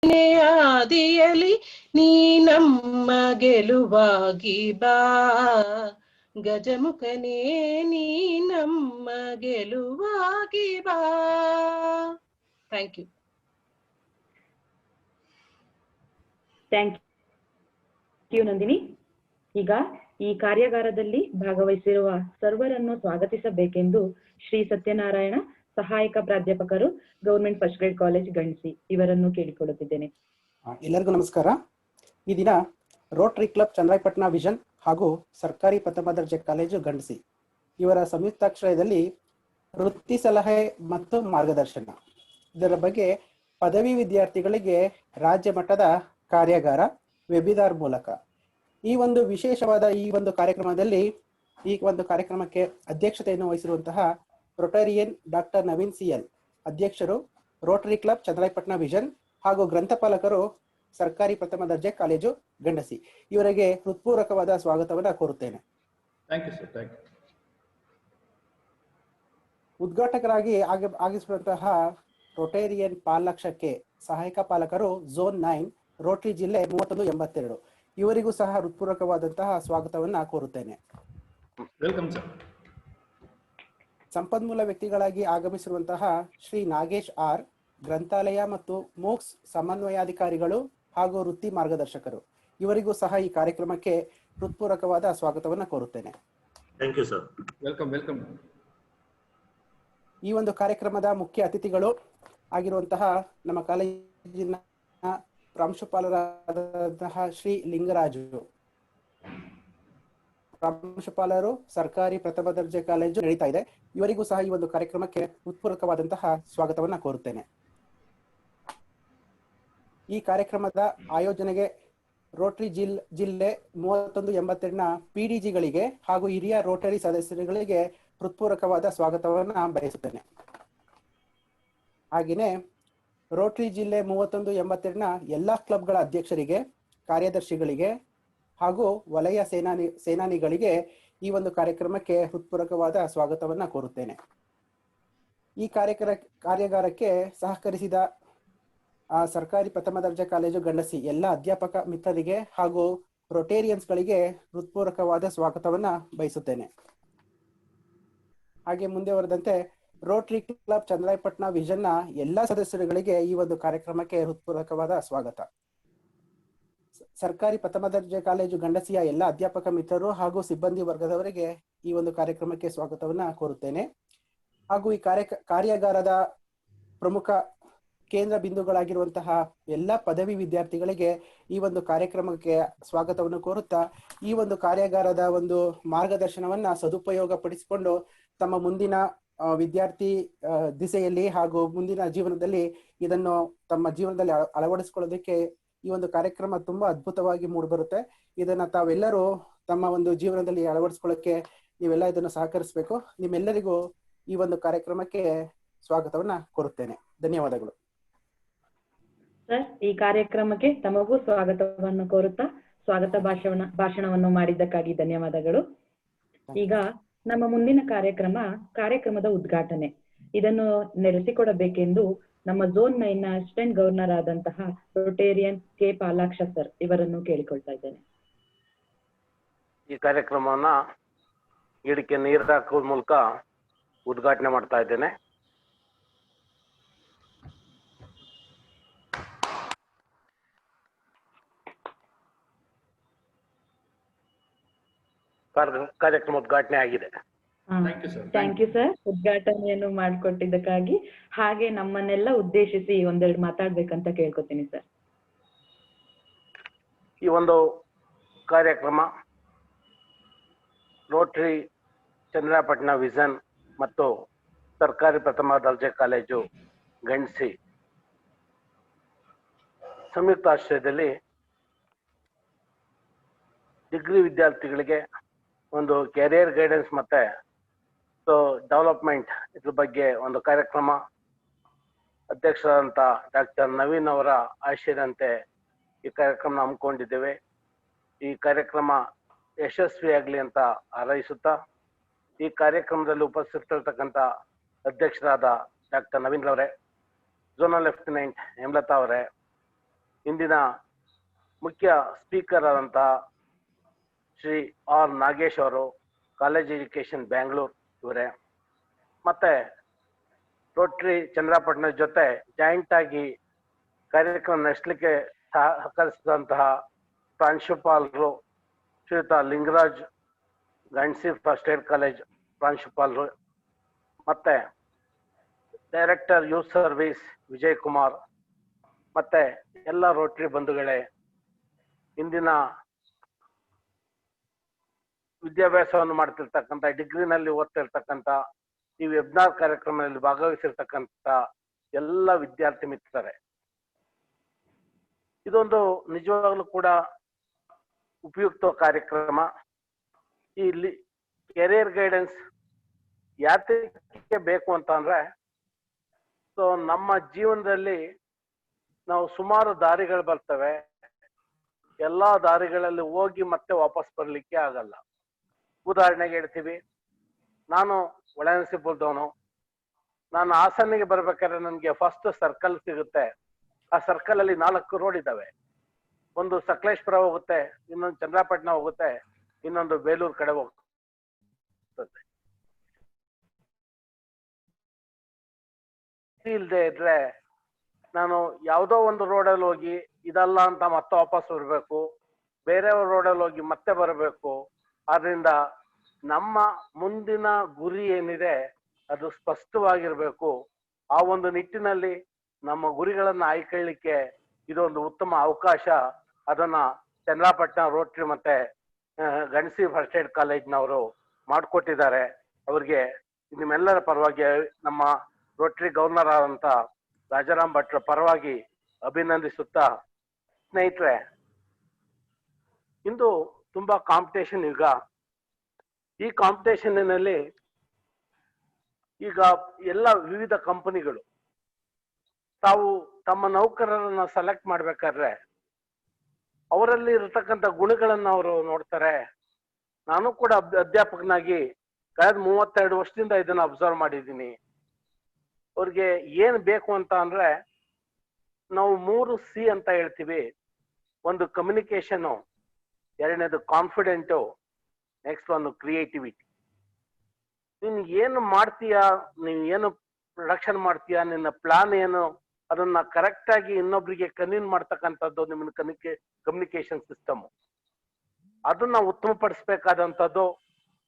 ಆದಿಯಲಿ ನೀ ನಮ್ಮ ಗೆಲುವಾಗಿ ಬಾ, ಗಜಮುಖನೇ ನೀ ನಮ್ಮ ಗೆಲುವಾಗಿ ಬಾ. Thank you. Thank you Nandini. ಈಗ ಈ ಕಾರ್ಯಾಗಾರದಲ್ಲಿ ಭಾಗವಹಿಸಿರುವ ಸರ್ವರನ್ನು ಸ್ವಾಗತಿಸಬೇಕೆಂದು ಶ್ರೀ ಸತ್ಯನಾರಾಯಣ, ಸಹಾಯಕ ಪ್ರಾಧ್ಯಾಪಕರು, ಗೌರ್ಮೆಂಟ್ ಫಸ್ಟ್ ಗ್ರೇಡ್ ಕಾಲೇಜ್ ಗಣಸಿ, ಇವರನ್ನು ಕೇಳಿಕೊಳ್ಳುತ್ತಿದ್ದೇನೆ. ಎಲ್ಲರಿಗೂ ನಮಸ್ಕಾರ. ಈ ದಿನ ರೋಟರಿ ಕ್ಲಬ್ ಚನ್ನರಾಯಪಟ್ಟಣ ವಿಷನ್ ಹಾಗೂ ಸರ್ಕಾರಿ ಪ್ರಥಮ ದರ್ಜೆ ಕಾಲೇಜು ಗಣಸಿ ಇವರ ಸಂಯುಕ್ತಾಶ್ರಯದಲ್ಲಿ ವೃತ್ತಿ ಸಲಹೆ ಮತ್ತು ಮಾರ್ಗದರ್ಶನ, ಇದರ ಬಗ್ಗೆ ಪದವಿ ವಿದ್ಯಾರ್ಥಿಗಳಿಗೆ ರಾಜ್ಯ ಮಟ್ಟದ ಕಾರ್ಯಾಗಾರ ವೆಬಿನಾರ್ ಮೂಲಕ ಈ ಒಂದು ವಿಶೇಷವಾದ ಈ ಒಂದು ಕಾರ್ಯಕ್ರಮಕ್ಕೆ ಅಧ್ಯಕ್ಷತೆಯನ್ನು ವಹಿಸಿರುವಂತಹ ರೊಟೇರಿಯನ್ ಡಾಕ್ಟರ್ ನವೀನ್ ಸಿಎಲ್, ಅಧ್ಯಕ್ಷರು, ರೋಟರಿ ಕ್ಲಬ್ ಚನ್ನರಾಯಪಟ್ಟಣ ವಿಷನ್ ಹಾಗೂ ಗ್ರಂಥಪಾಲಕರು, ಸರ್ಕಾರಿ ಪ್ರಥಮ ದರ್ಜೆ ಕಾಲೇಜು ಗಂಡಸಿ, ಇವರಿಗೆ ಹೃತ್ಪೂರ್ವಕವಾದ ಸ್ವಾಗತವನ್ನು ಕೋರುತ್ತೇನೆ. ಉದ್ಘಾಟಕರಾಗಿ ಆಗಿಸುವಂತಹ ರೊಟೇರಿಯನ್ ಪಾಲಕ್ಷಕ್ಕೆ ಸಹಾಯಕ ಪಾಲಕರು ಝೋನ್ 9 ರೋಟರಿ ಜಿಲ್ಲೆ 3182, ಇವರಿಗೂ ಸಹ ಹೃತ್ಪೂರ್ವಕವಾದಂತಹ ಸ್ವಾಗತವನ್ನ ಕೋರುತ್ತೇನೆ. ಸಂಪನ್ಮೂಲ ವ್ಯಕ್ತಿಗಳಾಗಿ ಆಗಮಿಸಿರುವಂತಹ ಶ್ರೀ ನಾಗೇಶ್ ಆರ್, ಗ್ರಂಥಾಲಯ ಮತ್ತು ಮೂಕ್ಸ್ ಸಮನ್ವಯಾಧಿಕಾರಿಗಳು ಹಾಗೂ ವೃತ್ತಿ ಮಾರ್ಗದರ್ಶಕರು, ಇವರಿಗೂ ಸಹ ಈ ಕಾರ್ಯಕ್ರಮಕ್ಕೆ ಹೃತ್ಪೂರ್ವಕವಾದ ಸ್ವಾಗತವನ್ನ ಕೋರುತ್ತೇನೆ. ಈ ಒಂದು ಕಾರ್ಯಕ್ರಮದ ಮುಖ್ಯ ಅತಿಥಿಗಳು ಆಗಿರುವಂತಹ ನಮ್ಮ ಕಾಲೇಜಿನ ಪ್ರಾಂಶುಪಾಲರಾದಂತಹ ಶ್ರೀ ಲಿಂಗರಾಜು, ಪ್ರಾಂಶುಪಾಲರು, ಸರ್ಕಾರಿ ಪ್ರಥಮ ದರ್ಜೆ ಕಾಲೇಜು ನಡೀತಾ ಇದೆ, ಇವರಿಗೂ ಸಹ ಈ ಒಂದು ಕಾರ್ಯಕ್ರಮಕ್ಕೆ ಹೃತ್ಪೂರ್ವಕವಾದಂತಹ ಸ್ವಾಗತವನ್ನ ಕೋರುತ್ತೇನೆ. ಈ ಕಾರ್ಯಕ್ರಮದ ಆಯೋಜನೆಗೆ ರೋಟರಿ ಜಿಲ್ಲೆ 3182ನ PDGಗಳಿಗೆ ಹಾಗೂ ಹಿರಿಯ ರೋಟರಿ ಸದಸ್ಯರುಗಳಿಗೆ ಹೃತ್ಪೂರ್ವಕವಾದ ಸ್ವಾಗತವನ್ನ ಬಯಸುತ್ತೇನೆ. ಹಾಗೆಯೇ ರೋಟರಿ ಜಿಲ್ಲೆ 3182ನ ಎಲ್ಲಾ ಕ್ಲಬ್ಗಳ ಅಧ್ಯಕ್ಷರಿಗೆ, ಕಾರ್ಯದರ್ಶಿಗಳಿಗೆ ಹಾಗೂ ವಲಯ ಸೇನಾನಿಗಳಿಗೆ ಈ ಒಂದು ಕಾರ್ಯಕ್ರಮಕ್ಕೆ ಹೃತ್ಪೂರ್ವಕವಾದ ಸ್ವಾಗತವನ್ನ ಕೋರುತ್ತೇನೆ. ಈ ಕಾರ್ಯಾಗಾರಕ್ಕೆ ಸಹಕರಿಸಿದ ಸರ್ಕಾರಿ ಪ್ರಥಮ ದರ್ಜೆ ಕಾಲೇಜು ಗಂಡಸಿ ಎಲ್ಲ ಅಧ್ಯಾಪಕ ಮಿತ್ರರಿಗೆ ಹಾಗೂ ರೊಟೇರಿಯನ್ಸ್ಗಳಿಗೆ ಹೃತ್ಪೂರ್ವಕವಾದ ಸ್ವಾಗತವನ್ನ ಬಯಸುತ್ತೇನೆ. ಹಾಗೆ ಮುಂದೆ ವರೆದಂತೆ ರೋಟರಿ ಕ್ಲಬ್ ಚನ್ನರಾಯಪಟ್ಟಣ ವಿಷನ್ನ ಎಲ್ಲಾ ಸದಸ್ಯರುಗಳಿಗೆ ಈ ಒಂದು ಕಾರ್ಯಕ್ರಮಕ್ಕೆ ಹೃತ್ಪೂರ್ವಕವಾದ ಸ್ವಾಗತ. ಸರ್ಕಾರಿ ಪ್ರಥಮ ದರ್ಜೆ ಕಾಲೇಜು ಗಂಡಸಿಯ ಎಲ್ಲ ಅಧ್ಯಾಪಕ ಮಿತ್ರರು ಹಾಗೂ ಸಿಬ್ಬಂದಿ ವರ್ಗದವರಿಗೆ ಈ ಒಂದು ಕಾರ್ಯಕ್ರಮಕ್ಕೆ ಸ್ವಾಗತವನ್ನ ಕೋರುತ್ತೇನೆ. ಹಾಗೂ ಈ ಕಾರ್ಯಾಗಾರದ ಪ್ರಮುಖ ಕೇಂದ್ರ ಬಿಂದುಗಳಾಗಿರುವಂತಹ ಎಲ್ಲ ಪದವಿ ವಿದ್ಯಾರ್ಥಿಗಳಿಗೆ ಈ ಒಂದು ಕಾರ್ಯಕ್ರಮಕ್ಕೆ ಸ್ವಾಗತವನ್ನು ಕೋರುತ್ತಾ, ಈ ಒಂದು ಕಾರ್ಯಾಗಾರದ ಒಂದು ಮಾರ್ಗದರ್ಶನವನ್ನ ಸದುಪಯೋಗ ಪಡಿಸಿಕೊಂಡು ತಮ್ಮ ಮುಂದಿನ ವಿದ್ಯಾರ್ಥಿ ದಿಸೆಯಲ್ಲಿ ಹಾಗೂ ಮುಂದಿನ ಜೀವನದಲ್ಲಿ ಇದನ್ನು ತಮ್ಮ ಜೀವನದಲ್ಲಿ ಅಳವಡಿಸಿಕೊಳ್ಳೋದಕ್ಕೆ ಈ ಒಂದು ಕಾರ್ಯಕ್ರಮ ತುಂಬಾ ಅದ್ಭುತವಾಗಿ ಮೂಡಿಬರುತ್ತೆ. ಇದನ್ನ ತಾವೆಲ್ಲರೂ ತಮ್ಮ ಒಂದು ಜೀವನದಲ್ಲಿ ಅಳವಡಿಸ್ಕೊಳ್ಳೋಕೆ ನೀವೆಲ್ಲ ಇದನ್ನು ಸಹಕರಿಸಬೇಕು. ನಿಮ್ಮೆಲ್ಲರಿಗೂ ಈ ಒಂದು ಕಾರ್ಯಕ್ರಮಕ್ಕೆ ಸ್ವಾಗತವನ್ನ ಕೋರುತ್ತೇನೆ. ಧನ್ಯವಾದಗಳು ಸರ್. ಈ ಕಾರ್ಯಕ್ರಮಕ್ಕೆ ತಮಗೂ ಸ್ವಾಗತವನ್ನು ಕೋರುತ್ತಾ ಸ್ವಾಗತ ಭಾಷಣವನ್ನು ಮಾಡಿದ್ದಕ್ಕಾಗಿ ಧನ್ಯವಾದಗಳು. ಈಗ ನಮ್ಮ ಮುಂದಿನ ಕಾರ್ಯಕ್ರಮದ ಉದ್ಘಾಟನೆ, ಇದನ್ನು ನಡೆಸಿಕೊಡಬೇಕೆಂದು ನಮ್ಮ ಝೋನ್ 9ನ ಅಸಿಸ್ಟೆಂಟ್ ಗವರ್ನರ್ ಆದಂತಹ ರೊಟೇರಿಯನ್ ಕೆ ಪಾಲಾಕ್ಷ ಸರ್ ಇವರನ್ನು ಕೇಳಿಕೊಳ್ತಾ ಇದ್ದೇನೆ. ಈ ಕಾರ್ಯಕ್ರಮವನ್ನ ಗಿಡಕ್ಕೆ ನೀರು ಹಾಕುವ ಮೂಲಕ ಉದ್ಘಾಟನೆ ಮಾಡ್ತಾ ಇದ್ದೇನೆ. ಕಾರ್ಯಕ್ರಮ ಉದ್ಘಾಟನೆ ಆಗಿದೆ. ಥ್ಯಾಂಕ್ ಯು ಸರ್, ಉದ್ಘಾಟನೆಯನ್ನು ಮಾಡಿಕೊಟ್ಟಿದ್ದಕ್ಕಾಗಿ. ಹಾಗೆ ನಮ್ಮನ್ನೆಲ್ಲ ಉದ್ದೇಶಿಸಿ ಒಂದೆರಡು ಮಾತಾಡ್ಬೇಕಂತ ಕೇಳ್ಕೊತೀನಿ ಸರ್. ಈ ಒಂದು ಕಾರ್ಯಕ್ರಮ ರೋಟರಿ ಚನ್ನರಾಯಪಟ್ಟಣ ವಿಷನ್ ಮತ್ತು ಸರ್ಕಾರಿ ಪ್ರಥಮ ದರ್ಜೆ ಕಾಲೇಜು ಗಂಡಸಿ ಸಂಯುಕ್ತ ಆಶ್ರಯದಲ್ಲಿ ಡಿಗ್ರಿ ವಿದ್ಯಾರ್ಥಿಗಳಿಗೆ ಒಂದು ಕೆರಿಯರ್ ಗೈಡೆನ್ಸ್ ಮತ್ತೆ ಡೆವಲಪ್ಮೆಂಟ್ ಇದ್ರ ಬಗ್ಗೆ ಒಂದು ಕಾರ್ಯಕ್ರಮ ಅಧ್ಯಕ್ಷರಾದಂಥ ಡಾಕ್ಟರ್ ನವೀನ್ ಅವರ ಆಶಯದಂತೆ ಈ ಕಾರ್ಯಕ್ರಮ ಹಮ್ಮಿಕೊಂಡಿದ್ದೇವೆ. ಈ ಕಾರ್ಯಕ್ರಮ ಯಶಸ್ವಿಯಾಗಲಿ ಅಂತ ಹಾರೈಸುತ್ತಾ, ಈ ಕಾರ್ಯಕ್ರಮದಲ್ಲಿ ಉಪಸ್ಥಿತರಿರ್ತಕ್ಕಂಥ ಅಧ್ಯಕ್ಷರಾದ ಡಾಕ್ಟರ್ ನವೀನ್ ಅವರೇ, ಝೋನಲ್ ಲೆಫ್ಟಿನೆಂಟ್ ಹೇಮಲತಾ ಅವರೇ, ಇಂದಿನ ಮುಖ್ಯ ಸ್ಪೀಕರ್ ಆದಂತಹ ಶ್ರೀ ಆರ್ ನಾಗೇಶ್ ಅವರು, ಕಾಲೇಜ್ ಎಜುಕೇಶನ್ ಬ್ಯಾಂಗ್ಳೂರ್ ಇವರೇ, ಮತ್ತೆ ರೋಟರಿ ಚಂದ್ರಪಟ್ಟಣ ಜೊತೆ ಜಾಯಿಂಟ್ ಆಗಿ ಕಾರ್ಯಕ್ರಮ ನಡೆಸಲಿಕ್ಕೆ ಸಹಕರಿಸಿದಂತಹ ಪ್ರಾಂಶುಪಾಲರು ಶ್ರೀಯುತ ಲಿಂಗರಾಜ್, ಗಂಡ್ಸಿ ಫಸ್ಟ್ ಏಡ್ ಕಾಲೇಜ್ ಪ್ರಾಂಶುಪಾಲರು, ಮತ್ತೆ director youth service Vijay Kumar, ಮತ್ತೆ ಎಲ್ಲ ರೋಟರಿ ಬಂಧುಗಳೇ, ಇಂದಿನ ವಿದ್ಯಾಭ್ಯಾಸವನ್ನು ಮಾಡ್ತಿರ್ತಕ್ಕಂಥ, ಡಿಗ್ರಿನಲ್ಲಿ ಓದ್ತಿರ್ತಕ್ಕಂಥ, ಈ ವೆಬಿನಾರ್ ಕಾರ್ಯಕ್ರಮದಲ್ಲಿ ಭಾಗವಹಿಸಿರ್ತಕ್ಕಂಥ ಎಲ್ಲ ವಿದ್ಯಾರ್ಥಿ ಮಿತ್ರರೇ, ಇದೊಂದು ನಿಜವಾಗ್ಲೂ ಕೂಡ ಉಪಯುಕ್ತ ಕಾರ್ಯಕ್ರಮ. ಇಲ್ಲಿ ಕೆರಿಯರ್ ಗೈಡೆನ್ಸ್ ಯಾತಕ್ಕೆ ಬೇಕು ಅಂತ ಅಂದ್ರೆ, ಸೊ ನಮ್ಮ ಜೀವನದಲ್ಲಿ ನಾವು ಸುಮಾರು ದಾರಿಗಳು ಬರ್ತವೆ, ಎಲ್ಲಾ ದಾರಿಗಳಲ್ಲಿ ಹೋಗಿ ಮತ್ತೆ ವಾಪಸ್ ಬರ್ಲಿಕ್ಕೆ ಆಗಲ್ಲ. ಉದಾಹರಣೆಗೆ ಹೇಳ್ತೀವಿ, ನಾನು ಒಳನರಸೀಪುರದವನು, ನಾನು ಹಾಸನಿಗೆ ಬರ್ಬೇಕಾದ್ರೆ ನನಗೆ ಫಸ್ಟ್ ಸರ್ಕಲ್ ಸಿಗುತ್ತೆ. ಆ ಸರ್ಕಲ್ ಅಲ್ಲಿ 4 ರೋಡ್ ಇದಾವೆ. ಒಂದು ಸಕಲೇಶ್ಪುರ ಹೋಗುತ್ತೆ, ಇನ್ನೊಂದು ಚಂದ್ರಪಟ್ಟಣ ಹೋಗುತ್ತೆ, ಇನ್ನೊಂದು ಬೇಲೂರು ಕಡೆ ಹೋಗ್ತದೆ. ಇಲ್ದೆ ಇದ್ರೆ ನಾನು ಯಾವುದೋ ಒಂದು ರೋಡಲ್ಲಿ ಹೋಗಿ ಇದಲ್ಲ ಅಂತ ಮತ್ತೆ ವಾಪಸ್ ಬರ್ಬೇಕು, ಬೇರೆ ರೋಡಲ್ಲಿ ಹೋಗಿ ಮತ್ತೆ ಬರಬೇಕು. ಆದ್ರಿಂದ ನಮ್ಮ ಮುಂದಿನ ಗುರಿ ಏನಿದೆ ಅದು ಸ್ಪಷ್ಟವಾಗಿರ್ಬೇಕು. ಆ ಒಂದು ನಿಟ್ಟಿನಲ್ಲಿ ನಮ್ಮ ಗುರಿಗಳನ್ನ ಆಯ್ಕೊಳ್ಳಿಕ್ಕೆ ಇದೊಂದು ಉತ್ತಮ ಅವಕಾಶ. ಅದನ್ನ ಚಂದ್ರಪಟ್ಟಣ ರೋಟರಿ ಮತ್ತೆ ಗಂಡ್ಸಿ ಫಸ್ಟ್ ಏಡ್ ಕಾಲೇಜ್ನವರು ಮಾಡಿಕೊಟ್ಟಿದ್ದಾರೆ. ಅವ್ರಿಗೆ ನಿಮ್ಮೆಲ್ಲರ ಪರವಾಗಿ, ನಮ್ಮ ರೋಟರಿ ಗವರ್ನರ್ ಆದಂತ ರಾಜಾರಾಮ್ ಭಟ್ರ ಪರವಾಗಿ ಅಭಿನಂದಿಸುತ್ತಾ, ಸ್ನೇಹಿತರೆ, ಇಂದು ತುಂಬಾ ಕಾಂಪಿಟೇಷನ್ ಯುಗ. ಈ ಕಾಂಪಿಟೇಷನ್ನಲ್ಲಿ ಈಗ ಎಲ್ಲ ವಿವಿಧ ಕಂಪನಿಗಳು ತಾವು ತಮ್ಮ ನೌಕರರನ್ನ ಸೆಲೆಕ್ಟ್ ಮಾಡ್ಬೇಕಾದ್ರೆ ಅವರಲ್ಲಿ ಇರತಕ್ಕಂಥ ಗುಣಗಳನ್ನ ಅವರು ನೋಡ್ತಾರೆ. ನಾನು ಕೂಡ ಅಧ್ಯಾಪಕನಾಗಿ ಕಳೆದ 32 ವರ್ಷದಿಂದ ಇದನ್ನ ಅಬ್ಸರ್ವ್ ಮಾಡಿದ್ದೀನಿ. ಅವ್ರಿಗೆ ಏನ್ ಬೇಕು ಅಂತ ಅಂದ್ರೆ, ನಾವು 3 C ಅಂತ ಹೇಳ್ತೀವಿ. ಒಂದು ಕಮ್ಯುನಿಕೇಶನ್, ಎರಡನೇದು ಕಾನ್ಫಿಡೆಂಟು, ನೆಕ್ಸ್ಟ್ ಒಂದು ಕ್ರಿಯೇಟಿವಿಟಿ. ನೀನ್ ಏನು ಮಾಡ್ತೀಯಾ, ನೀನ್ ಏನು ಪ್ರೊಡಕ್ಷನ್ ಮಾಡ್ತೀಯಾ, ನಿನ್ನ ಪ್ಲಾನ್ ಏನು, ಅದನ್ನ ಕರೆಕ್ಟ್ ಆಗಿ ಇನ್ನೊಬ್ರಿಗೆ ಕನ್ವಿನ್ ಮಾಡ್ತಕ್ಕಂಥದ್ದು ನಿಮ್ಮ ಕಮ್ಯುನಿಕೇಶನ್ ಸಿಸ್ಟಮ್. ಅದನ್ನ ಉತ್ತಮಪಡಿಸ್ಬೇಕಾದಂಥದ್ದು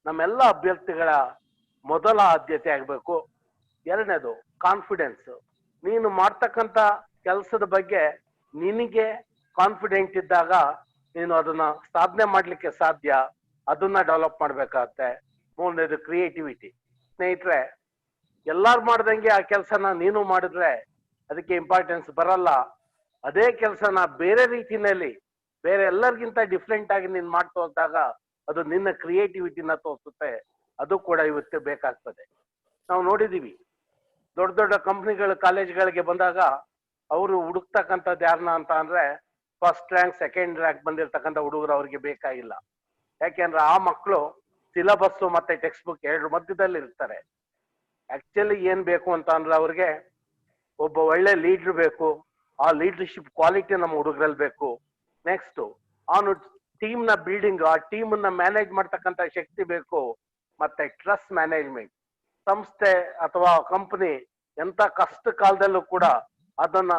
ನಮ್ಮೆಲ್ಲ ಅಭ್ಯರ್ಥಿಗಳ ಮೊದಲ ಆದ್ಯತೆ ಆಗ್ಬೇಕು. ಎರಡನೇದು ಕಾನ್ಫಿಡೆನ್ಸ್. ನೀನು ಮಾಡ್ತಕ್ಕಂಥ ಕೆಲಸದ ಬಗ್ಗೆ ನಿನಗೆ ಕಾನ್ಫಿಡೆಂಟ್ ಇದ್ದಾಗ ನೀನು ಅದನ್ನ ಸಾಧನೆ ಮಾಡ್ಲಿಕ್ಕೆ ಸಾಧ್ಯ, ಅದನ್ನ ಡೆವಲಪ್ ಮಾಡ್ಬೇಕಾಗತ್ತೆ. ಮೂರನೇದು ಕ್ರಿಯೇಟಿವಿಟಿ. ಸ್ನೇಹಿತರೆ, ಎಲ್ಲಾರು ಮಾಡ್ದಂಗೆ ಆ ಕೆಲಸನ ನೀನು ಮಾಡಿದ್ರೆ ಅದಕ್ಕೆ ಇಂಪಾರ್ಟೆನ್ಸ್ ಬರಲ್ಲ. ಅದೇ ಕೆಲಸನ ಬೇರೆ ರೀತಿನಲ್ಲಿ, ಬೇರೆ ಎಲ್ಲರಿಗಿಂತ ಡಿಫ್ರೆಂಟ್ ಆಗಿ ನೀನ್ ಮಾಡ್ತಾ ಹೋದಾಗ ಅದು ನಿನ್ನ ಕ್ರಿಯೇಟಿವಿಟಿನ ತೋರಿಸುತ್ತೆ. ಅದು ಕೂಡ ಇವತ್ತು ಬೇಕಾಗ್ತದೆ. ನಾವು ನೋಡಿದೀವಿ, ದೊಡ್ಡ ದೊಡ್ಡ ಕಂಪ್ನಿಗಳು ಕಾಲೇಜ್ಗಳಿಗೆ ಬಂದಾಗ ಅವರು ಹುಡುಕ್ತಕ್ಕಂಥದ್ದು ಯಾರನ್ನ ಅಂತ ಅಂದ್ರೆ, ಫಸ್ಟ್ ರ್ಯಾಂಕ್, ಸೆಕೆಂಡ್ ರ್ಯಾಂಕ್ ಬಂದಿರ್ತಕ್ಕಂಥ ಹುಡುಗರು ಅವ್ರಿಗೆ ಬೇಕಾಗಿಲ್ಲ. ಯಾಕೆಂದ್ರೆ ಆ ಮಕ್ಕಳು ಸಿಲೆಬಸ್ ಮತ್ತೆ ಟೆಕ್ಸ್ಟ್ ಬುಕ್ 2 ಮಧ್ಯದಲ್ಲಿ ಇರ್ತಾರೆ. ಆಕ್ಚುಲಿ ಏನ್ ಬೇಕು ಅಂತ ಅಂದ್ರೆ, ಅವ್ರಿಗೆ ಒಬ್ಬ ಒಳ್ಳೆ ಲೀಡರ್ ಬೇಕು. ಆ ಲೀಡರ್ಶಿಪ್ ಕ್ವಾಲಿಟಿ ನಮ್ಮ ಹುಡುಗರಲ್ಲಿ ಬೇಕು. ನೆಕ್ಸ್ಟ್, ಅವನು ಟೀಮ್ ನ ಬಿಲ್ಡಿಂಗ್, ಆ ಟೀಮ್ ನ ಮ್ಯಾನೇಜ್ ಮಾಡ್ತಕ್ಕಂಥ ಶಕ್ತಿ ಬೇಕು. ಮತ್ತೆ ಟ್ರಸ್ಟ್ ಮ್ಯಾನೇಜ್ಮೆಂಟ್. ಸಂಸ್ಥೆ ಅಥವಾ ಕಂಪನಿ ಎಂತ ಕಷ್ಟ ಕಾಲದಲ್ಲೂ ಕೂಡ ಅದನ್ನ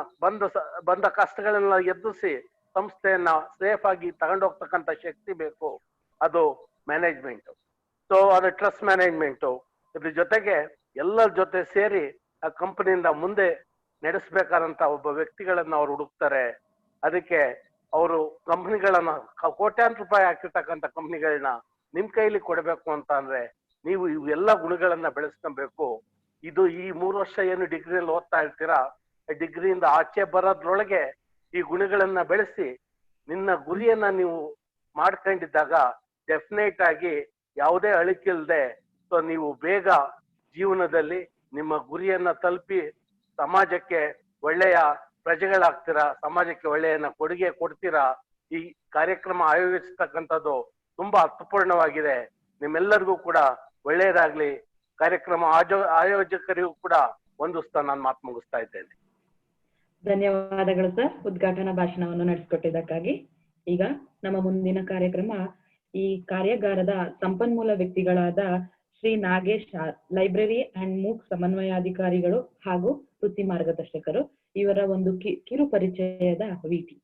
ಬಂದ ಕಷ್ಟಗಳನ್ನ ಎದುರಿಸಿ ಸಂಸ್ಥೆಯನ್ನ ಸೇಫ್ ಆಗಿ ತಗೊಂಡೋಗ್ತಕ್ಕಂಥ ಶಕ್ತಿ ಬೇಕು. ಅದು ಮ್ಯಾನೇಜ್ಮೆಂಟ್. ಸೊ ಅದು ಟ್ರಸ್ಟ್ ಮ್ಯಾನೇಜ್ಮೆಂಟ್. ಇದ್ರ ಜೊತೆಗೆ ಎಲ್ಲರ ಜೊತೆ ಸೇರಿ ಆ ಕಂಪನಿಯಿಂದ ಮುಂದೆ ನಡೆಸಬೇಕಾದಂತ ಒಬ್ಬ ವ್ಯಕ್ತಿಗಳನ್ನ ಅವ್ರು ಹುಡುಕ್ತಾರೆ. ಅದಕ್ಕೆ ಅವರು ಕಂಪನಿಗಳನ್ನ, ಕೋಟ್ಯಾಂತರ ರೂಪಾಯಿ ಹಾಕಿರ್ತಕ್ಕಂಥ ಕಂಪನಿಗಳನ್ನ ನಿಮ್ ಕೈಲಿ ಕೊಡಬೇಕು ಅಂತ ಅಂದ್ರೆ ನೀವು ಇವೆಲ್ಲ ಗುಣಗಳನ್ನ ಬೆಳೆಸ್ಕೊಬೇಕು. ಇದು ಈ 3 ವರ್ಷ ಏನು ಡಿಗ್ರಿಯಲ್ಲಿ ಓದ್ತಾ ಇರ್ತೀರಾ, ಡಿಗ್ರಿಯಿಂದ ಆಚೆ ಬರೋದ್ರೊಳಗೆ ಈ ಗುಣಗಳನ್ನ ಬೆಳೆಸಿ ನಿನ್ನ ಗುರಿಯನ್ನ ನೀವು ಮಾಡ್ಕೊಂಡಿದ್ದಾಗ ಡೆಫಿನೆಟ್ ಆಗಿ ಯಾವುದೇ ಅಳಿಕಿಲ್ದೆ ಸೊ ನೀವು ಬೇಗ ಜೀವನದಲ್ಲಿ ನಿಮ್ಮ ಗುರಿಯನ್ನ ತಲುಪಿ ಸಮಾಜಕ್ಕೆ ಒಳ್ಳೆಯ ಪ್ರಜೆಗಳಾಗ್ತೀರಾ, ಸಮಾಜಕ್ಕೆ ಒಳ್ಳೆಯ ಕೊಡುಗೆ ಕೊಡ್ತೀರಾ. ಈ ಕಾರ್ಯಕ್ರಮ ಆಯೋಜಿಸ್ತಕ್ಕಂಥದ್ದು ತುಂಬಾ ಅರ್ಥಪೂರ್ಣವಾಗಿದೆ. ನಿಮ್ಮೆಲ್ಲರಿಗೂ ಕೂಡ ಒಳ್ಳೆಯದಾಗ್ಲಿ. ಕಾರ್ಯಕ್ರಮ ಆಯೋಜಕರಿಗೂ ಕೂಡ ಹೊಂದಿಸ್ತಾ ನಾನು ಮಾತು ಮುಗಿಸ್ತಾ ಇದ್ದೇನೆ. ಧನ್ಯವಾದಗಳು ಸರ್, ಉದ್ಘಾಟನಾ ಭಾಷಣವನ್ನು ನಡೆಸಿಕೊಟ್ಟಿದ್ದಕ್ಕಾಗಿ. ಈಗ ನಮ್ಮ ಮುಂದಿನ ಕಾರ್ಯಕ್ರಮ, ಈ ಕಾರ್ಯಾಗಾರದ ಸಂಪನ್ಮೂಲ ವ್ಯಕ್ತಿಗಳಾದ Shri Nagesh R, library and MOOC ಸಮನ್ವಯಾಧಿಕಾರಿಗಳು ಹಾಗೂ ವೃತ್ತಿ ಮಾರ್ಗದರ್ಶಕರು, ಇವರ ಒಂದು ಕಿರು ಪರಿಚಯದ ವಿಟಿ.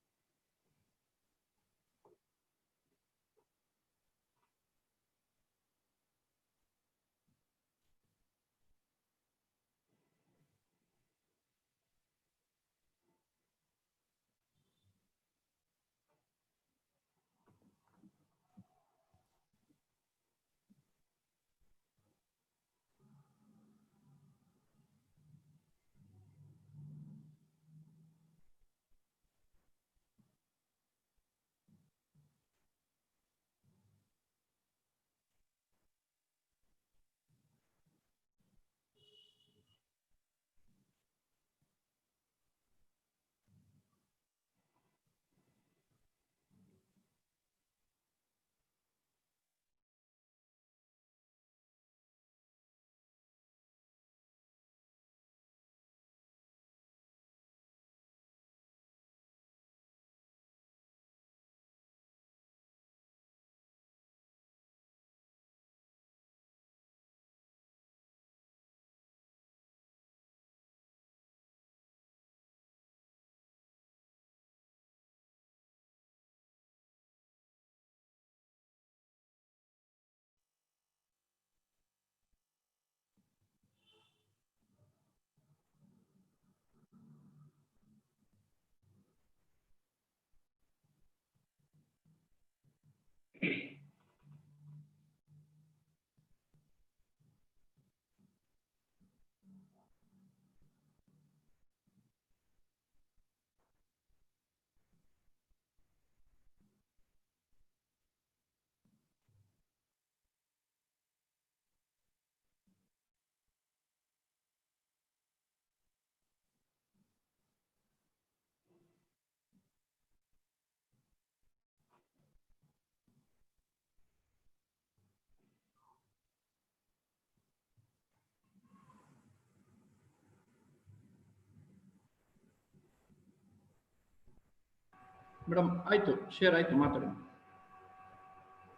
ಮೇಡಮ್ ಆಯ್ತು, ಶೇರ್ ಆಯ್ತು, ಮಾತಾಡಿ.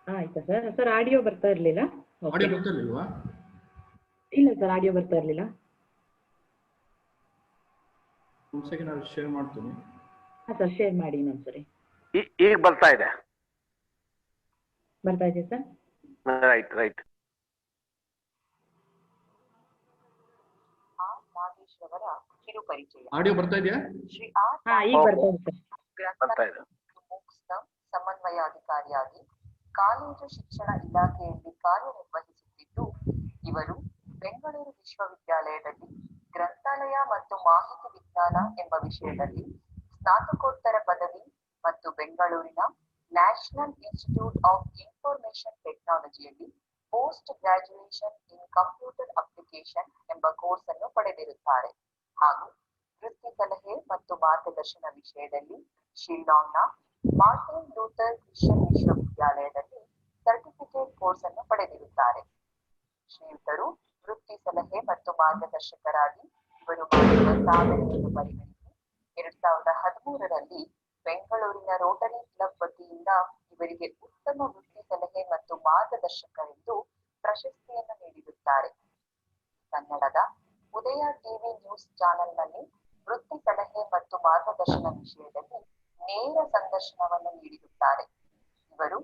ಆಯ್ತಾ ಸರ್? ಸರ್ ಆಡಿಯೋ ಬರ್ತಾ ಇರ್ಲಿಲ್ಲ? ಆಡಿಯೋ ಬರ್ತಾ ಇರ್ಲಿಲ್ವಾ? ಇಲ್ಲ ಸರ್, ಆಡಿಯೋ ಬರ್ತಾ ಇರ್ಲಿಲ್ಲ. ಒಂದು ಸೆಕೆಂಡ್ ನಾನು ಶೇರ್ ಮಾಡ್ತೀನಿ. ಹಾ ಸರ್, ಶೇರ್ ಮಾಡಿ ಇನ್ನೊಂದ್ಸರಿ. ಈಗ ಬರ್ತಾ ಇದೆ? ಬರ್ತಾ ಇದೆ ಸರ್. Right right. ಆಡಿಯೋ ಬರ್ತಾ ಇದೆಯಾ? ಹಾ, ಈಗ ಬರ್ತಾ ಇದೆ ಸರ್. ಬರ್ತಾ ಇದೆ. ಸಮನ್ವಯಾಧಿಕಾರಿಯಾಗಿ ಕಾಲೇಜು ಶಿಕ್ಷಣ ಇಲಾಖೆಯಲ್ಲಿ ಕಾರ್ಯನಿರ್ವಹಿಸುತ್ತಿದ್ದು, ಇವರು ಬೆಂಗಳೂರು ವಿಶ್ವವಿದ್ಯಾಲಯದಲ್ಲಿ ಗ್ರಂಥಾಲಯ ಮತ್ತು ಮಾಹಿತಿ ವಿಜ್ಞಾನ ಎಂಬ ವಿಷಯದಲ್ಲಿ ಸ್ನಾತಕೋತ್ತರ ಪದವಿ ಮತ್ತು ಬೆಂಗಳೂರಿನ ನ್ಯಾಷನಲ್ ಇನ್ಸ್ಟಿಟ್ಯೂಟ್ ಆಫ್ ಇನ್ಫಾರ್ಮೇಶನ್ ಟೆಕ್ನಾಲಜಿಯಲ್ಲಿ post graduation in computer application ಎಂಬ ಕೋರ್ಸ್ ಅನ್ನು ಪಡೆದಿರುತ್ತಾರೆ. ಹಾಗೂ ವೃತ್ತಿ ಸಲಹೆ ಮತ್ತು ಮಾರ್ಗದರ್ಶನ ವಿಷಯದಲ್ಲಿ ಶಿಲ್ಲಾಂಗ್ನ ಮಾರ್ಟಿನ್ ಲೂಥರ್ ಕ್ರಿಶ್ಚಿಯನ್ ವಿಶ್ವವಿದ್ಯಾಲಯದಲ್ಲಿ ಸರ್ಟಿಫಿಕೇಟ್ ಕೋರ್ಸ್ ಅನ್ನು ಪಡೆದಿರುತ್ತಾರೆ. ಶ್ರೀಯುತರು ವೃತ್ತಿ ಸಲಹೆ ಮತ್ತು ಮಾರ್ಗದರ್ಶಕರಾಗಿ ಇವರು ಮಾಡಿರುವ ಸಾಧನೆಯನ್ನು ಪರಿಗಣಿಸಿ 2013ರಲ್ಲಿ ಬೆಂಗಳೂರಿನ ರೋಟರಿ ಕ್ಲಬ್ ವತಿಯಿಂದ ಇವರಿಗೆ ಉತ್ತಮ ವೃತ್ತಿ ಸಲಹೆ ಮತ್ತು ಮಾರ್ಗದರ್ಶಕರೆಂದು ಪ್ರಶಸ್ತಿಯನ್ನು ನೀಡಿರುತ್ತಾರೆ. ಕನ್ನಡದ ಉದಯ ಟಿವಿ ನ್ಯೂಸ್ ಚಾನೆಲ್ನಲ್ಲಿ ವೃತ್ತಿ ಸಲಹೆ ಮತ್ತು ಮಾರ್ಗದರ್ಶನ ವಿಷಯದಲ್ಲಿ ನೇರ ಸಂದರ್ಶನವನ್ನು ನೀಡಿರುತ್ತಾರೆ. ಇವರು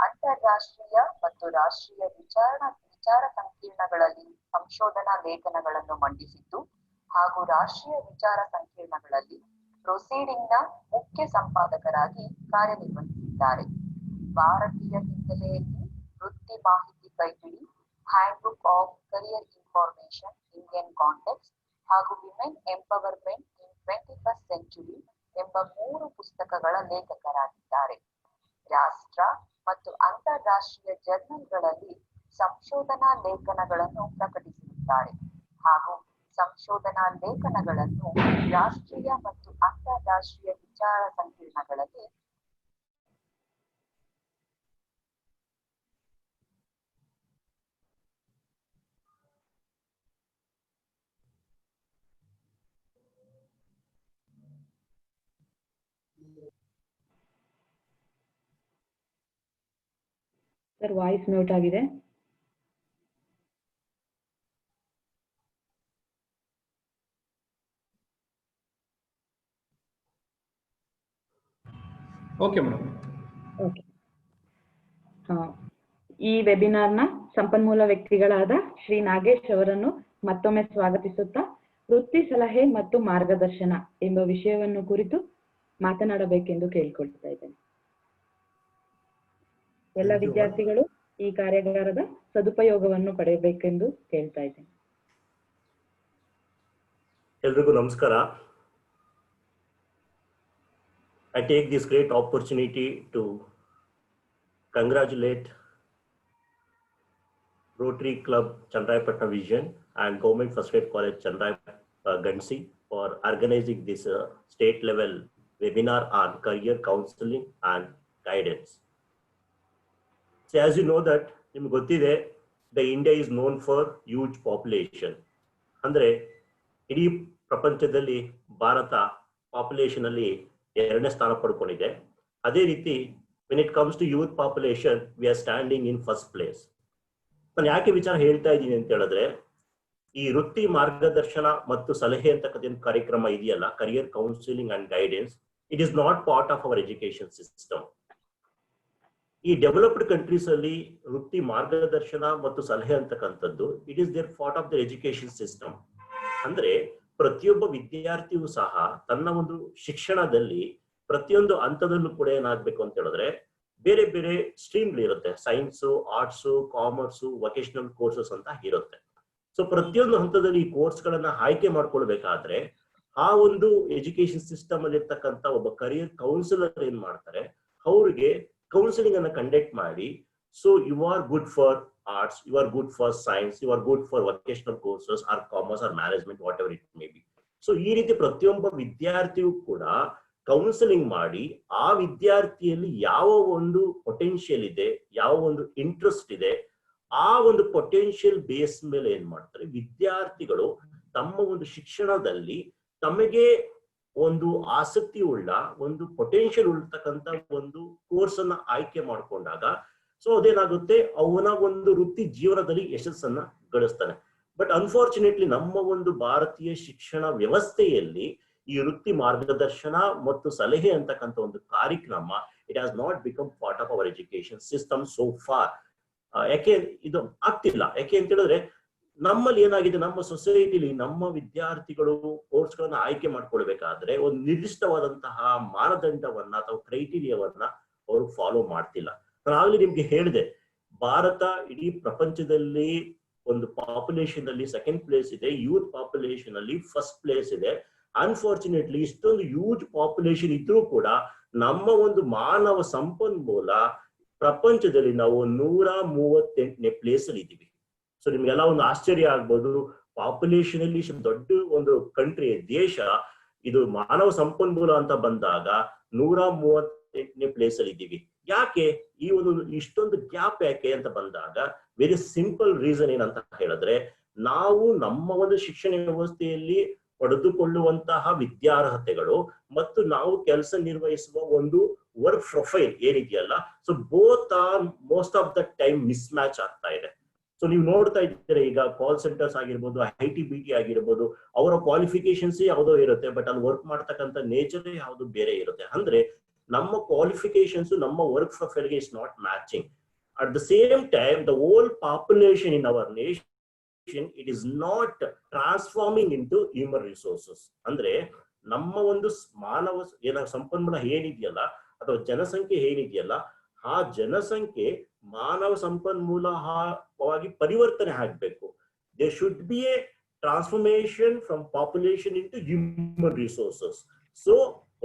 ಅಂತಾರಾಷ್ಟ್ರೀಯ ಮತ್ತು ರಾಷ್ಟ್ರೀಯ ವಿಚಾರ ಸಂಕಿರಣಗಳಲ್ಲಿ ಸಂಶೋಧನಾ ಲೇಖನಗಳನ್ನು ಮಂಡಿಸಿದ್ದು ಹಾಗೂ ರಾಷ್ಟ್ರೀಯ ವಿಚಾರ ಸಂಕಿರಣಗಳಲ್ಲಿ ಪ್ರೊಸೀಡಿಂಗ್ನ ಮುಖ್ಯ ಸಂಪಾದಕರಾಗಿ ಕಾರ್ಯನಿರ್ವಹಿಸಿದ್ದಾರೆ. ಭಾರತೀಯ ಹಿನ್ನೆಲೆಯಲ್ಲಿ ವೃತ್ತಿ ಮಾಹಿತಿ ಕೈಪಿಡಿ, handbook of career information Indian context ಹಾಗೂ ವಿಮೆನ್ ಎಂಪವರ್ಮೆಂಟ್ ಇನ್ 21st ಸೆಂಚುರಿ ಎಂಬ 3 ಪುಸ್ತಕಗಳ ಲೇಖಕರಾಗಿದ್ದಾರೆ. ರಾಷ್ಟ್ರ ಮತ್ತು ಅಂತಾರಾಷ್ಟ್ರೀಯ ಜರ್ನಲ್ಗಳಲ್ಲಿ ಸಂಶೋಧನಾ ಲೇಖನಗಳನ್ನು ಪ್ರಕಟಿಸಿರುತ್ತಾರೆ ಹಾಗೂ ಸಂಶೋಧನಾ ಲೇಖನಗಳನ್ನು ರಾಷ್ಟ್ರೀಯ ಮತ್ತು ಅಂತಾರಾಷ್ಟ್ರೀಯ ವಿಚಾರ ಸಂಕಿರಣಗಳಲ್ಲಿ ಸರ್ ವಾಯ್ಸ್ ಮ್ಯೂಟ್ ಆಗಿದೆ. Okay madam. ಓಕೆ. ಈ ವೆಬಿನಾರ್ನ ಸಂಪನ್ಮೂಲ ವ್ಯಕ್ತಿಗಳಾದ ಶ್ರೀ ನಾಗೇಶ್ ಅವರನ್ನು ಮತ್ತೊಮ್ಮೆ ಸ್ವಾಗತಿಸುತ್ತಾ ವೃತ್ತಿ ಸಲಹೆ ಮತ್ತು ಮಾರ್ಗದರ್ಶನ ಎಂಬ ವಿಷಯವನ್ನು ಕುರಿತು ಮಾತನಾಡಬೇಕೆಂದು ಕೇಳಿಕೊಳ್ತಾ ಇದ್ದೇನೆ. ಎಲ್ಲ ವಿದ್ಯಾರ್ಥಿಗಳು ಈ ಕಾರ್ಯಾಗಾರದ ಸದುಪಯೋಗವನ್ನು ಪಡೆಯಬೇಕೆಂದು ಕೇಳ್ತಾ ಇದ್ದೇನೆ. ಎಲ್ರಿಗೂ ನಮಸ್ಕಾರ. I take this great opportunity to congratulate Rotary Club Chandrayapatna Vision and Government First Grade College Gansi for organizing this state level webinar on career counseling and guidance. So as you know that the India is known for huge population. Andre idhi prapanchadalli Bharata population alli ಎರಡನೇ ಸ್ಥಾನ ಪಡ್ಕೊಂಡಿದೆ. ಅದೇ ರೀತಿ when it comes to youth population we are standing in first place. ನಾನು ಯಾಕೆ ವಿಚಾರ ಹೇಳ್ತಾ ಇದ್ದೀನಿ ಅಂತ ಹೇಳಿದ್ರೆ, ಈ ವೃತ್ತಿ ಮಾರ್ಗದರ್ಶನ ಮತ್ತು ಸಲಹೆ ಅಂತಕ್ಕಂಥ ಕಾರ್ಯಕ್ರಮ ಇದೆಯಲ್ಲ, career counselling and guidance, it is not part of our education system. ಈ ಡೆವಲಪ್ಡ್ ಕಂಟ್ರೀಸ್ ಅಲ್ಲಿ ವೃತ್ತಿ ಮಾರ್ಗದರ್ಶನ ಮತ್ತು ಸಲಹೆ ಅಂತಕ್ಕಂಥದ್ದು it is there part of the education system. ಅಂದ್ರೆ ಪ್ರತಿಯೊಬ್ಬ ವಿದ್ಯಾರ್ಥಿಯೂ ಸಹ ತನ್ನ ಒಂದು ಶಿಕ್ಷಣದಲ್ಲಿ ಪ್ರತಿಯೊಂದು ಹಂತದಲ್ಲೂ ಕೂಡ ಏನಾಗ್ಬೇಕು ಅಂತ ಹೇಳಿದ್ರೆ ಬೇರೆ ಬೇರೆ ಸ್ಟ್ರೀಮ್ಗಳಿರುತ್ತೆ. Science, arts, commerce, vocational courses ಅಂತ ಇರುತ್ತೆ. ಸೊ ಪ್ರತಿಯೊಂದು ಹಂತದಲ್ಲಿ ಈ ಕೋರ್ಸ್ಗಳನ್ನ ಆಯ್ಕೆ ಮಾಡ್ಕೊಳ್ಬೇಕಾದ್ರೆ ಆ ಒಂದು ಎಜುಕೇಶನ್ ಸಿಸ್ಟಮ್ ಅಲ್ಲಿ ಇರ್ತಕ್ಕಂಥ ಒಬ್ಬ ಕರಿಯರ್ ಕೌನ್ಸಿಲರ್ ಏನ್ ಮಾಡ್ತಾರೆ, ಅವ್ರಿಗೆ ಕೌನ್ಸಿಲಿಂಗ್ ಅನ್ನ ಕಂಡಕ್ಟ್ ಮಾಡಿ, so you are good for arts, you are good for science, you are good for vocational courses or commerce or management, whatever it may be. So ಈ ರೀತಿ ಪ್ರತಿಯೊಬ್ಬ ವಿದ್ಯಾರ್ಥಿಯೂ ಕೂಡ ಕೌನ್ಸಿಲಿಂಗ್ ಮಾಡಿ ಆ ವಿದ್ಯಾರ್ಥಿಯಲ್ಲಿ ಯಾವ ಒಂದು ಪೊಟೆನ್ಷಿಯಲ್ ಇದೆ, ಯಾವ ಒಂದು ಇಂಟ್ರೆಸ್ಟ್ ಇದೆ, ಆ ಒಂದು ಪೊಟೆನ್ಷಿಯಲ್ ಬೇಸ್ ಮೇಲೆ ಏನ್ ಮಾಡ್ತಾರೆ ವಿದ್ಯಾರ್ಥಿಗಳು ತಮ್ಮ ಒಂದು ಶಿಕ್ಷಣದಲ್ಲಿ ತಮಗೆ ಒಂದು ಆಸಕ್ತಿ ಉಳ್ಳ ಒಂದು ಪೊಟೆನ್ಷಿಯಲ್ ಉಳ್ತಕ್ಕಂಥ ಒಂದು ಕೋರ್ಸ್ ಅನ್ನ ಆಯ್ಕೆ ಮಾಡ್ಕೊಂಡಾಗ ಸೊ ಅದೇನಾಗುತ್ತೆ, ಅವನ ಒಂದು ವೃತ್ತಿ ಜೀವನದಲ್ಲಿ ಯಶಸ್ಸನ್ನ ಗಳಿಸ್ತಾನೆ. ಬಟ್ ಅನ್ಫಾರ್ಚುನೇಟ್ಲಿ ನಮ್ಮ ಒಂದು ಭಾರತೀಯ ಶಿಕ್ಷಣ ವ್ಯವಸ್ಥೆಯಲ್ಲಿ ಈ ವೃತ್ತಿ ಮಾರ್ಗದರ್ಶನ ಮತ್ತು ಸಲಹೆ ಅಂತಕ್ಕಂಥ ಒಂದು ಕಾರ್ಯಕ್ರಮ it has not become part of our education system so for. ಯಾಕೆ ಇದು ಆಗ್ತಿಲ್ಲ? ಯಾಕೆ ಅಂತ ಹೇಳಿದ್ರೆ ನಮ್ಮಲ್ಲಿ ಏನಾಗಿದೆ, ನಮ್ಮ ಸೊಸೈಟಿಲಿ ನಮ್ಮ ವಿದ್ಯಾರ್ಥಿಗಳು ಕೋರ್ಸ್ಗಳನ್ನ ಆಯ್ಕೆ ಮಾಡ್ಕೊಳ್ಬೇಕಾದ್ರೆ ಒಂದು ನಿರ್ದಿಷ್ಟವಾದಂತಹ ಮಾನದಂಡವನ್ನ ಅಥವಾ ಕ್ರೈಟೀರಿಯಾವನ್ನ ಅವರು ಫಾಲೋ ಮಾಡ್ತಿಲ್ಲ. ನಾನು ಆಗ್ಲೇ ನಿಮ್ಗೆ ಹೇಳಿದೆ, ಭಾರತ ಇಡೀ ಪ್ರಪಂಚದಲ್ಲಿ ಒಂದು ಪಾಪ್ಯುಲೇಷನ್ ಅಲ್ಲಿ ಸೆಕೆಂಡ್ ಪ್ಲೇಸ್ ಇದೆ, ಯೂತ್ ಪಾಪ್ಯುಲೇಷನ್ ಅಲ್ಲಿ ಫಸ್ಟ್ ಪ್ಲೇಸ್ ಇದೆ. ಅನ್ಫಾರ್ಚುನೇಟ್ಲಿ ಇಷ್ಟೊಂದು ಯೂಜ್ ಪಾಪ್ಯುಲೇಷನ್ ಇದ್ರೂ ಕೂಡ ನಮ್ಮ ಒಂದು ಮಾನವ ಸಂಪನ್ಮೂಲ ಪ್ರಪಂಚದಲ್ಲಿ ನಾವು 138ನೇ ಪ್ಲೇಸ್ ಅಲ್ಲಿ ಇದ್ದೀವಿ. ಸೊ ನಿಮ್ಗೆಲ್ಲ ಒಂದು ಆಶ್ಚರ್ಯ ಆಗ್ಬೋದು, ಪಾಪ್ಯುಲೇಷನ್ ಅಲ್ಲಿ ದೊಡ್ಡ ಒಂದು ಕಂಟ್ರಿ ದೇಶ ಇದು ಮಾನವ ಸಂಪನ್ಮೂಲ ಅಂತ ಬಂದಾಗ 138ನೇ ಪ್ಲೇಸ್ ಅಲ್ಲಿ ಇದ್ದೀವಿ. ಯಾಕೆ ಈ ಒಂದು ಇಷ್ಟೊಂದು ಗ್ಯಾಪ್ ಯಾಕೆ ಅಂತ ಬಂದಾಗ ವೆರಿ ಸಿಂಪಲ್ ರೀಸನ್ ಏನಂತ ಹೇಳಿದ್ರೆ, ನಾವು ನಮ್ಮ ಒಂದು ಶಿಕ್ಷಣ ವ್ಯವಸ್ಥೆಯಲ್ಲಿ ಪಡೆದುಕೊಳ್ಳುವಂತಹ ವಿದ್ಯಾರ್ಹತೆಗಳು ಮತ್ತು ನಾವು ಕೆಲಸ ನಿರ್ವಹಿಸುವ ಒಂದು ವರ್ಕ್ ಪ್ರೊಫೈಲ್ ಏನಿದೆಯಲ್ಲ, so both are most of the time miss match ಆಗ್ತಾ ಇದೆ. ಸೊ ನೀವು ನೋಡ್ತಾ ಇದ್ದೀರಾ, ಈಗ ಕಾಲ್ ಸೆಂಟರ್ಸ್ ಆಗಿರ್ಬೋದು, IT-BT ಆಗಿರ್ಬೋದು, ಅವರ ಕ್ವಾಲಿಫಿಕೇಶನ್ಸ್ ಯಾವುದೋ ಇರುತ್ತೆ, ಬಟ್ ಅಲ್ಲಿ ವರ್ಕ್ ಮಾಡ್ತಕ್ಕಂಥ ನೇಚರ್ ಯಾವುದು ಬೇರೆ ಇರುತ್ತೆ. ಅಂದ್ರೆ ನಮ್ಮ ಕ್ವಾಲಿಫಿಕೇಶನ್ಸ್ ನಮ್ಮ ವರ್ಕ್ ಪ್ರೊಫೈಲ್ಗೆ is not matching. At the same time the whole population in our nation it is not transforming into human resources. ಅಂದ್ರೆ ನಮ್ಮ ಒಂದು ಮಾನವ ಸಂಪನ್ಮೂಲ ಏನಿದೆಯಲ್ಲ ಅಥವಾ ಜನಸಂಖ್ಯೆ ಏನಿದೆಯಲ್ಲ, ಆ ಜನಸಂಖ್ಯೆ ಮಾನವ ಸಂಪನ್ಮೂಲವಾಗಿ ಪರಿವರ್ತನೆ ಆಗ್ಬೇಕು. there should be a transformation from population into human resources. So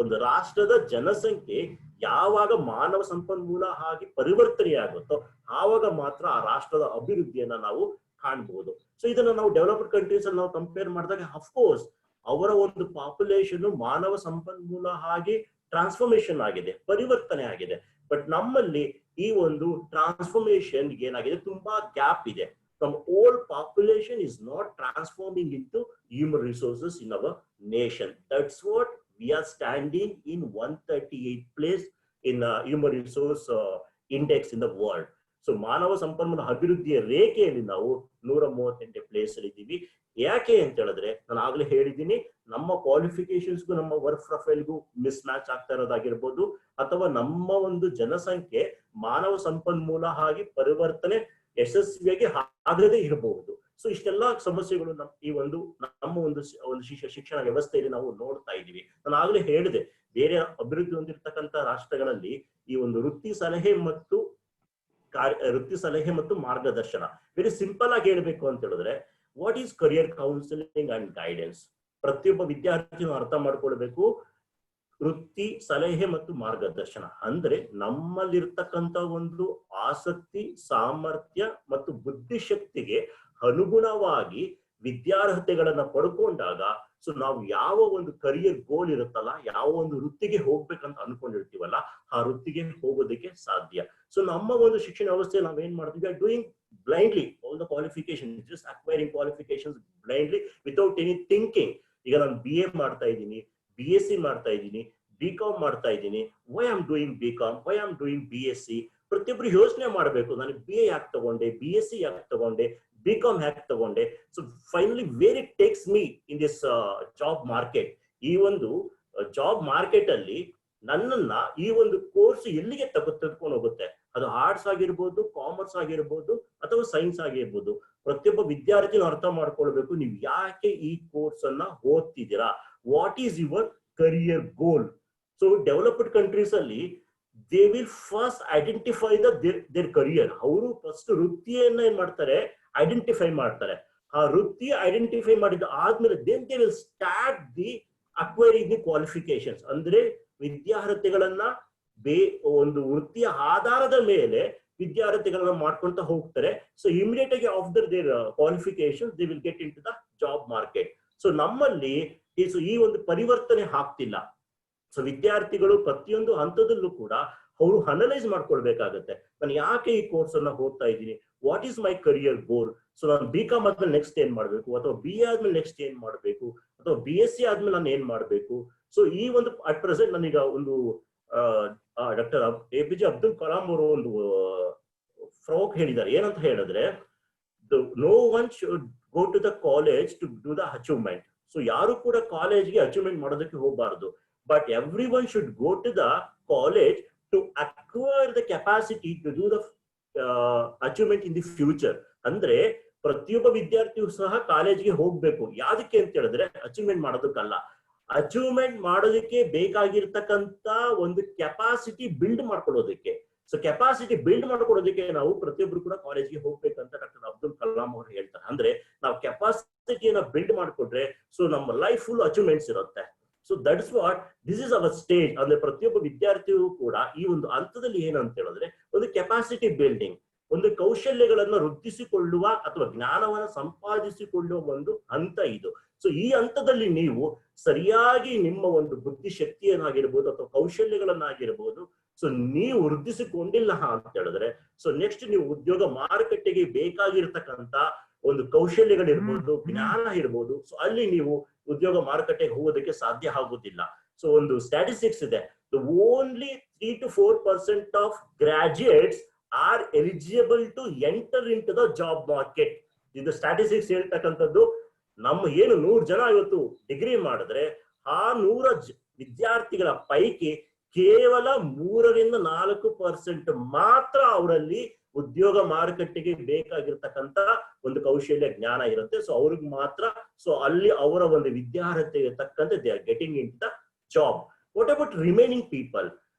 ಒಂದು ರಾಷ್ಟ್ರದ ಜನಸಂಖ್ಯೆ ಯಾವಾಗ ಮಾನವ ಸಂಪನ್ಮೂಲ ಆಗಿ ಪರಿವರ್ತನೆ ಆಗುತ್ತೋ ಆವಾಗ ಮಾತ್ರ ಆ ರಾಷ್ಟ್ರದ ಅಭಿವೃದ್ಧಿಯನ್ನ ನಾವು ಕಾಣಬಹುದು. ಸೊ ಇದನ್ನ ನಾವು ಡೆವಲಪ್ಡ್ ಕಂಟ್ರೀಸ್ ಅಲ್ಲಿ ನಾವು ಕಂಪೇರ್ ಮಾಡಿದಾಗ ಅಫ್ಕೋರ್ಸ್ ಅವರ ಒಂದು ಪಾಪ್ಯುಲೇಷನ್ ಮಾನವ ಸಂಪನ್ಮೂಲ ಆಗಿ ಟ್ರಾನ್ಸ್ಫಾರ್ಮೇಶನ್ ಆಗಿದೆ, ಪರಿವರ್ತನೆ ಆಗಿದೆ. ಬಟ್ ನಮ್ಮಲ್ಲಿ ಈ ಒಂದು ಟ್ರಾನ್ಸ್ಫಾರ್ಮೇಶನ್ ಏನಾಗಿದೆ, ತುಂಬಾ ಗ್ಯಾಪ್ ಇದೆ. From old population is not transforming into human resources in our nation. That's what we are standing in 138th place in human resource index in the world. So ಮಾನವ ಸಂಪನ್ಮೂಲ ಅಭಿವೃದ್ಧಿಯ ರೇಖೆಯಲ್ಲಿ ನಾವು 138 place ಅಲ್ಲಿ ಇದ್ದೀವಿ. ಯಾಕೆ ಅಂತ ಹೇಳಿದ್ರೆ ನಾನು ಆಗ್ಲೇ ಹೇಳಿದ್ದೀನಿ, ನಮ್ಮ ಕ್ವಾಲಿಫಿಕೇಶನ್ಸ್ಗೂ ನಮ್ಮ ವರ್ಕ್ ಪ್ರೊಫೈಲ್ಗೂ ಮಿಸ್ ಮ್ಯಾಚ್ ಆಗ್ತಾ ಇರೋದಾಗಿರ್ಬೋದು, ಅಥವಾ ನಮ್ಮ ಒಂದು ಜನಸಂಖ್ಯೆ ಮಾನವ ಸಂಪನ್ಮೂಲ ಆಗಿ ಪರಿವರ್ತನೆ ಯಶಸ್ವಿಯಾಗಿ ಆಗದೇ ಇರಬಹುದು. ಸೊ ಇಷ್ಟೆಲ್ಲಾ ಸಮಸ್ಯೆಗಳು ನಮ್ಮ ಒಂದು ಶಿಕ್ಷಣ ವ್ಯವಸ್ಥೆಯಲ್ಲಿ ನಾವು ನೋಡ್ತಾ ಇದ್ದೀವಿ. ನಾನು ಆಗ್ಲೇ ಹೇಳಿದೆ, ಬೇರೆ ಅಭಿವೃದ್ಧಿ ಹೊಂದಿರತಕ್ಕಂತ ರಾಷ್ಟ್ರಗಳಲ್ಲಿ ಈ ಒಂದು ವೃತ್ತಿ ಸಲಹೆ ಮತ್ತು ಮಾರ್ಗದರ್ಶನ, ವೆರಿ ಸಿಂಪಲ್ ಆಗಿ ಹೇಳ್ಬೇಕು ಅಂತ ಹೇಳಿದ್ರೆ, what is career counselling and guidance. ಪ್ರತಿಯೊಬ್ಬ ವಿದ್ಯಾರ್ಥಿನೂ ಅರ್ಥ ಮಾಡ್ಕೊಳ್ಬೇಕು, ವೃತ್ತಿ ಸಲಹೆ ಮತ್ತು ಮಾರ್ಗದರ್ಶನ ಅಂದ್ರೆ ನಮ್ಮಲ್ಲಿರ್ತಕ್ಕಂಥ ಒಂದು ಆಸಕ್ತಿ, ಸಾಮರ್ಥ್ಯ ಮತ್ತು ಬುದ್ಧಿಶಕ್ತಿಗೆ ಅನುಗುಣವಾಗಿ ವಿದ್ಯಾರ್ಹತೆಗಳನ್ನ ಪಡ್ಕೊಂಡಾಗ ಸೊ ನಾವು ಯಾವ ಒಂದು ಕರಿಯರ್ ಗೋಲ್ ಇರುತ್ತಲ್ಲ, ಯಾವ ಒಂದು ವೃತ್ತಿಗೆ ಹೋಗ್ಬೇಕಂತ ಅನ್ಕೊಂಡಿರ್ತೀವಲ್ಲ, ಆ ವೃತ್ತಿಗೆ ಹೋಗೋದಕ್ಕೆ ಸಾಧ್ಯ. ಸೊ ನಮ್ಮ ಒಂದು ಶಿಕ್ಷಣ ವ್ಯವಸ್ಥೆ ನಾವೇನ್ ಮಾಡ್ತೀವಿ, doing blindly all the qualification, just acquiring qualifications blindly without any thinking. ಈಗ ನಾನು BA ಮಾಡ್ತಾ ಇದ್ದೀನಿ, BSc ಮಾಡ್ತಾ ಇದ್ದೀನಿ, BCom ಮಾಡ್ತಾ ಇದ್ದೀನಿ, why am doing BCom, why am doing BSc. ಪ್ರತಿಯೊಬ್ರು ಯೋಚನೆ ಮಾಡ್ಬೇಕು, ನಾನು BA ಯಾಕೆ ತಗೊಂಡೆ, BSc ಯಾಕೆ ತಗೊಂಡೆ, BCom ಯಾಕೆ ತಗೊಂಡೆ. So finally where it takes me in this job market. ಈ ಒಂದು ಜಾಬ್ ಮಾರ್ಕೆಟ್ ಅಲ್ಲಿ ನನ್ನನ್ನ ಈ ಒಂದು ಕೋರ್ಸ್ ಎಲ್ಲಿಗೆ ತೆಗೆದುಕೊಂಡು ಹೋಗುತ್ತೆ, ಅದು ಆರ್ಟ್ಸ್ ಆಗಿರ್ಬೋದು, ಕಾಮರ್ಸ್ ಆಗಿರ್ಬೋದು, ಅಥವಾ ಸೈನ್ಸ್ ಆಗಿರ್ಬೋದು. ಪ್ರತಿಯೊಬ್ಬ ವಿದ್ಯಾರ್ಥಿನ ಅರ್ಥ ಮಾಡ್ಕೊಳ್ಬೇಕು, ನೀವು ಯಾಕೆ ಈ ಕೋರ್ಸ್ ಅನ್ನ ಓದ್ತಿದ್ದೀರಾ, what is your career goal. So developed countries ಅಲ್ಲಿ they will first identify their career. ಅವರು ಫಸ್ಟ್ ವೃತ್ತಿಯನ್ನ ಏನ್ ಮಾಡ್ತಾರೆ, ಐಡೆಂಟಿಫೈ ಮಾಡ್ತಾರೆ. ಆ ವೃತ್ತಿ ಐಡೆಂಟಿಫೈ ಮಾಡಿದ ಆದ್ಮೇಲೆ then they will start the acquiring the qualifications. ಅಂದ್ರೆ ವಿದ್ಯಾರ್ಹತೆಗಳನ್ನ ಒಂದು ವೃತ್ತಿಯ ಆಧಾರದ ಮೇಲೆ ವಿದ್ಯಾರ್ಥಿಗಳನ್ನ ಮಾಡ್ಕೊಂತ ಹೋಗ್ತಾರೆ. ಸೊ ಇಮಿಡಿಯೇಟ್ ಆಗಿ after their qualification they will get into the job market. So ನಮ್ಮಲ್ಲಿ ಈ ಒಂದು ಪರಿವರ್ತನೆ ಆಗ್ತಿಲ್ಲ. ಸೊ ವಿದ್ಯಾರ್ಥಿಗಳು ಪ್ರತಿಯೊಂದು ಹಂತದಲ್ಲೂ ಕೂಡ ಅವರು ಅನಲೈಸ್ ಮಾಡ್ಕೊಳ್ಬೇಕಾಗತ್ತೆ, ನಾನು ಯಾಕೆ ಈ ಕೋರ್ಸ್ ಅನ್ನ ಓದ್ತಾ ಇದ್ದೀನಿ, what is my career goal. So ನಾನು BCom ಆದ್ಮೇಲೆ ನೆಕ್ಸ್ಟ್ ಏನ್ ಮಾಡ್ಬೇಕು, ಅಥವಾ BA ಆದ್ಮೇಲೆ ನೆಕ್ಸ್ಟ್ ಏನ್ ಮಾಡ್ಬೇಕು, ಅಥವಾ BSc ಆದ್ಮೇಲೆ ನಾನು ಏನ್ ಮಾಡ್ಬೇಕು. ಸೊ ಈ ಒಂದು ಅಟ್ ಪ್ರೆಸೆಂಟ್ ನನಗ ಒಂದು ಡಾಕ್ಟರ್ APJ ಅಬ್ದುಲ್ ಕಲಾಂ ಅವರು ಒಂದು ಫ್ರೋಕ್ ಹೇಳಿದ್ದಾರೆ. ಏನಂತ ಹೇಳಿದ್ರೆ, no one should go to the college to do the achievement. So ಯಾರು ಕೂಡ ಕಾಲೇಜ್ಗೆ ಅಚೀವ್ಮೆಂಟ್ ಮಾಡೋದಕ್ಕೆ ಹೋಗಬಾರದು, but every one should go to the college to acquire the capacity to do the achievement in the future. ಅಂದ್ರೆ ಪ್ರತಿಯೊಬ್ಬ ವಿದ್ಯಾರ್ಥಿಯು ಸಹ ಕಾಲೇಜ್ಗೆ ಹೋಗ್ಬೇಕು. ಯಾವ್ದಕ್ಕೆ ಅಂತ ಹೇಳಿದ್ರೆ ಅಚೀವ್ಮೆಂಟ್ ಮಾಡೋದಕ್ಕಲ್ಲ, ಅಚೀವ್ಮೆಂಟ್ ಮಾಡೋದಕ್ಕೆ ಬೇಕಾಗಿರ್ತಕ್ಕಂತ ಒಂದು ಕೆಪಾಸಿಟಿ ಬಿಲ್ಡ್ ಮಾಡ್ಕೊಳ್ಳೋದಕ್ಕೆ. ಸೊ ಕೆಪಾಸಿಟಿ ಬಿಲ್ಡ್ ಮಾಡ್ಕೊಳ್ಳೋದಕ್ಕೆ ನಾವು ಪ್ರತಿಯೊಬ್ರು ಕೂಡ ಕಾಲೇಜ್ಗೆ ಹೋಗ್ಬೇಕಂತ ಡಾಕ್ಟರ್ ಅಬ್ದುಲ್ ಕಲಾಂ ಅವರು ಹೇಳ್ತಾರೆ. ಅಂದ್ರೆ ನಾವು ಕೆಪಾಸಿಟಿಯನ್ನ ಬಿಲ್ಡ್ ಮಾಡ್ಕೊಂಡ್ರೆ ಸೊ ನಮ್ಮ ಲೈಫ್ ಫುಲ್ ಅಚೀವ್ಮೆಂಟ್ಸ್ ಇರುತ್ತೆ. So that's what this is our stage. ಅಂದ್ರೆ ಪ್ರತಿಯೊಬ್ಬ ವಿದ್ಯಾರ್ಥಿಯು ಕೂಡ ಈ ಒಂದು ಹಂತದಲ್ಲಿ ಏನಂತ ಹೇಳಿದ್ರೆ ಒಂದು ಕೆಪಾಸಿಟಿ ಬಿಲ್ಡಿಂಗ್, ಒಂದು ಕೌಶಲ್ಯಗಳನ್ನ ವೃದ್ಧಿಸಿಕೊಳ್ಳುವ ಅಥವಾ ಜ್ಞಾನವನ್ನ ಸಂಪಾದಿಸಿಕೊಳ್ಳುವ ಒಂದು ಹಂತ ಇದು. ಸೊ ಈ ಹಂತದಲ್ಲಿ ನೀವು ಸರಿಯಾಗಿ ನಿಮ್ಮ ಒಂದು ಬುದ್ಧಿಶಕ್ತಿಯನ್ನಾಗಿರ್ಬೋದು ಅಥವಾ ಕೌಶಲ್ಯಗಳನ್ನಾಗಿರ್ಬೋದು ಸೊ ನೀವು ವೃದ್ಧಿಸಿಕೊಂಡಿಲ್ಲ ಅಂತ ಹೇಳಿದ್ರೆ ಸೊ ನೆಕ್ಸ್ಟ್ ನೀವು ಉದ್ಯೋಗ ಮಾರುಕಟ್ಟೆಗೆ ಬೇಕಾಗಿರ್ತಕ್ಕಂತ ಒಂದು ಕೌಶಲ್ಯಗಳಿರ್ಬೋದು, ಜ್ಞಾನ ಇರ್ಬೋದು, ಸೊ ಅಲ್ಲಿ ನೀವು ಉದ್ಯೋಗ ಮಾರುಕಟ್ಟೆಗೆ ಹೋಗೋದಕ್ಕೆ ಸಾಧ್ಯ ಆಗುದಿಲ್ಲ. ಸೊ ಒಂದು ಸ್ಟ್ಯಾಟಿಸ್ಟಿಕ್ಸ್ ಇದೆ, only 3 to 4% of graduates are eligible to enter into the job market. ಇದು ಸ್ಟ್ಯಾಟಿಸ್ಟಿಕ್ಸ್ ಹೇಳ್ತಕ್ಕಂಥದ್ದು. ನಮ್ಮ ಏನು 100 ಜನ ಇವತ್ತು ಡಿಗ್ರಿ ಮಾಡಿದ್ರೆ ಆ 100 ವಿದ್ಯಾರ್ಥಿಗಳ ಪೈಕಿ ಕೇವಲ 3-4% ಮಾತ್ರ ಅವರಲ್ಲಿ ಉದ್ಯೋಗ ಮಾರುಕಟ್ಟೆಗೆ ಬೇಕಾಗಿರ್ತಕ್ಕಂತ ಒಂದು ಕೌಶಲ್ಯ ಜ್ಞಾನ ಇರುತ್ತೆ. ಸೊ ಅವ್ರಿಗೆ ಮಾತ್ರ ಸೊ ಅಲ್ಲಿ ಅವರ ಒಂದು ವಿದ್ಯಾರ್ಹತೆಗೆ ತಕ್ಕಂತೆ they are getting in the job. What about remaining people?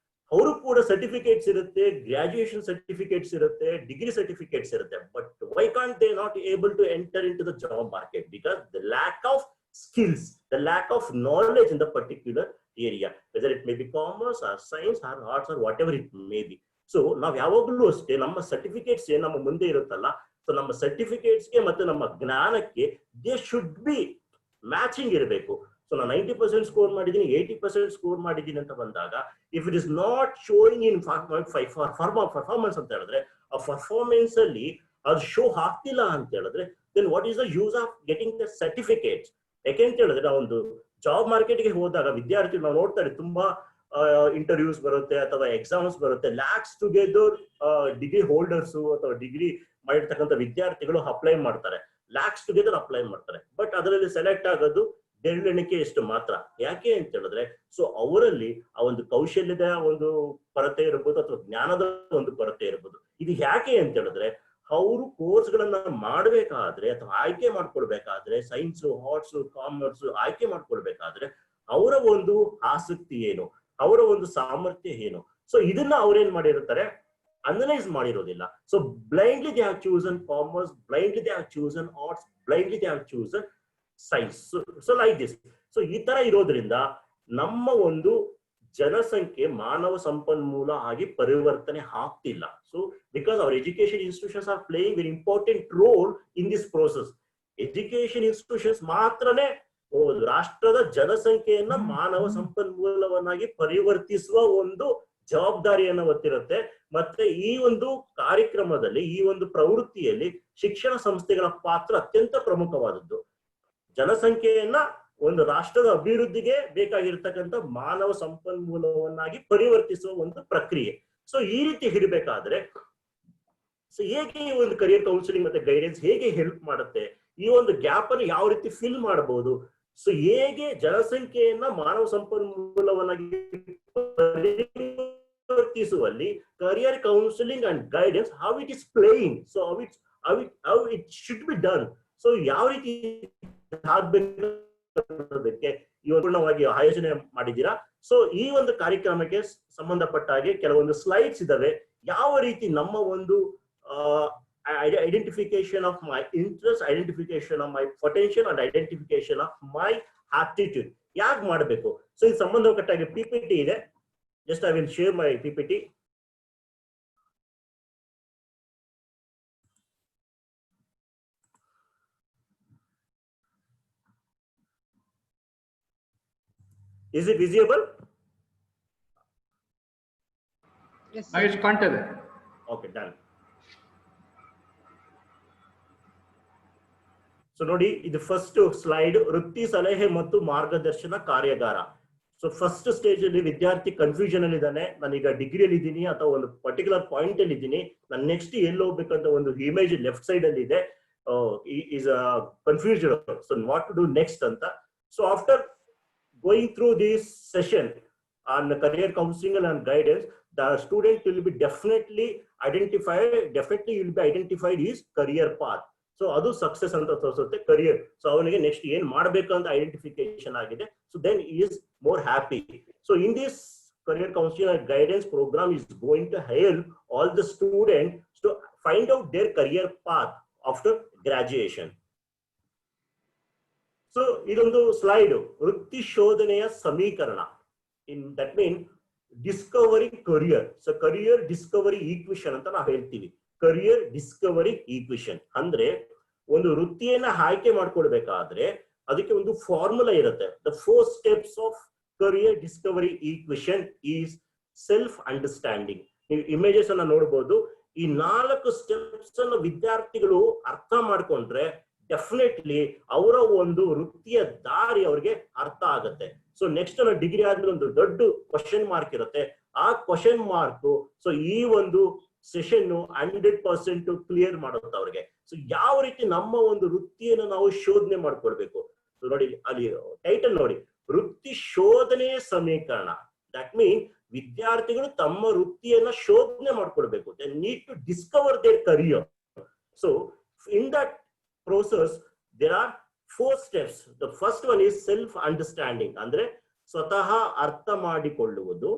ಅವರು ಕೂಡ ಸರ್ಟಿಫಿಕೇಟ್ಸ್ ಇರುತ್ತೆ, ಗ್ರಾಜುಯೇಷನ್ ಸರ್ಟಿಫಿಕೇಟ್ಸ್ ಇರುತ್ತೆ, ಡಿಗ್ರಿ ಸರ್ಟಿಫಿಕೇಟ್ಸ್ ಇರುತ್ತೆ, but why can't they not able to enter into the job market? Because the lack of skills, the lack of knowledge in the particular area, whether it may be commerce or science or arts or whatever it may be. So ನಾವು ಯಾವಾಗಲೂ ಅಷ್ಟೇ ನಮ್ಮ certificates ಏನ್ ನಮ್ಮ ಮುಂದೆ ಇರುತ್ತಲ್ಲ, so ನಮ್ಮ ಸರ್ಟಿಫಿಕೇಟ್ಸ್ಗೆ ಮತ್ತೆ ನಮ್ಮ ಜ್ಞಾನಕ್ಕೆ ದೇ ಶುಡ್ ಬಿ ಮ್ಯಾಚಿಂಗ್ ಇರಬೇಕು. ಸೊ ನಾನು 90% ಸ್ಕೋರ್ ಮಾಡಿದ್ದೀನಿ, 80% ಸ್ಕೋರ್ ಮಾಡಿದ್ದೀನಿ ಅಂತ ಬಂದಾಗ if it is not showing in performance ಅಂತ ಹೇಳಿದ್ರೆ ಆ ಪರ್ಫಾರ್ಮೆನ್ಸ್ ಅಲ್ಲಿ ಅದು ಶೋ ಆಗ್ತಿಲ್ಲ ಅಂತ ಹೇಳಿದ್ರೆ then what is the use of getting the certificates? ಯಾಕೆಂತ ಹೇಳಿದ್ರೆ ನಾವು ಒಂದು ಜಾಬ್ ಮಾರ್ಕೆಟ್ಗೆ ಹೋದಾಗ ವಿದ್ಯಾರ್ಥಿಗಳು ನಾವು ನೋಡ್ತಾರೆ ತುಂಬಾ ಇಂಟರ್ವ್ಯೂಸ್ ಬರುತ್ತೆ ಅಥವಾ ಎಕ್ಸಾಮ್ಸ್ ಬರುತ್ತೆ. ಲ್ಯಾಕ್ಸ್ ಟುಗೆದರ್ ಡಿಗ್ರಿ ಹೋಲ್ಡರ್ಸ್ ಅಥವಾ ಡಿಗ್ರಿ ಮಾಡಿರ್ತಕ್ಕಂಥ ವಿದ್ಯಾರ್ಥಿಗಳು ಅಪ್ಲೈ ಮಾಡ್ತಾರೆ, ಲ್ಯಾಕ್ಸ್ ಟುಗೆದರ್ ಅಪ್ಲೈ ಮಾಡ್ತಾರೆ. ಬಟ್ ಅದರಲ್ಲಿ ಸೆಲೆಕ್ಟ್ ಆಗೋದು ಬೆರಳೆಣಿಕೆ ಎಷ್ಟು ಮಾತ್ರ. ಯಾಕೆ ಅಂತ ಹೇಳಿದ್ರೆ, ಸೊ ಅವರಲ್ಲಿ ಆ ಒಂದು ಕೌಶಲ್ಯದ ಒಂದು ಕೊರತೆ ಇರ್ಬೋದು ಅಥವಾ ಜ್ಞಾನದ ಒಂದು ಕೊರತೆ ಇರ್ಬೋದು. ಇದು ಯಾಕೆ ಅಂತ ಹೇಳಿದ್ರೆ, ಅವರು ಕೋರ್ಸ್ಗಳನ್ನ ಮಾಡಬೇಕಾದ್ರೆ ಅಥವಾ ಆಯ್ಕೆ ಮಾಡ್ಕೊಳ್ಬೇಕಾದ್ರೆ, ಸೈನ್ಸ್, ಆರ್ಟ್ಸ್, ಕಾಮರ್ಸ್ ಆಯ್ಕೆ ಮಾಡ್ಕೊಳ್ಬೇಕಾದ್ರೆ ಅವರ ಒಂದು ಆಸಕ್ತಿ ಏನು, ಅವರ ಒಂದು ಸಾಮರ್ಥ್ಯ ಏನು, ಸೊ ಇದನ್ನ ಅವ್ರೇನ್ ಮಾಡಿರ್ತಾರೆ, ಅನಲೈಸ್ ಮಾಡಿರೋದಿಲ್ಲ. So blindly they have chosen commerce, blindly they have chosen arts, blindly they have chosen science. So like this. So ಈ ತರ ಇರೋದ್ರಿಂದ ನಮ್ಮ ಒಂದು ಜನಸಂಖ್ಯೆ ಮಾನವ ಸಂಪನ್ಮೂಲ ಆಗಿ ಪರಿವರ್ತನೆ ಆಗ್ತಿಲ್ಲ. So because our education institutions are playing very important role in this process. Education institutions ಮಾತ್ರನೇ ರಾಷ್ಟ್ರದ ಜನಸಂಖ್ಯೆಯನ್ನ ಮಾನವ ಸಂಪನ್ಮೂಲವನ್ನಾಗಿ ಪರಿವರ್ತಿಸುವ ಒಂದು ಜವಾಬ್ದಾರಿಯನ್ನ ಹೊತ್ತಿರುತ್ತೆ. ಮತ್ತೆ ಈ ಒಂದು ಕಾರ್ಯಕ್ರಮದಲ್ಲಿ, ಈ ಒಂದು ಪ್ರವೃತ್ತಿಯಲ್ಲಿ ಶಿಕ್ಷಣ ಸಂಸ್ಥೆಗಳ ಪಾತ್ರ ಅತ್ಯಂತ ಪ್ರಮುಖವಾದದ್ದು. ಜನಸಂಖ್ಯೆಯನ್ನ ಒಂದು ರಾಷ್ಟ್ರದ ಅಭಿವೃದ್ಧಿಗೆ ಬೇಕಾಗಿರ್ತಕ್ಕಂಥ ಮಾನವ ಸಂಪನ್ಮೂಲವನ್ನಾಗಿ ಪರಿವರ್ತಿಸುವ ಒಂದು ಪ್ರಕ್ರಿಯೆ. ಸೊ ಈ ರೀತಿ ಇರಬೇಕಾದ್ರೆ ಸೊ ಹೇಗೆ ಈ ಒಂದು ಕರಿಯರ್ ಕೌನ್ಸಿಲಿಂಗ್ ಮತ್ತೆ ಗೈಡೆನ್ಸ್ ಹೇಗೆ ಹೆಲ್ಪ್ ಮಾಡುತ್ತೆ, ಈ ಒಂದು ಗ್ಯಾಪ್ ಅನ್ನು ಯಾವ ರೀತಿ ಫಿಲ್ ಮಾಡಬಹುದು, ಸೊ ಹೇಗೆ ಜನಸಂಖ್ಯೆಯನ್ನ ಮಾನವ ಸಂಪನ್ಮೂಲವನ್ನಾಗಿ ಪರಿವರ್ತಿಸುವಲ್ಲಿ career counselling and guidance how it is playing, so how it should be done, so ಯಾವ ರೀತಿ ಆಗ್ಬೇಕು ಪೂರ್ಣವಾಗಿ ಆಯೋಜನೆ ಮಾಡಿದ್ದೀರಾ. ಸೊ ಈ ಒಂದು ಕಾರ್ಯಕ್ರಮಕ್ಕೆ ಸಂಬಂಧಪಟ್ಟ ಹಾಗೆ ಕೆಲವೊಂದು ಸ್ಲೈಡ್ಸ್ ಇದಾವೆ. ಯಾವ ರೀತಿ ನಮ್ಮ ಒಂದು identification of my interest, identification of my potential and identification of my aptitude ಯಾಕೆ ಮಾಡಬೇಕು. ಸೊ ಇದು ಸಂಬಂಧಪಟ್ಟಾಗಿ PPT ಇದೆ. Just I will share my PPT. Is it visible? Yes, I sir. can't tell. Okay, done. So ನೋಡಿ, ಇದು first slide ವೃತ್ತಿ ಸಲಹೆ ಮತ್ತು ಮಾರ್ಗದರ್ಶನ ಕಾರ್ಯಾಗಾರ. ಸೊ ಫಸ್ಟ್ ಸ್ಟೇಜ್ ಅಲ್ಲಿ ವಿದ್ಯಾರ್ಥಿ ಕನ್ಫ್ಯೂಷನ್ ಅಲ್ಲಿ ಇದ್ದಾನೆ, ನಾನೀಗ ಡಿಗ್ರಿಯಲ್ಲಿ ಇದ್ದೀನಿ ಅಥವಾ ಒಂದು ಪರ್ಟಿಕ್ಯುಲರ್ ಪಾಯಿಂಟ್ ಅಲ್ಲಿ ಇದ್ದೀನಿ, ನಾನು ನೆಕ್ಸ್ಟ್ ಎಲ್ಲಿ ಹೋಗ್ಬೇಕಂತ ಒಂದು ಇಮೇಜ್ ಲೆಫ್ಟ್ ಸೈಡ್ ಅಲ್ಲಿ ಇದೆ, is confusion. So what to do next ಅಂತ. So after going through this session on the career counseling and guidance, the student will be definitely identified his career path. So adu success anta torosutte career. So avanige next ಏನು ಮಾಡಬೇಕು ಅಂತ identification ಆಗಿದೆ. So then he is more happy. So in this career counseling and guidance program is going to help all the students to find out their career path after graduation. So ಇದೊಂದು slide ವೃತ್ತಿ ಶೋಧನೆಯ ಸಮೀಕರಣ. In that mean discovering career. So career Discovery equation ಅಂತ ನಾವು ಹೇಳ್ತೀವಿ. Career Discovery equation ಅಂದ್ರೆ ಒಂದು ವೃತ್ತಿಯನ್ನ ಆಯ್ಕೆ ಮಾಡ್ಕೊಳ್ಬೇಕಾದ್ರೆ ಅದಕ್ಕೆ ಒಂದು ಫಾರ್ಮುಲಾ ಇರುತ್ತೆ. The 4 steps of career Discovery equation is self understanding. ನೀವು ಇಮೇಜಸ್ ಅನ್ನ ನೋಡ್ಬೋದು. ಈ 4 ಸ್ಟೆಪ್ಸ್ ಅನ್ನು ವಿದ್ಯಾರ್ಥಿಗಳು ಅರ್ಥ ಮಾಡ್ಕೊಂಡ್ರೆ ಡೆಫಿನೆಟ್ಲಿ ಅವರ ಒಂದು ವೃತ್ತಿಯ ದಾರಿ ಅವ್ರಿಗೆ ಅರ್ಥ ಆಗುತ್ತೆ. ಸೊ ನೆಕ್ಸ್ಟ್ ಡಿಗ್ರಿ ಆದ್ಮೇಲೆ ಒಂದು ದೊಡ್ಡ ಕ್ವಶನ್ ಮಾರ್ಕ್ ಇರುತ್ತೆ. ಆ ಕ್ವಶನ್ ಮಾರ್ಕ್ ಸೊ ಈ ಒಂದು ಸೆಷನ್ 100% ಕ್ಲಿಯರ್ ಮಾಡುತ್ತೆ ಅವ್ರಿಗೆ. ಸೊ ಯಾವ ರೀತಿ ನಮ್ಮ ಒಂದು ವೃತ್ತಿಯನ್ನು ನಾವು ಶೋಧನೆ ಮಾಡ್ಕೊಳ್ಬೇಕು. ನೋಡಿ ಅಲ್ಲಿ ಟೈಟಲ್ ನೋಡಿ, ವೃತ್ತಿ ಶೋಧನೆಯ ಸಮೀಕರಣ. ದಟ್ ಮೀನ್ ವಿದ್ಯಾರ್ಥಿಗಳು ತಮ್ಮ ವೃತ್ತಿಯನ್ನ ಶೋಧನೆ ಮಾಡ್ಕೊಳ್ಬೇಕು. They need to discover their career. So in that process there are 4 steps. The first one is self understanding, ಅಂದ್ರೆ ಸ್ವತಃ ಅರ್ಥ ಮಾಡಿಕೊಳ್ಳುವುದು.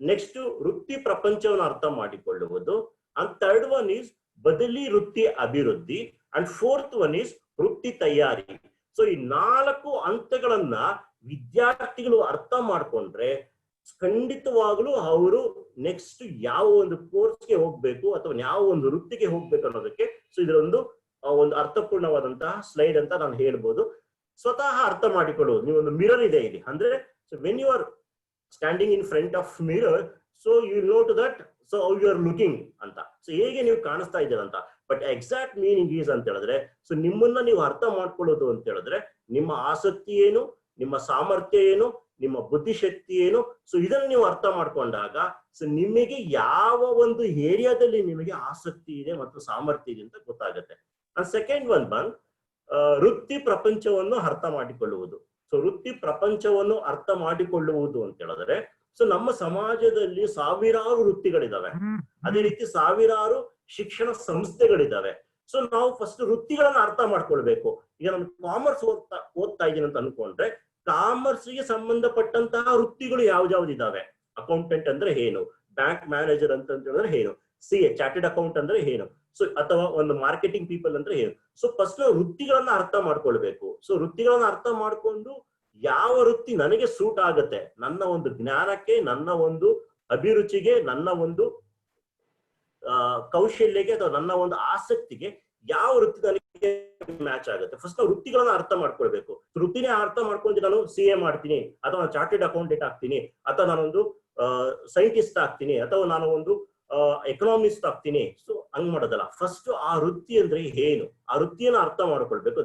ನೆಕ್ಸ್ಟ್ ವೃತ್ತಿ ಪ್ರಪಂಚವನ್ನು ಅರ್ಥ ಮಾಡಿಕೊಳ್ಳುವುದು. ಅಂಡ್ ಥರ್ಡ್ ಒನ್ ಈಸ್ ಬದಲಿ ವೃತ್ತಿ ಅಭಿವೃದ್ಧಿ. ಅಂಡ್ ಫೋರ್ತ್ ಒನ್ ಈಸ್ ವೃತ್ತಿ ತಯಾರಿ. ಸೊ ಈ 4 ಹಂತಗಳನ್ನ ವಿದ್ಯಾರ್ಥಿಗಳು ಅರ್ಥ ಮಾಡ್ಕೊಂಡ್ರೆ ಖಂಡಿತವಾಗ್ಲೂ ಅವರು ನೆಕ್ಸ್ಟ್ ಯಾವ ಒಂದು ಕೋರ್ಸ್ಗೆ ಹೋಗ್ಬೇಕು ಅಥವಾ ಯಾವ ಒಂದು ವೃತ್ತಿಗೆ ಹೋಗ್ಬೇಕು ಅನ್ನೋದಕ್ಕೆ ಸೊ ಇದರೊಂದು ಒಂದು ಅರ್ಥಪೂರ್ಣವಾದಂತಹ ಸ್ಲೈಡ್ ಅಂತ ನಾನು ಹೇಳ್ಬೋದು. ಸ್ವತಃ ಅರ್ಥ ಮಾಡಿಕೊಳ್ಳುವುದು. ನೀವು ಒಂದು ಮಿರರ್ ಇದೆ ಇಲ್ಲಿ, ಅಂದ್ರೆ so when you are standing in front of mirror, so you know to that so you are looking ಅಂತ, ಸೊ ಹೇಗೆ ನೀವು ಕಾಣಿಸ್ತಾ ಇದ್ದೀರ ಅಂತ. ಬಟ್ ಎಕ್ಸಾಕ್ಟ್ ಮೀನಿಂಗ್ ಈಸ್ ಅಂತ ಹೇಳಿದ್ರೆ, ಸೊ ನಿಮ್ಮನ್ನ ನೀವು ಅರ್ಥ ಮಾಡ್ಕೊಳ್ಳೋದು ಅಂತ ಹೇಳಿದ್ರೆ ನಿಮ್ಮ ಆಸಕ್ತಿ ಏನು, ನಿಮ್ಮ ಸಾಮರ್ಥ್ಯ ಏನು, ನಿಮ್ಮ ಬುದ್ಧಿಶಕ್ತಿ ಏನು, ಸೊ ಇದನ್ನು ನೀವು ಅರ್ಥ ಮಾಡ್ಕೊಂಡಾಗ ಸೊ ನಿಮಗೆ ಯಾವ ಒಂದು ಏರಿಯಾದಲ್ಲಿ ನಿಮಗೆ ಆಸಕ್ತಿ ಇದೆ ಮತ್ತು ಸಾಮರ್ಥ್ಯ ಇದೆ ಅಂತ ಗೊತ್ತಾಗುತ್ತೆ. ಸೆಕೆಂಡ್ ಒನ್ ಬಂದ್ ವೃತ್ತಿ ಪ್ರಪಂಚವನ್ನು ಅರ್ಥ ಮಾಡಿಕೊಳ್ಳುವುದು. ಸೊ ವೃತ್ತಿ ಪ್ರಪಂಚವನ್ನು ಅರ್ಥ ಮಾಡಿಕೊಳ್ಳುವುದು ಅಂತ ಹೇಳಿದ್ರೆ, ಸೊ ನಮ್ಮ ಸಮಾಜದಲ್ಲಿ ಸಾವಿರಾರು ವೃತ್ತಿಗಳಿದಾವೆ, ಅದೇ ರೀತಿ ಸಾವಿರಾರು ಶಿಕ್ಷಣ ಸಂಸ್ಥೆಗಳಿದಾವೆ. ಸೊ ನಾವು ಫಸ್ಟ್ ವೃತ್ತಿಗಳನ್ನ ಅರ್ಥ ಮಾಡ್ಕೊಳ್ಬೇಕು. ಈಗ ನಾನು ಕಾಮರ್ಸ್ ಓದ್ತಾ ಇದ್ದೀನಿ ಅಂತ ಅನ್ಕೊಂಡ್ರೆ, ಕಾಮರ್ಸ್ಗೆ ಸಂಬಂಧಪಟ್ಟಂತಹ ವೃತ್ತಿಗಳು ಯಾವ್ಯಾವ್ದಿದಾವೆ. ಅಕೌಂಟೆಂಟ್ ಅಂದ್ರೆ ಏನು, ಬ್ಯಾಂಕ್ ಮ್ಯಾನೇಜರ್ ಅಂತ ಹೇಳಿದ್ರೆ ಏನು, CA ಚಾರ್ಟೆಡ್ ಅಕೌಂಟ್ ಅಂದ್ರೆ ಏನು, ಸೊ ಅಥವಾ ಒಂದು ಮಾರ್ಕೆಟಿಂಗ್ ಪೀಪಲ್ ಅಂದ್ರೆ ಏನು. ಸೊ ಫಸ್ಟ್ ನಾವು ವೃತ್ತಿಗಳನ್ನ ಅರ್ಥ ಮಾಡ್ಕೊಳ್ಬೇಕು. ಸೊ ವೃತ್ತಿಗಳನ್ನ ಅರ್ಥ ಮಾಡ್ಕೊಂಡು ಯಾವ ವೃತ್ತಿ ನನಗೆ ಸೂಟ್ ಆಗುತ್ತೆ, ನನ್ನ ಒಂದು ಜ್ಞಾನಕ್ಕೆ, ನನ್ನ ಒಂದು ಅಭಿರುಚಿಗೆ, ನನ್ನ ಒಂದು ಕೌಶಲ್ಯಕ್ಕೆ ಅಥವಾ ನನ್ನ ಒಂದು ಆಸಕ್ತಿಗೆ ಯಾವ ವೃತ್ತಿ ನನಗೆ ಮ್ಯಾಚ್ ಆಗುತ್ತೆ. ಫಸ್ಟ್ ನಾವು ವೃತ್ತಿಗಳನ್ನ ಅರ್ಥ ಮಾಡ್ಕೊಳ್ಬೇಕು. ವೃತ್ತಿನೇ ಅರ್ಥ ಮಾಡ್ಕೊಂಡು ನಾನು CA ಮಾಡ್ತೀನಿ, ಅಥವಾ ನಾನು ಚಾರ್ಟೆಡ್ ಅಕೌಂಟೆಂಟ್ ಆಗ್ತೀನಿ, ಅಥವಾ ನಾನೊಂದು ಸೈಂಟಿಸ್ಟ್ ಆಗ್ತೀನಿ, ಅಥವಾ ನಾನು ಒಂದು ಎಕನಾಮಿಸ್ಟ್ ಆಗ್ತೀನಿ. ಸೊ ಹಂಗ್ ಮಾಡೋದಲ್ಲ. ಫಸ್ಟ್ ಆ ವೃತ್ತಿ ಅಂದ್ರೆ ಏನು, ಆ ವೃತ್ತಿಯನ್ನ ಅರ್ಥ ಮಾಡ್ಕೊಳ್ಬೇಕು.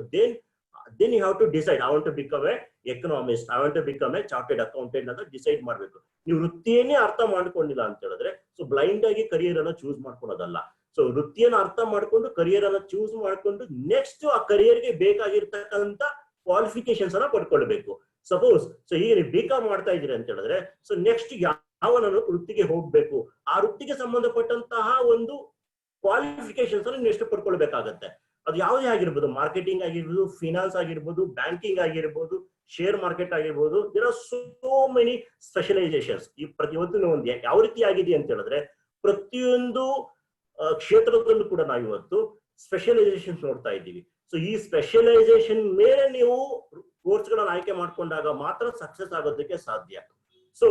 then you have to decide, I want to become a economist, I want to become a chartered accountant ಅಂತ ಡಿಸೈಡ್ ಮಾಡ್ಬೇಕು. ನೀವು ವೃತ್ತಿಯನ್ನೇ ಅರ್ಥ ಮಾಡ್ಕೊಂಡಿಲ್ಲ ಅಂತ ಹೇಳಿದ್ರೆ, ಸೊ ಬ್ಲೈಂಡ್ ಆಗಿ ಕರಿಯರ್ ಅನ್ನ ಚೂಸ್ ಮಾಡ್ಕೊಳ್ಳೋದಲ್ಲ. ಸೊ ವೃತ್ತಿಯನ್ನ ಅರ್ಥ ಮಾಡ್ಕೊಂಡು ಕರಿಯರ್ ಅನ್ನ ಚೂಸ್ ಮಾಡ್ಕೊಂಡು ನೆಕ್ಸ್ಟ್ ಆ ಕರಿಯರ್ಗೆ ಬೇಕಾಗಿರ್ತಕ್ಕಂಥ ಕ್ವಾಲಿಫಿಕೇಶನ್ಸ್ ಅನ್ನ ಪಡ್ಕೊಳ್ಬೇಕು. ಸಪೋಸ್ ಸೊ ಈಗ ನೀವು B.Com ಮಾಡ್ತಾ ಇದ್ದೀರಿ ಅಂತ ಹೇಳಿದ್ರೆ, ಸೊ ನೆಕ್ಸ್ಟ್ ಯಾವ ನಾನು ವೃತ್ತಿಗೆ ಹೋಗ್ಬೇಕು, ಆ ವೃತ್ತಿಗೆ ಸಂಬಂಧಪಟ್ಟಂತಹ ಒಂದು ಕ್ವಾಲಿಫಿಕೇಶನ್ಸ್ ಅನ್ನು ನೀವು ಎಷ್ಟು ಪಡ್ಕೊಳ್ಬೇಕಾಗತ್ತೆ. ಅದು ಯಾವುದೇ ಆಗಿರ್ಬೋದು, ಮಾರ್ಕೆಟಿಂಗ್ ಆಗಿರ್ಬೋದು, ಫಿನಾನ್ಸ್ ಆಗಿರ್ಬೋದು, ಬ್ಯಾಂಕಿಂಗ್ ಆಗಿರ್ಬೋದು, ಶೇರ್ ಮಾರ್ಕೆಟ್ ಆಗಿರ್ಬೋದು. There are so many specializations. ಈ ಪ್ರತಿಯೊಂದು ಒಂದು ಯಾವ ರೀತಿ ಆಗಿದೆ ಅಂತ ಹೇಳಿದ್ರೆ, ಪ್ರತಿಯೊಂದು ಕ್ಷೇತ್ರದಲ್ಲೂ ಕೂಡ ನಾವು ಇವತ್ತು ಸ್ಪೆಷಲೈಸೇಷನ್ ನೋಡ್ತಾ ಇದ್ದೀವಿ. ಸೊ ಈ ಸ್ಪೆಷಲೈಸೇಷನ್ ಮೇಲೆ ನೀವು ಕೋರ್ಸ್ಗಳನ್ನ ಆಯ್ಕೆ ಮಾಡ್ಕೊಂಡಾಗ ಮಾತ್ರ ಸಕ್ಸಸ್ ಆಗೋದಕ್ಕೆ ಸಾಧ್ಯ. ಸೊ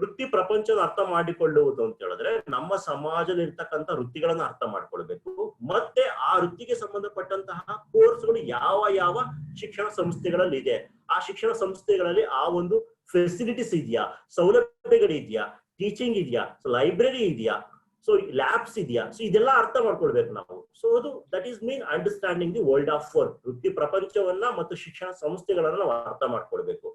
ವೃತ್ತಿ ಪ್ರಪಂಚದ ಅರ್ಥ ಮಾಡಿಕೊಳ್ಳುವುದು ಅಂತ ಹೇಳಿದ್ರೆ, ನಮ್ಮ ಸಮಾಜದಲ್ಲಿ ಇರ್ತಕ್ಕಂಥ ವೃತ್ತಿಗಳನ್ನ ಅರ್ಥ ಮಾಡ್ಕೊಳ್ಬೇಕು. ಮತ್ತೆ ಆ ವೃತ್ತಿಗೆ ಸಂಬಂಧಪಟ್ಟಂತಹ ಕೋರ್ಸ್ಗಳು ಯಾವ ಯಾವ ಶಿಕ್ಷಣ ಸಂಸ್ಥೆಗಳಲ್ಲಿ ಇದೆ, ಆ ಶಿಕ್ಷಣ ಸಂಸ್ಥೆಗಳಲ್ಲಿ ಆ ಒಂದು ಫೆಸಿಲಿಟೀಸ್ ಇದೆಯಾ, ಸೌಲಭ್ಯಗಳಿದೆಯಾ, ಟೀಚಿಂಗ್ ಇದೆಯಾ, ಲೈಬ್ರರಿ ಇದೆಯಾ, ಸೊ ಲ್ಯಾಬ್ಸ್ ಇದೆಯಾ. ಸೊ ಇದೆಲ್ಲ ಅರ್ಥ ಮಾಡ್ಕೊಳ್ಬೇಕು ನಾವು. ಸೊ ಅದು that is mean understanding the world of work. ವೃತ್ತಿ ಪ್ರಪಂಚವನ್ನ ಮತ್ತು ಶಿಕ್ಷಣ ಸಂಸ್ಥೆಗಳನ್ನ ನಾವು ಅರ್ಥ ಮಾಡ್ಕೊಳ್ಬೇಕು.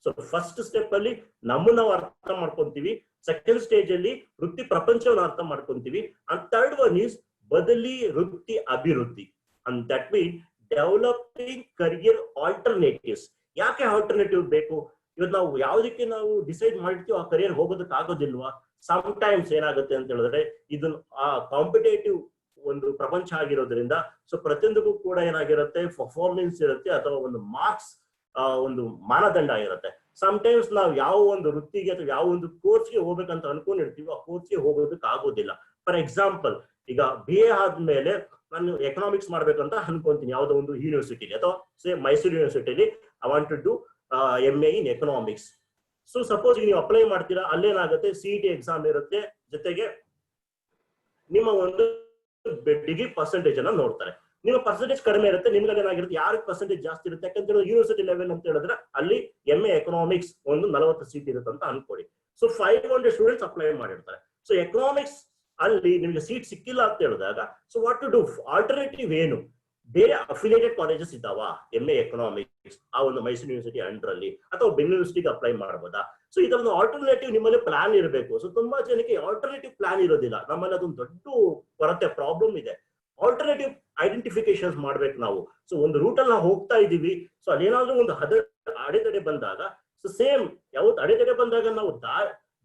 ಸೊ ಫಸ್ಟ್ ಸ್ಟೆಪ್ ಅಲ್ಲಿ ನಮ್ಮನ್ನ ನಾವು ಅರ್ಥ ಮಾಡ್ಕೊಂತೀವಿ, ಸೆಕೆಂಡ್ ಸ್ಟೇಜ್ ಅಲ್ಲಿ ವೃತ್ತಿ ಪ್ರಪಂಚವನ್ನ ಅರ್ಥ ಮಾಡ್ಕೊಂತೀವಿ, ಅಂಡ್ ಥರ್ಡ್ ಒನ್ ಈಸ್ ಬದಲಿ ವೃತ್ತಿ ಅಭಿವೃದ್ಧಿ. And that mean developing career alternatives. ಯಾಕೆ ಆಲ್ಟರ್ನೇಟಿವ್ ಬೇಕು? ಇವತ್ತು ನಾವು ಯಾವ್ದಕ್ಕೆ ನಾವು ಡಿಸೈಡ್ ಮಾಡಿರ್ತೀವಿ ಆ ಕರಿಯರ್ ಹೋಗೋದಕ್ಕೆ ಆಗೋದಿಲ್ವಾ? ಸಮ್ ಟೈಮ್ಸ್ ಏನಾಗುತ್ತೆ ಅಂತ ಹೇಳಿದ್ರೆ, ಇದನ್ನ ಆ ಕಾಂಪಿಟೇಟಿವ್ ಒಂದು ಪ್ರಪಂಚ ಆಗಿರೋದ್ರಿಂದ ಸೊ ಪ್ರತಿಯೊಂದಕ್ಕೂ ಕೂಡ ಏನಾಗಿರುತ್ತೆ, ಪರ್ಫಾರ್ಮೆನ್ಸ್ ಇರುತ್ತೆ ಅಥವಾ ಒಂದು ಮಾರ್ಕ್ಸ್ ಒಂದು ಮಾನದಂಡ ಇರುತ್ತೆ. ಸಮ್ಟೈಮ್ಸ್ ನಾವು ಯಾವ ಒಂದು ವೃತ್ತಿಗೆ ಅಥವಾ ಯಾವ ಒಂದು ಕೋರ್ಸ್ಗೆ ಹೋಗ್ಬೇಕಂತ ಅನ್ಕೊಂಡಿರ್ತೀವಿ, ಆ ಕೋರ್ಸ್ಗೆ ಹೋಗೋದಕ್ಕೆ ಆಗೋದಿಲ್ಲ. ಫಾರ್ ಎಕ್ಸಾಂಪಲ್, ಈಗ BA ಆದ್ಮೇಲೆ ನಾನು ಎಕನಾಮಿಕ್ಸ್ ಮಾಡ್ಬೇಕಂತ ಅನ್ಕೊಂತೀನಿ ಯಾವುದೋ ಒಂದು ಯೂನಿವರ್ಸಿಟಿಲಿ, ಅಥವಾ ಸೇ ಮೈಸೂರು ಯೂನಿವರ್ಸಿಟಿಲಿ I want to do MA in economics. So suppose ನೀವು ಅಪ್ಲೈ ಮಾಡ್ತೀರಾ, ಅಲ್ಲೇನಾಗುತ್ತೆ, CET ಎಕ್ಸಾಮ್ ಇರುತ್ತೆ, ಜೊತೆಗೆ ನಿಮ್ಮ ಒಂದು ಡಿಗ್ರಿ ಪರ್ಸೆಂಟೇಜ್ ಅನ್ನ ನೋಡ್ತಾರೆ. ನಿಮ್ಮ ಪರ್ಸೆಂಟೇಜ್ ಕಡಿಮೆ ಇರುತ್ತೆ, ನಿಮ್ಗೆ ಏನಾಗಿರುತ್ತೆ, ಯಾರಿಗೆ ಪರ್ಸೆಂಟೇಜ್ ಜಾಸ್ತಿ ಇರುತ್ತೆ, ಯಾಕಂದ್ರೆ ಯೂನಿವರ್ಸಿಟಿ ಲೆವೆಲ್ ಅಂತ ಹೇಳಿದ್ರೆ ಅಲ್ಲಿ MA ಎಕನಾಮಿಕ್ಸ್ ಒಂದು 40 ಸೀಟ್ ಇರುತ್ತೆ ಅಂತ ಅನ್ಕೊಳ್ಳಿ. ಸೊ 500 ಸ್ಟೂಡೆಂಟ್ಸ್ ಅಪ್ಲೈ ಮಾಡಿರ್ತಾರೆ. ಸೊ ಎಕನಾಮಿಕ್ಸ್ ಅಲ್ಲಿ ನಿಮ್ಗೆ ಸೀಟ್ ಸಿಕ್ಕಿಲ್ಲ ಅಂತ ಹೇಳಿದಾಗ, so what to do? Alternative ಏನು? ಬೇರೆ ಅಫಿಲಿಯೇಟೆಡ್ ಕಾಲೇಜಸ್ ಇದ್ದಾವ MA ಎಕನಾಮಿಕ್ಸ್ ಆ ಒಂದು ಮೈಸೂರು ಯೂನಿವರ್ಸಿಟಿ ಅಂಡರ್ ಅಲ್ಲಿ, ಅಥವಾ ಬೆಂಗಳೂರು ಯೂನಿವರ್ಸಿಟಿಗೆ ಅಪ್ಲೈ ಮಾಡಬಹುದಾ? ಸೊ ಇದೊಂದು ಆಲ್ಟರ್ನೇಟಿವ್ ನಿಮ್ಮಲ್ಲಿ ಪ್ಲಾನ್ ಇರಬೇಕು. ಸೊ ತುಂಬಾ ಜನಕ್ಕೆ ಆಲ್ಟರ್ನೇಟಿವ್ ಪ್ಲಾನ್ ಇರೋದಿಲ್ಲ. ನಮ್ಮಲ್ಲಿ ಅದೊಂದು ದೊಡ್ಡ ಕೊರತೆ, ಪ್ರಾಬ್ಲಮ್ ಇದೆ. ಆಲ್ಟರ್ನೇಟಿವ್ ಐಡೆಂಟಿಫಿಕೇಶನ್ ಮಾಡ್ಬೇಕು ನಾವು. ಸೊ ಒಂದು ರೂಟ್ ಅಲ್ಲಿ ನಾವು ಹೋಗ್ತಾ ಇದೀವಿ, ಸೊ ಅಲ್ಲೇನಾದ್ರೂ ಒಂದು ಅಡೆತಡೆ ಬಂದಾಗ, ಸೊ ಸೇಮ್ ಯಾವತ್ತು ಅಡೆತಡೆ ಬಂದಾಗ ನಾವು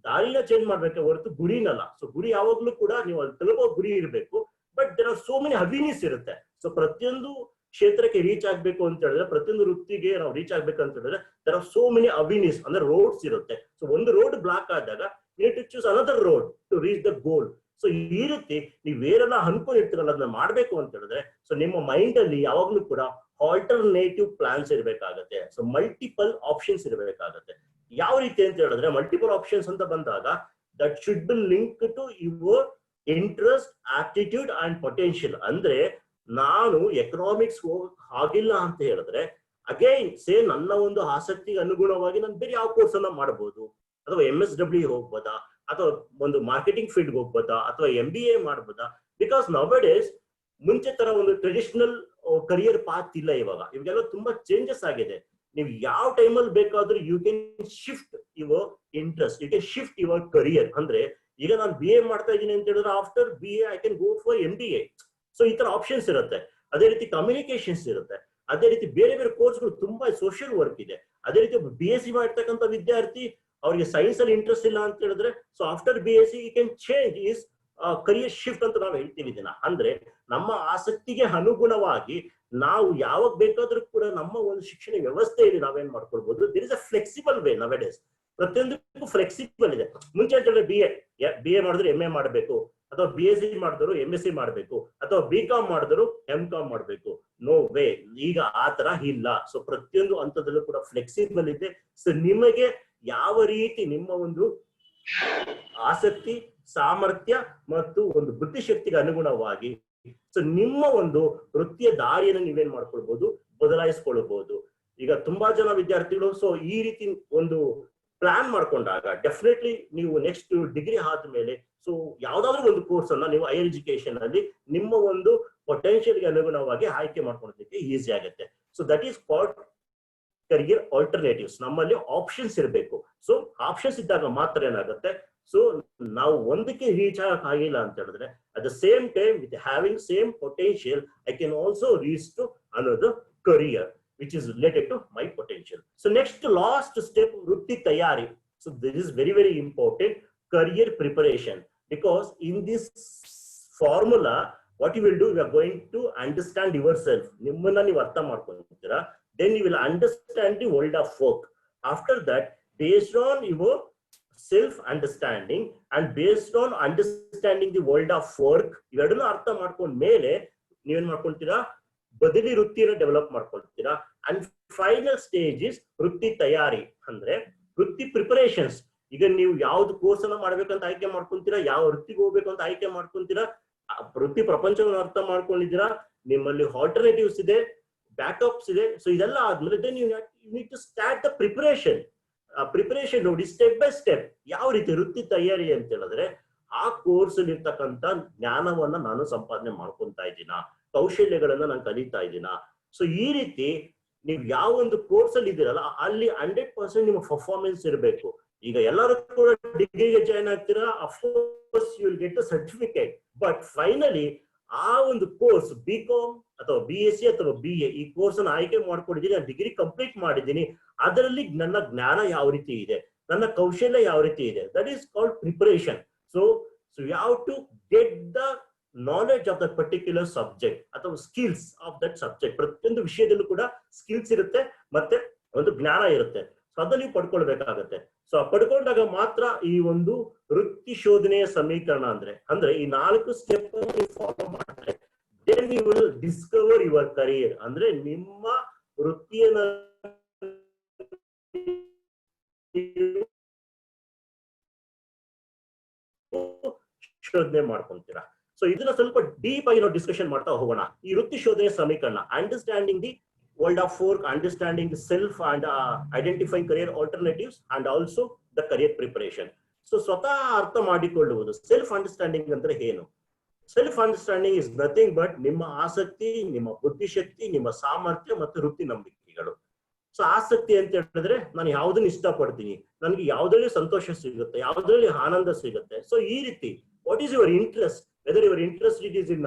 ದಾರಿನ ಚೇಂಜ್ ಮಾಡ್ಬೇಕು ಹೊರತು ಗುರಿನಲ್ಲ. ಸೊ ಗುರಿ ಯಾವಾಗ್ಲೂ ಕೂಡ ನೀವು ಅಲ್ಲಿ ತಲುಪೋ ಗುರಿ ಇರಬೇಕು. But there are so many avenues ಇರುತ್ತೆ. ಸೊ ಪ್ರತಿಯೊಂದು ಕ್ಷೇತ್ರಕ್ಕೆ ರೀಚ್ ಆಗ್ಬೇಕು ಅಂತ ಹೇಳಿದ್ರೆ, ಪ್ರತಿಯೊಂದು ವೃತ್ತಿಗೆ ನಾವು ರೀಚ್ ಆಗ್ಬೇಕು ಅಂತ ಹೇಳಿದ್ರೆ, there are so many avenues ಅಂದ್ರೆ ರೋಡ್ಸ್ ಇರುತ್ತೆ. ಸೊ ಒಂದು ರೋಡ್ ಬ್ಲಾಕ್ ಆದಾಗ you need to choose another road to reach the goal. So ಈ ರೀತಿ ನೀವೇನೆಲ್ಲ ಅನ್ಕೊಂಡಿರ್ತೀರಲ್ಲ ಅದನ್ನ ಮಾಡ್ಬೇಕು ಅಂತ ಹೇಳಿದ್ರೆ, ಸೊ ನಿಮ್ಮ ಮೈಂಡ್ ಅಲ್ಲಿ ಯಾವಾಗ್ಲೂ ಕೂಡ ಆಲ್ಟರ್ನೇಟಿವ್ ಪ್ಲಾನ್ಸ್ ಇರಬೇಕಾಗತ್ತೆ. ಸೊ ಮಲ್ಟಿಪಲ್ ಆಪ್ಷನ್ಸ್ ಇರಬೇಕಾಗತ್ತೆ. ಯಾವ ರೀತಿ ಅಂತ ಹೇಳಿದ್ರೆ, ಮಲ್ಟಿಪಲ್ ಆಪ್ಷನ್ಸ್ ಅಂತ ಬಂದಾಗ that should be link to your interest, aptitude and potential. ಅಂದ್ರೆ ನಾನು ಎಕನಾಮಿಕ್ಸ್ ಆಗಿಲ್ಲ ಅಂತ ಹೇಳಿದ್ರೆ, ಅಗೈನ್ ಸೇಮ್ ನನ್ನ ಒಂದು ಆಸಕ್ತಿಗೆ ಅನುಗುಣವಾಗಿ ನಾನು ಬೇರೆ ಯಾವ ಕೋರ್ಸ್ ಅನ್ನ ಮಾಡಬಹುದು, ಅಥವಾ MSW ಹೋಗ್ಬೋದಾ, ಅಥವಾ ಒಂದು ಮಾರ್ಕೆಟಿಂಗ್ ಫೀಲ್ಡ್ ಹೋಗ್ಬೋದಾ, ಅಥವಾ MBA ಮಾಡ್ಬೋದಾ? ಬಿಕಾಸ್ ನೌಡೇಸ್ ಮುಂಚೆ ತರ ಒಂದು ಟ್ರೆಡಿಷನಲ್ ಕರಿಯರ್ ಪಾತ್ ಇಲ್ಲ. ಇವಾಗೆಲ್ಲ ತುಂಬಾ ಚೇಂಜಸ್ ಆಗಿದೆ. ನೀವು ಯಾವ ಟೈಮಲ್ಲಿ ಬೇಕಾದ್ರೂ you can shift your interest, you can shift your career. ಅಂದ್ರೆ ಈಗ ನಾನು BA ಮಾಡ್ತಾ ಇದ್ದೀನಿ ಅಂತ ಹೇಳಿದ್ರೆ after BA I can go for MBA. So ಈ ತರ ಆಪ್ಷನ್ಸ್ ಇರುತ್ತೆ. ಅದೇ ರೀತಿ ಕಮ್ಯುನಿಕೇಶನ್ಸ್ ಇರುತ್ತೆ. ಅದೇ ರೀತಿ ಬೇರೆ ಬೇರೆ ಕೋರ್ಸ್ಗಳು ತುಂಬಾ ಸೋಷಿಯಲ್ ವರ್ಕ್ ಇದೆ. ಅದೇ ರೀತಿ BSc ಮಾಡ್ತಕ್ಕಂಥ ವಿದ್ಯಾರ್ಥಿ ಅವ್ರಿಗೆ ಸೈನ್ಸ್ ಅಲ್ಲಿ ಇಂಟ್ರೆಸ್ಟ್ ಇಲ್ಲ ಅಂತ ಹೇಳಿದ್ರೆ so after BSc you can change is career shift ಅಂತ ನಾವು ಹೇಳ್ತೀವಿ ಇದನ್ನ. ಅಂದ್ರೆ ನಮ್ಮ ಆಸಕ್ತಿಗೆ ಅನುಗುಣವಾಗಿ ನಾವು ಯಾವಾಗ ಬೇಕಾದ್ರೂ ಕೂಡ ನಮ್ಮ ಒಂದು ಶಿಕ್ಷಣ ವ್ಯವಸ್ಥೆಯಲ್ಲಿ ನಾವೇನ್ ಮಾಡ್ಕೊಳ್ಬಹುದು. There is a flexible way nowadays. ಪ್ರತಿಯೊಂದಕ್ಕೂ ಫ್ಲೆಕ್ಸಿಬಲ್ ಇದೆ. ಮುಂಚೆ ಅಂತ ಹೇಳಿದ್ರೆ BA ಮಾಡಿದ್ರೆ MA ಮಾಡಬೇಕು, ಅಥವಾ BSc ಮಾಡಿದ್ರು MSc ಮಾಡಬೇಕು, ಅಥವಾ BCom ಮಾಡಿದ್ರು MCom ಮಾಡಬೇಕು. ನೋ ವೇ, ಈಗ ಆ ತರ ಇಲ್ಲ. ಸೊ ಪ್ರತಿಯೊಂದು ಹಂತದಲ್ಲೂ ಕೂಡ ಫ್ಲೆಕ್ಸಿಬಲ್ ಇದೆ. ಸೊ ನಿಮಗೆ ಯಾವ ರೀತಿ ನಿಮ್ಮ ಒಂದು ಆಸಕ್ತಿ, ಸಾಮರ್ಥ್ಯ ಮತ್ತು ಒಂದು ಬುದ್ಧಿಶಕ್ತಿಗೆ ಅನುಗುಣವಾಗಿ ಸೊ ನಿಮ್ಮ ಒಂದು ವೃತ್ತಿಯ ದಾರಿಯನ್ನು ನೀವೇನ್ ಮಾಡ್ಕೊಳ್ಬಹುದು, ಬದಲಾಯಿಸ್ಕೊಳ್ಬಹುದು. ಈಗ ತುಂಬಾ ಜನ ವಿದ್ಯಾರ್ಥಿಗಳು ಸೊ ಈ ರೀತಿ ಒಂದು ಪ್ಲಾನ್ ಮಾಡ್ಕೊಂಡಾಗ ಡೆಫಿನೆಟ್ಲಿ ನೀವು ನೆಕ್ಸ್ಟ್ ಡಿಗ್ರಿ ಆದ್ಮೇಲೆ ಸೊ ಯಾವ್ದಾದ್ರು ಒಂದು ಕೋರ್ಸ್ ಅನ್ನ ನೀವು ಹೈಯರ್ ಎಜುಕೇಶನ್ ಅಲ್ಲಿ ನಿಮ್ಮ ಒಂದು ಪೊಟೆನ್ಶಿಯಲ್ಗೆ ಅನುಗುಣವಾಗಿ ಆಯ್ಕೆ ಮಾಡ್ಕೊಳ್ಳೋದಕ್ಕೆ ಈಸಿ ಆಗುತ್ತೆ. So that is called career alternatives. ನಮ್ಮಲ್ಲಿ ಆಪ್ಷನ್ಸ್ ಇರಬೇಕು. ಸೊ ಆಪ್ಷನ್ಸ್ ಇದ್ದಾಗ ಮಾತ್ರ ಏನಾಗುತ್ತೆ, ಸೊ ನಾವು ಒಂದಕ್ಕೆ ರೀಚ್ ಆಗಕ್ಕಾಗಿಲ್ಲ ಅಂತ ಹೇಳಿದ್ರೆ at the same time with having same potential I can also reach to another career which is related to my potential. So next last step, ವೃತ್ತಿ ತಯಾರಿ. So this is very very important, career preparation, because in this formula what you will do, you are going to understand yourself. ನಿಮ್ಮನ್ನ ನೀವು ಅರ್ಥ ಮಾಡ್ಕೊಂತೀರಾ, then you will understand the world of work. After that, based on your self understanding and based on understanding the world of work, ಇವೆರಡನ್ನ ಅರ್ಥ ಮಾಡ್ಕೊಂಡ ಮೇಲೆ ನೀವೇನ್ ಮಾಡ್ಕೊಂತೀರಾ, ಬದಲಿ ವೃತ್ತಿಯನ್ನು ಡೆವಲಪ್ ಮಾಡ್ಕೊಳ್ತೀರಾ. ಅಂಡ್ ಫೈನಲ್ ಸ್ಟೇಜ್ ಇಸ್ ವೃತ್ತಿ ತಯಾರಿ, ಅಂದ್ರೆ ವೃತ್ತಿ ಪ್ರಿಪರೇಷನ್ಸ್. ಈಗ ನೀವು ಯಾವ್ದು ಕೋರ್ಸ್ ಅನ್ನ ಮಾಡ್ಬೇಕಂತ ಆಯ್ಕೆ ಮಾಡ್ಕೊಂತೀರಾ, ಯಾವ ವೃತ್ತಿಗೆ ಹೋಗ್ಬೇಕು ಅಂತ ಆಯ್ಕೆ ಮಾಡ್ಕೊಂತೀರಾ, ವೃತ್ತಿ ಪ್ರಪಂಚವನ್ನು ಅರ್ಥ ಮಾಡ್ಕೊಂಡಿದ್ದೀರಾ, ನಿಮ್ಮಲ್ಲಿ ಆಲ್ಟರ್ನೇಟಿವ್ಸ್ ಇದೆ, ಬ್ಯಾಕಪ್ಸ್ ಇದೆ. ಸೊ ಇದೆಲ್ಲ ಆದ್ಮೇಲೆ then you need to start the preparation. Preparation ನೋಡಿ ಸ್ಟೆಪ್ ಬೈ ಸ್ಟೆಪ್ ಯಾವ ರೀತಿ ವೃತ್ತಿ ತಯಾರಿ ಅಂತ ಹೇಳಿದ್ರೆ ಆ ಕೋರ್ಸ್ ಅಲ್ಲಿ ಇರ್ತಕ್ಕಂಥ ಜ್ಞಾನವನ್ನ ನಾನು ಸಂಪಾದನೆ ಮಾಡ್ಕೊಂತಾ ಇದ್ದೀನಾ, ಕೌಶಲ್ಯಗಳನ್ನ ನಾನು ಕಲಿತಾ ಇದ್ದೀನಾ. ಸೊ ಈ ರೀತಿ ನೀವು ಯಾವ ಒಂದು ಕೋರ್ಸ್ ಅಲ್ಲಿ ಇದ್ದೀರಲ್ಲ ಅಲ್ಲಿ 100% ನಿಮ್ಮ ಪರ್ಫಾರ್ಮೆನ್ಸ್ ಇರಬೇಕು. ಈಗ ಎಲ್ಲರೂ ಕೂಡ ಡಿಗ್ರಿಗೆ ಜಾಯ್ನ್ ಆಗ್ತೀರಾ, of course you will get a certificate, but finally ಆ ಒಂದು ಕೋರ್ಸ್ BCom ಅಥವಾ BSc ಅಥವಾ BA ಈ ಕೋರ್ಸ್ ಅನ್ನು ಆಯ್ಕೆ ಮಾಡ್ಕೊಂಡಿದ್ದೀನಿ, ನಾನು ಡಿಗ್ರಿ ಕಂಪ್ಲೀಟ್ ಮಾಡಿದ್ದೀನಿ, ಅದರಲ್ಲಿ ನನ್ನ ಜ್ಞಾನ ಯಾವ ರೀತಿ ಇದೆ, ನನ್ನ ಕೌಶಲ್ಯ ಯಾವ ರೀತಿ ಇದೆ, that is called preparation. So you have to get the knowledge of that particular subject ಅಥವಾ ಸ್ಕಿಲ್ಸ್ ಆಫ್ ದಟ್ ಸಬ್ಜೆಕ್ಟ್. ಪ್ರತಿಯೊಂದು ವಿಷಯದಲ್ಲೂ ಕೂಡ ಸ್ಕಿಲ್ಸ್ ಇರುತ್ತೆ ಮತ್ತೆ ಒಂದು ಜ್ಞಾನ ಇರುತ್ತೆ. ಸೊ ಅದನ್ನ ನೀವು ಪಡ್ಕೊಳ್ಬೇಕಾಗತ್ತೆ. ಸೊ ಪಡ್ಕೊಂಡಾಗ ಮಾತ್ರ ಈ ಒಂದು ವೃತ್ತಿ ಶೋಧನೆಯ ಸಮೀಕರಣ ಅಂದ್ರೆ ಈ 4 ಸ್ಟೆಪ್ ಫಾಲೋ ಮಾಡಿದ್ರೆ then you will discover your career. ಅಂದ್ರೆ ನಿಮ್ಮ ವೃತ್ತಿಯನ್ನ ಶೋಧನೆ ಮಾಡ್ಕೊಂತೀರಾ. ಸೊ ಇದನ್ನ ಸ್ವಲ್ಪ ಡೀಪ್ ಆಗಿ ನಾವು ಡಿಸ್ಕಷನ್ ಮಾಡ್ತಾ ಹೋಗೋಣ. ಈ ವೃತ್ತಿ ಶೋಧನೆ ಸಮೀಕರಣ, understanding the world of work, understanding the self and identifying career alternatives and also the career preparation. So ಸ್ವತಃ ಅರ್ಥ ಮಾಡಿಕೊಳ್ಳುವುದು. ಸೆಲ್ಫ್ ಅಂಡರ್ಸ್ಟ್ಯಾಂಡಿಂಗ್ ಅಂದ್ರೆ ಏನು? Self understanding is nothing but ನಿಮ್ಮ ಆಸಕ್ತಿ, ನಿಮ್ಮ ಬುದ್ಧಿಶಕ್ತಿ, ನಿಮ್ಮ ಸಾಮರ್ಥ್ಯ ಮತ್ತು ವೃತ್ತಿ ನಂಬಿಕೆಗಳು. ಸೊ ಆಸಕ್ತಿ ಅಂತ ಹೇಳಿದ್ರೆ ನಾನು ಯಾವ್ದನ್ನ ಇಷ್ಟಪಡ್ತೀನಿ, ನನಗೆ ಯಾವ್ದ್ರಲ್ಲಿ ಸಂತೋಷ ಸಿಗುತ್ತೆ, ಯಾವ್ದ್ರಲ್ಲಿ ಆನಂದ ಸಿಗುತ್ತೆ. ಸೊ ಈ ರೀತಿ what is your interest, whether your interest it is in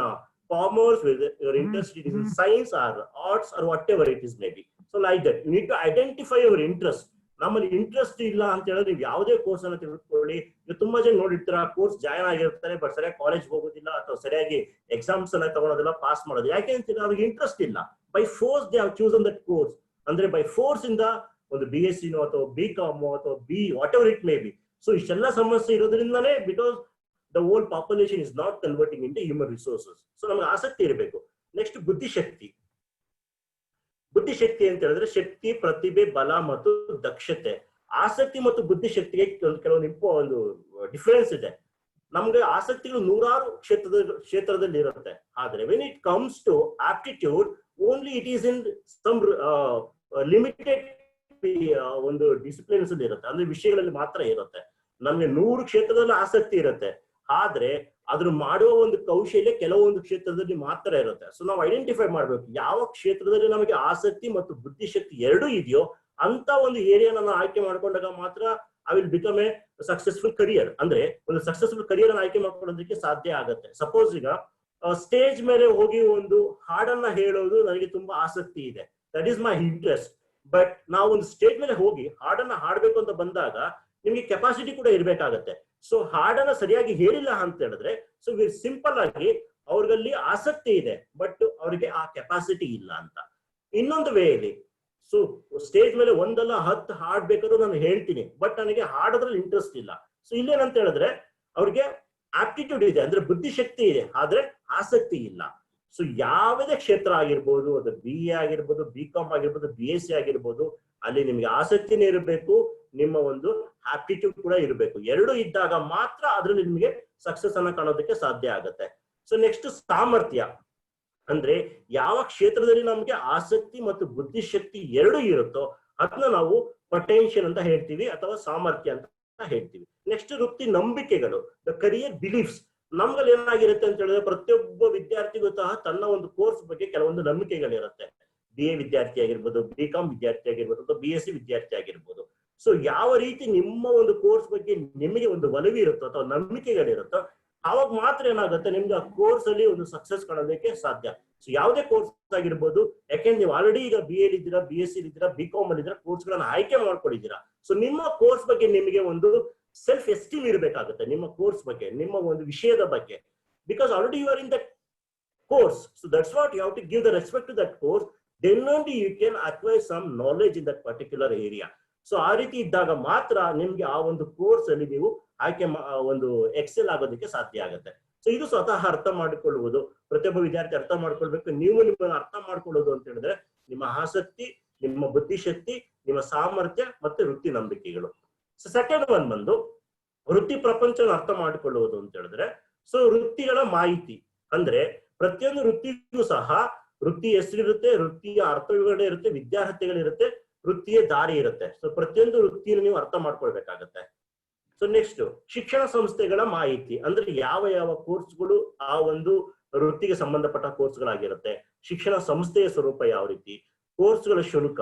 commerce, whether your interest it is in science or arts or whatever it is may be. So like that you need to identify your interest. ನಮ್ಮಲ್ಲಿ interest ಇಲ್ಲ ಅಂತ ಹೇಳಿದ್ರೆ ನೀವು ಯಾವುದೇ course ಅನ್ನು ತಿಳ್ಕೊಳ್ಳಿ. ನೀವು ತುಂಬಾ ಜನ ನೋಡಿರ್ತೀರಾ, ಕೋರ್ಸ್ ಜಾಯ್ನ್ ಆಗಿರ್ತಾರೆ ಬಟ್ ಸರಿಯಾಗಿ ಕಾಲೇಜ್ ಹೋಗೋದಿಲ್ಲ ಅಥವಾ ಸರಿಯಾಗಿ ಎಕ್ಸಾಮ್ಸ್ ಅನ್ನ ತಗೊಳೋದಿಲ್ಲ, ಪಾಸ್ ಮಾಡೋದು. ಯಾಕೆ ಅಂತೀರಾ? ಅವ್ರಿಗೆ ಇಂಟ್ರೆಸ್ಟ್ ಇಲ್ಲ. By force they have chosen that course. ಅಂದ್ರೆ ಬೈ ಫೋರ್ಸ್ ಇಂದ ಒಂದು BSc ಅಥವಾ BCom ಅಥವಾ whatever it may be. So ಇಷ್ಟೆಲ್ಲ ಸಮಸ್ಯೆ ಇರೋದ್ರಿಂದಾನೇ because the whole population is not converting into human resources. So ನಮ್ಗೆ ಆಸಕ್ತಿ ಇರಬೇಕು. ನೆಕ್ಸ್ಟ್ ಬುದ್ಧಿಶಕ್ತಿ. ಬುದ್ಧಿಶಕ್ತಿ ಅಂತ ಹೇಳಿದ್ರೆ ಶಕ್ತಿ, ಪ್ರತಿಭೆ, ಬಲ ಮತ್ತು ದಕ್ಷತೆ. ಆಸಕ್ತಿ ಮತ್ತು ಬುದ್ಧಿಶಕ್ತಿಗೆ ಕೆಲವೊಂದು ಒಂದು ಡಿಫರೆನ್ಸ್ ಇದೆ. ನಮ್ಗೆ ಆಸಕ್ತಿಗಳು 100 ಕ್ಷೇತ್ರದಲ್ಲಿ ಇರುತ್ತೆ. ಆದ್ರೆ when it comes to aptitude only it is in some limited ಒಂದು ಡಿಸಿಪ್ಲಿನ್ಸ್ ಅಲ್ಲಿ ಇರುತ್ತೆ, ಅಂದ್ರೆ ವಿಷಯಗಳಲ್ಲಿ ಮಾತ್ರ ಇರುತ್ತೆ. ನಮ್ಗೆ 100 ಕ್ಷೇತ್ರದಲ್ಲಿ ಆಸಕ್ತಿ ಇರುತ್ತೆ, ಆದ್ರೆ ಅದ್ರ ಮಾಡುವ ಒಂದು ಕೌಶಲ್ಯ ಕೆಲವೊಂದು ಕ್ಷೇತ್ರದಲ್ಲಿ ಮಾತ್ರ ಇರುತ್ತೆ. ಸೊ ನಾವು ಐಡೆಂಟಿಫೈ ಮಾಡ್ಬೇಕು ಯಾವ ಕ್ಷೇತ್ರದಲ್ಲಿ ನಮಗೆ ಆಸಕ್ತಿ ಮತ್ತು ಬುದ್ಧಿಶಕ್ತಿ ಎರಡೂ ಇದೆಯೋ ಅಂತ ಒಂದು ಏರಿಯಾ ನಾನು ಆಯ್ಕೆ ಮಾಡ್ಕೊಂಡಾಗ ಮಾತ್ರ I will become A successful career. ಅಂದ್ರೆ ಒಂದು ಸಕ್ಸಸ್ಫುಲ್ ಕರಿಯರ್ ಅನ್ನು ಆಯ್ಕೆ ಮಾಡ್ಕೊಳ್ಳೋದಕ್ಕೆ ಸಾಧ್ಯ ಆಗುತ್ತೆ. ಸಪೋಸ್ ಈಗ ಸ್ಟೇಜ್ ಮೇಲೆ ಹೋಗಿ ಒಂದು ಹಾಡನ್ನ ಹೇಳೋದು ನನಗೆ ತುಂಬಾ ಆಸಕ್ತಿ ಇದೆ, that is my interest. But ನಾವು ಒಂದು ಸ್ಟೇಜ್ ಮೇಲೆ ಹೋಗಿ ಹಾಡನ್ನ ಹಾಡ್ಬೇಕು ಅಂತ ಬಂದಾಗ ನಿಮ್ಗೆ ಕೆಪಾಸಿಟಿ ಕೂಡ ಇರ್ಬೇಕಾಗತ್ತೆ. ಸೊ ಹಾಡನ್ನ ಸರಿಯಾಗಿ ಹೇಳಿಲ್ಲ ಅಂತ ಹೇಳಿದ್ರೆ, ಸೊ ಸಿಂಪಲ್ ಆಗಿ ಅವ್ರಲ್ಲಿ ಆಸಕ್ತಿ ಇದೆ ಬಟ್ ಅವ್ರಿಗೆ ಆ ಕೆಪಾಸಿಟಿ ಇಲ್ಲ ಅಂತ. ಇನ್ನೊಂದು ವೇ ಇದೆ, ಸೊ ಸ್ಟೇಜ್ ಮೇಲೆ ಒಂದಲ್ಲ 10 ಹಾಡ್ಬೇಕಾದ್ರೂ ನಾನು ಹೇಳ್ತೀನಿ, ಬಟ್ ನನಗೆ ಹಾಡೋದ್ರಲ್ಲಿ ಇಂಟ್ರೆಸ್ಟ್ ಇಲ್ಲ. ಸೊ ಇಲ್ಲೇನಂತ ಹೇಳಿದ್ರೆ ಅವ್ರಿಗೆ ಆಪ್ಟಿಟ್ಯೂಡ್ ಇದೆ, ಅಂದ್ರೆ ಬುದ್ಧಿಶಕ್ತಿ ಇದೆ, ಆದ್ರೆ ಆಸಕ್ತಿ ಇಲ್ಲ. ಸೊ ಯಾವುದೇ ಕ್ಷೇತ್ರ ಆಗಿರ್ಬೋದು, ಅದು BA ಆಗಿರ್ಬೋದು, BCom ಆಗಿರ್ಬೋದು, BSc ಆಗಿರ್ಬೋದು, ಅಲ್ಲಿ ನಿಮ್ಗೆ ಆಸಕ್ತಿನೇ ಇರಬೇಕು, ನಿಮ್ಮ ಒಂದು ಆಪ್ಟಿಟ್ಯೂಡ್ ಕೂಡ ಇರಬೇಕು. ಎರಡು ಇದ್ದಾಗ ಮಾತ್ರ ಅದರಲ್ಲಿ ನಿಮಗೆ ಸಕ್ಸಸ್ ಅನ್ನ ಕಾಣೋದಕ್ಕೆ ಸಾಧ್ಯ ಆಗುತ್ತೆ. ಸೊ ನೆಕ್ಸ್ಟ್ ಸಾಮರ್ಥ್ಯ, ಅಂದ್ರೆ ಯಾವ ಕ್ಷೇತ್ರದಲ್ಲಿ ನಮ್ಗೆ ಆಸಕ್ತಿ ಮತ್ತು ಬುದ್ಧಿಶಕ್ತಿ ಎರಡು ಇರುತ್ತೋ ಅದನ್ನ ನಾವು ಪೊಟೆನ್ಷಿಯಲ್ ಅಂತ ಹೇಳ್ತೀವಿ ಅಥವಾ ಸಾಮರ್ಥ್ಯ ಅಂತ ಹೇಳ್ತೀವಿ. ನೆಕ್ಸ್ಟ್ ವೃತ್ತಿ ನಂಬಿಕೆಗಳು, ದ ಕರಿಯರ್ ಬಿಲೀಫ್ಸ್. ನಮ್ಗಲ್ಲಿ ಏನಾಗಿರುತ್ತೆ ಅಂತ ಹೇಳಿದ್ರೆ ಪ್ರತಿಯೊಬ್ಬ ವಿದ್ಯಾರ್ಥಿಗೂ ಸಹ ತನ್ನ ಒಂದು ಕೋರ್ಸ್ ಬಗ್ಗೆ ಕೆಲವೊಂದು ನಂಬಿಕೆಗಳಿರುತ್ತೆ. BA ವಿದ್ಯಾರ್ಥಿ ಆಗಿರ್ಬೋದು, BCom ವಿದ್ಯಾರ್ಥಿ ಆಗಿರ್ಬೋದು, ಅಥವಾ BSc ವಿದ್ಯಾರ್ಥಿ ಆಗಿರ್ಬೋದು. ಸೊ ಯಾವ ರೀತಿ ನಿಮ್ಮ ಒಂದು ಕೋರ್ಸ್ ಬಗ್ಗೆ ನಿಮಗೆ ಒಂದು ಒಲವು ಇರುತ್ತೋ ಅಥವಾ ನಂಬಿಕೆಗಳಿರುತ್ತೋ ಅವಾಗ ಮಾತ್ರ ಏನಾಗುತ್ತೆ ನಿಮ್ಗೆ ಆ ಕೋರ್ಸ್ ಅಲ್ಲಿ ಒಂದು ಸಕ್ಸಸ್ ಕಾಣೋದಕ್ಕೆ ಸಾಧ್ಯ. ಸೊ ಯಾವುದೇ ಕೋರ್ಸ್ ಆಗಿರ್ಬೋದು, ಯಾಕೆಂದ್ರೆ ನೀವು ಆಲ್ರೆಡಿ ಈಗ BA ಇದ್ದೀರಾ, BSc ಇದ್ದೀರಾ, BCom ಅಲ್ಲಿ ಇದ್ದೀರಾ, ಕೋರ್ಸ್ ಗಳನ್ನ ಆಯ್ಕೆ ಮಾಡ್ಕೊಂಡಿದ್ದೀರಾ. ಸೊ ನಿಮ್ಮ ಕೋರ್ಸ್ ಬಗ್ಗೆ ನಿಮಗೆ ಒಂದು ಸೆಲ್ಫ್ ಎಸ್ಟೀಮ್ ಇರಬೇಕಾಗುತ್ತೆ, ನಿಮ್ಮ ಕೋರ್ಸ್ ಬಗ್ಗೆ, ನಿಮ್ಮ ಒಂದು ವಿಷಯದ ಬಗ್ಗೆ. Because already you are in that course, so that's what you have to give the respect to that course. Then only you can acquire some knowledge in that particular area. So ಆ ರೀತಿ ಇದ್ದಾಗ ಮಾತ್ರ ನಿಮ್ಗೆ ಆ ಒಂದು course ಅಲ್ಲಿ ನೀವು ಆಯ್ಕೆ ಒಂದು ಎಕ್ಸೆಲ್ ಆಗೋದಕ್ಕೆ ಸಾಧ್ಯ ಆಗುತ್ತೆ. ಸೊ ಇದು ಸ್ವತಃ ಅರ್ಥ ಮಾಡಿಕೊಳ್ಳುವುದು, ಪ್ರತಿಯೊಬ್ಬ ವಿದ್ಯಾರ್ಥಿ ಅರ್ಥ ಮಾಡ್ಕೊಳ್ಬೇಕು. ನೀವು ನಿಮ್ಮನ್ನು ಅರ್ಥ ಮಾಡ್ಕೊಳ್ಳೋದು ಅಂತ ಹೇಳಿದ್ರೆ ನಿಮ್ಮ ಆಸಕ್ತಿ, ನಿಮ್ಮ ಬುದ್ಧಿಶಕ್ತಿ, ನಿಮ್ಮ ಸಾಮರ್ಥ್ಯ ಮತ್ತೆ ವೃತ್ತಿ ನಂಬಿಕೆಗಳು. ಸೊ ಸೆಕೆಂಡ್ ಒನ್ ಬಂದು ವೃತ್ತಿ ಪ್ರಪಂಚವನ್ನು ಅರ್ಥ ಮಾಡಿಕೊಳ್ಳುವುದು ಅಂತ ಹೇಳಿದ್ರೆ, ಸೊ ವೃತ್ತಿಗಳ ಮಾಹಿತಿ. ಅಂದ್ರೆ ಪ್ರತಿಯೊಂದು ವೃತ್ತಿಗೂ ಸಹ ವೃತ್ತಿ ಹೆಸರಿರುತ್ತೆ, ವೃತ್ತಿಯ ಅರ್ಥ ವಿವರಣೆ ಇರುತ್ತೆ, ವಿದ್ಯಾರ್ಥಿಗಳಿರುತ್ತೆ, ವೃತ್ತಿಯ ದಾರಿ ಇರುತ್ತೆ. ಸೊ ಪ್ರತಿಯೊಂದು ವೃತ್ತಿಯನ್ನು ನೀವು ಅರ್ಥ ಮಾಡ್ಕೊಳ್ಬೇಕಾಗತ್ತೆ. ಸೊ ನೆಕ್ಸ್ಟ್ ಶಿಕ್ಷಣ ಸಂಸ್ಥೆಗಳ ಮಾಹಿತಿ, ಅಂದ್ರೆ ಯಾವ ಯಾವ ಕೋರ್ಸ್ಗಳು ಆ ಒಂದು ವೃತ್ತಿಗೆ ಸಂಬಂಧಪಟ್ಟ ಕೋರ್ಸ್ಗಳಾಗಿರುತ್ತೆ, ಶಿಕ್ಷಣ ಸಂಸ್ಥೆಯ ಸ್ವರೂಪ ಯಾವ ರೀತಿ, ಕೋರ್ಸ್ಗಳ ಶುಲ್ಕ,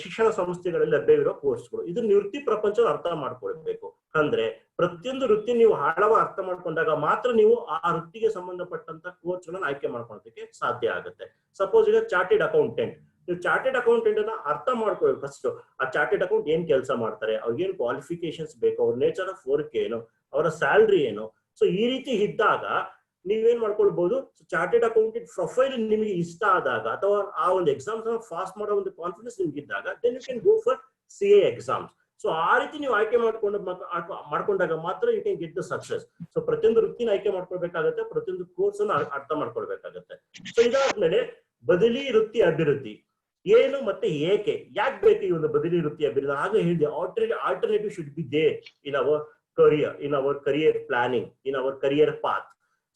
ಶಿಕ್ಷಣ ಸಂಸ್ಥೆಗಳಲ್ಲಿ ಲಭ್ಯವಿರೋ ಕೋರ್ಸ್ಗಳು, ಇದು ವೃತ್ತಿ ಪ್ರಪಂಚ ಅರ್ಥ ಮಾಡ್ಕೊಳ್ಬೇಕು. ಅಂದ್ರೆ ಪ್ರತಿಯೊಂದು ವೃತ್ತಿ ನೀವು ಆಳವಾಗಿ ಅರ್ಥ ಮಾಡ್ಕೊಂಡಾಗ ಮಾತ್ರ ನೀವು ಆ ವೃತ್ತಿಗೆ ಸಂಬಂಧಪಟ್ಟಂತ ಕೋರ್ಸ್ಗಳನ್ನ ಆಯ್ಕೆ ಮಾಡ್ಕೊಳ್ಳೋದಕ್ಕೆ ಸಾಧ್ಯ ಆಗುತ್ತೆ. ಸಪೋಸ್ ಈಗ ಚಾರ್ಟೆಡ್ ಅಕೌಂಟೆಂಟ್, ನೀವು ಚಾರ್ಟೆಡ್ ಅಕೌಂಟೆಂಟ್ ಅನ್ನ ಅರ್ಥ ಮಾಡ್ಕೊಳ್ಬೇಕು. ಫಸ್ಟ್ ಆ ಚಾರ್ಟೆಡ್ ಅಕೌಂಟ್ ಏನ್ ಕೆಲಸ ಮಾಡ್ತಾರೆ, ಅವ್ರಿಗೇನು ಕ್ವಾಲಿಫಿಕೇಶನ್ಸ್ ಬೇಕು, ಅವ್ರ ನೇಚರ್ ಆಫ್ ವರ್ಕ್ ಏನು, ಅವರ ಸ್ಯಾಲ್ರಿ ಏನು. ಸೊ ಈ ರೀತಿ ಇದ್ದಾಗ ನೀವೇನ್ ಮಾಡ್ಕೊಳ್ಬಹುದು, ಚಾರ್ಟೆಡ್ ಅಕೌಂಟೆಂಟ್ ಪ್ರೊಫೈಲ್ ನಿಮಗೆ ಇಷ್ಟ ಆದಾಗ ಅಥವಾ ಆ ಒಂದು ಎಕ್ಸಾಮ್ಸ್ ಪಾಸ್ ಮಾಡೋ ಒಂದು ಕಾನ್ಫಿಡೆನ್ಸ್ ನಿಮ್ಗೆ ಇದ್ದಾಗ then you can go for CA exams. So ಆ ರೀತಿ ನೀವು ಆಯ್ಕೆ ಮಾಡ್ಕೊಂಡಾಗ ಮಾತ್ರ you can get the success. So ಪ್ರತಿಯೊಂದು ವೃತ್ತಿನ ಆಯ್ಕೆ ಮಾಡ್ಕೊಳ್ಬೇಕಾಗತ್ತೆ, ಪ್ರತಿಯೊಂದು ಕೋರ್ಸ್ ಅನ್ನ ಅರ್ಥ ಮಾಡ್ಕೊಳ್ಬೇಕಾಗತ್ತೆ. ಸೊ ಇದಾದ್ಮೇಲೆ ಬದಲಿ ವೃತ್ತಿ ಅಭಿವೃದ್ಧಿ ಏನು ಮತ್ತೆ ಏಕೆ, ಯಾಕೆ ಬೇಕು ಈ ಒಂದು ಬದಲಿ ವೃತ್ತಿ ಅಭಿವೃದ್ಧಿ? ಆಗ ಹೇಳಿದೆ alternative should be there in our career planning, in our career path.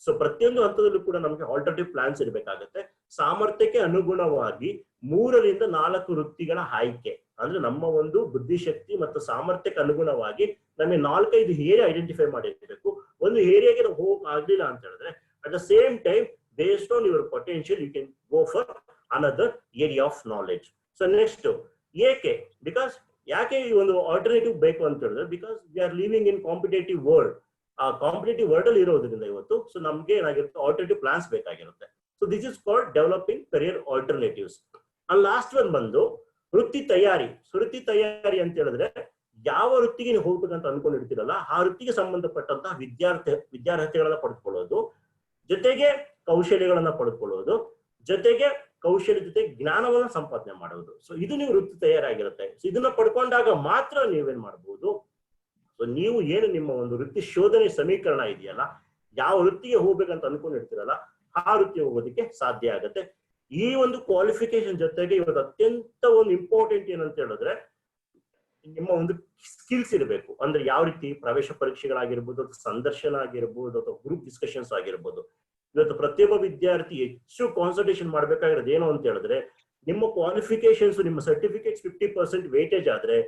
So ಪ್ರತಿಯೊಂದು ಹಂತದಲ್ಲೂ ಕೂಡ ನಮಗೆ ಆಲ್ಟರ್ನೇಟಿವ್ ಪ್ಲಾನ್ಸ್ ಇರಬೇಕಾಗತ್ತೆ. ಸಾಮರ್ಥ್ಯಕ್ಕೆ ಅನುಗುಣವಾಗಿ 3 ರಿಂದ 4 ವೃತ್ತಿಗಳ ಆಯ್ಕೆ, ಅಂದ್ರೆ ನಮ್ಮ ಒಂದು ಬುದ್ಧಿಶಕ್ತಿ ಮತ್ತು ಸಾಮರ್ಥ್ಯಕ್ಕೆ ಅನುಗುಣವಾಗಿ ನಮಗೆ 4-5 ಏರಿಯಾ ಐಡೆಂಟಿಫೈ ಮಾಡಿರ್ಬೇಕು. ಒಂದು ಏರಿಯಾಗೆ ನಾವು ಹೋಗಕ್ ಆಗ್ಲಿಲ್ಲ ಅಂತ ಹೇಳಿದ್ರೆ at the same time based on your potential you can go for another area of knowledge. So next ಏಕೆ, ಬಿಕಾಸ್ ಯಾಕೆ ಈ ಒಂದು ಆಲ್ಟರ್ನೇಟಿವ್ ಬೇಕು ಅಂತ ಹೇಳಿದ್ರೆ because we are living in competitive world. ಆ ಕಾಂಪಿಟೇಟಿವ್ ವರ್ಲ್ಡ್ ಅಲ್ಲಿ ಇರೋದ್ರಿಂದ ಇವತ್ತು ಸೊ ನಮ್ಗೆ ಏನಾಗಿರುತ್ತೆ ಆಲ್ಟರ್ನೇಟಿವ್ ಪ್ಲಾನ್ಸ್ ಬೇಕಾಗಿರುತ್ತೆ. So this is called developing career alternatives. And last one ಬಂದು ವೃತ್ತಿ ತಯಾರಿ. ವೃತ್ತಿ ತಯಾರಿ ಅಂತ ಹೇಳಿದ್ರೆ ಯಾವ ವೃತ್ತಿಗೆ ನೀವು ಹೋಗ್ಬೇಕಂತ ಅನ್ಕೊಂಡಿರ್ತೀರಲ್ಲ ಆ ವೃತ್ತಿಗೆ ಸಂಬಂಧಪಟ್ಟಂತಹ ವಿದ್ಯಾರ್ಥಿಗಳನ್ನ ಪಡೆದುಕೊಳ್ಳೋದು, ಜೊತೆಗೆ ಕೌಶಲ್ಯಗಳನ್ನ ಪಡೆದುಕೊಳ್ಳೋದು, ಜೊತೆಗೆ ಕೌಶಲ್ಯ ಜೊತೆ ಜ್ಞಾನವನ್ನ ಸಂಪಾದನೆ ಮಾಡೋದು. ಸೊ ಇದು ನೀವು ವೃತ್ತಿ ತಯಾರಾಗಿರುತ್ತೆ. ಸೊ ಇದನ್ನ ಪಡ್ಕೊಂಡಾಗ ಮಾತ್ರ ನೀವೇನ್ ಮಾಡ್ಬೋದು, ಸೊ ನೀವು ಏನು ನಿಮ್ಮ ಒಂದು ವೃತ್ತಿ ಶೋಧನೆ ಸಮೀಕರಣ ಇದೆಯಲ್ಲ, ಯಾವ ವೃತ್ತಿಗೆ ಹೋಗ್ಬೇಕಂತ ಅನ್ಕೊಂಡಿರ್ತೀರಲ್ಲ ಆ ವೃತ್ತಿ ಹೋಗೋದಕ್ಕೆ ಸಾಧ್ಯ ಆಗುತ್ತೆ. ಈ ಒಂದು ಕ್ವಾಲಿಫಿಕೇಶನ್ ಜೊತೆಗೆ ಇವತ್ತು ಅತ್ಯಂತ ಒಂದು ಇಂಪಾರ್ಟೆಂಟ್ ಏನಂತ ಹೇಳಿದ್ರೆ ನಿಮ್ಮ ಒಂದು ಸ್ಕಿಲ್ಸ್ ಇರಬೇಕು. ಅಂದ್ರೆ ಯಾವ ರೀತಿ ಪ್ರವೇಶ ಪರೀಕ್ಷೆಗಳಾಗಿರ್ಬೋದು, ಸಂದರ್ಶನ ಆಗಿರ್ಬೋದು, ಅಥವಾ ಗ್ರೂಪ್ ಡಿಸ್ಕಷನ್ಸ್ ಆಗಿರ್ಬೋದು. ಇವತ್ತು ಪ್ರತಿಯೊಬ್ಬ ವಿದ್ಯಾರ್ಥಿ ಹೆಚ್ಚು ಕಾನ್ಸಂಟ್ರೇಷನ್ ಮಾಡ್ಬೇಕಾಗಿರೋದು ಏನು ಅಂತ ಹೇಳಿದ್ರೆ ನಿಮ್ಮ ಕ್ವಾಲಿಫಿಕೇಶನ್ಸ್, ನಿಮ್ಮ ಸರ್ಟಿಫಿಕೇಟ್ಸ್ 50% ವೇಟೇಜ್ ಆದ್ರೆ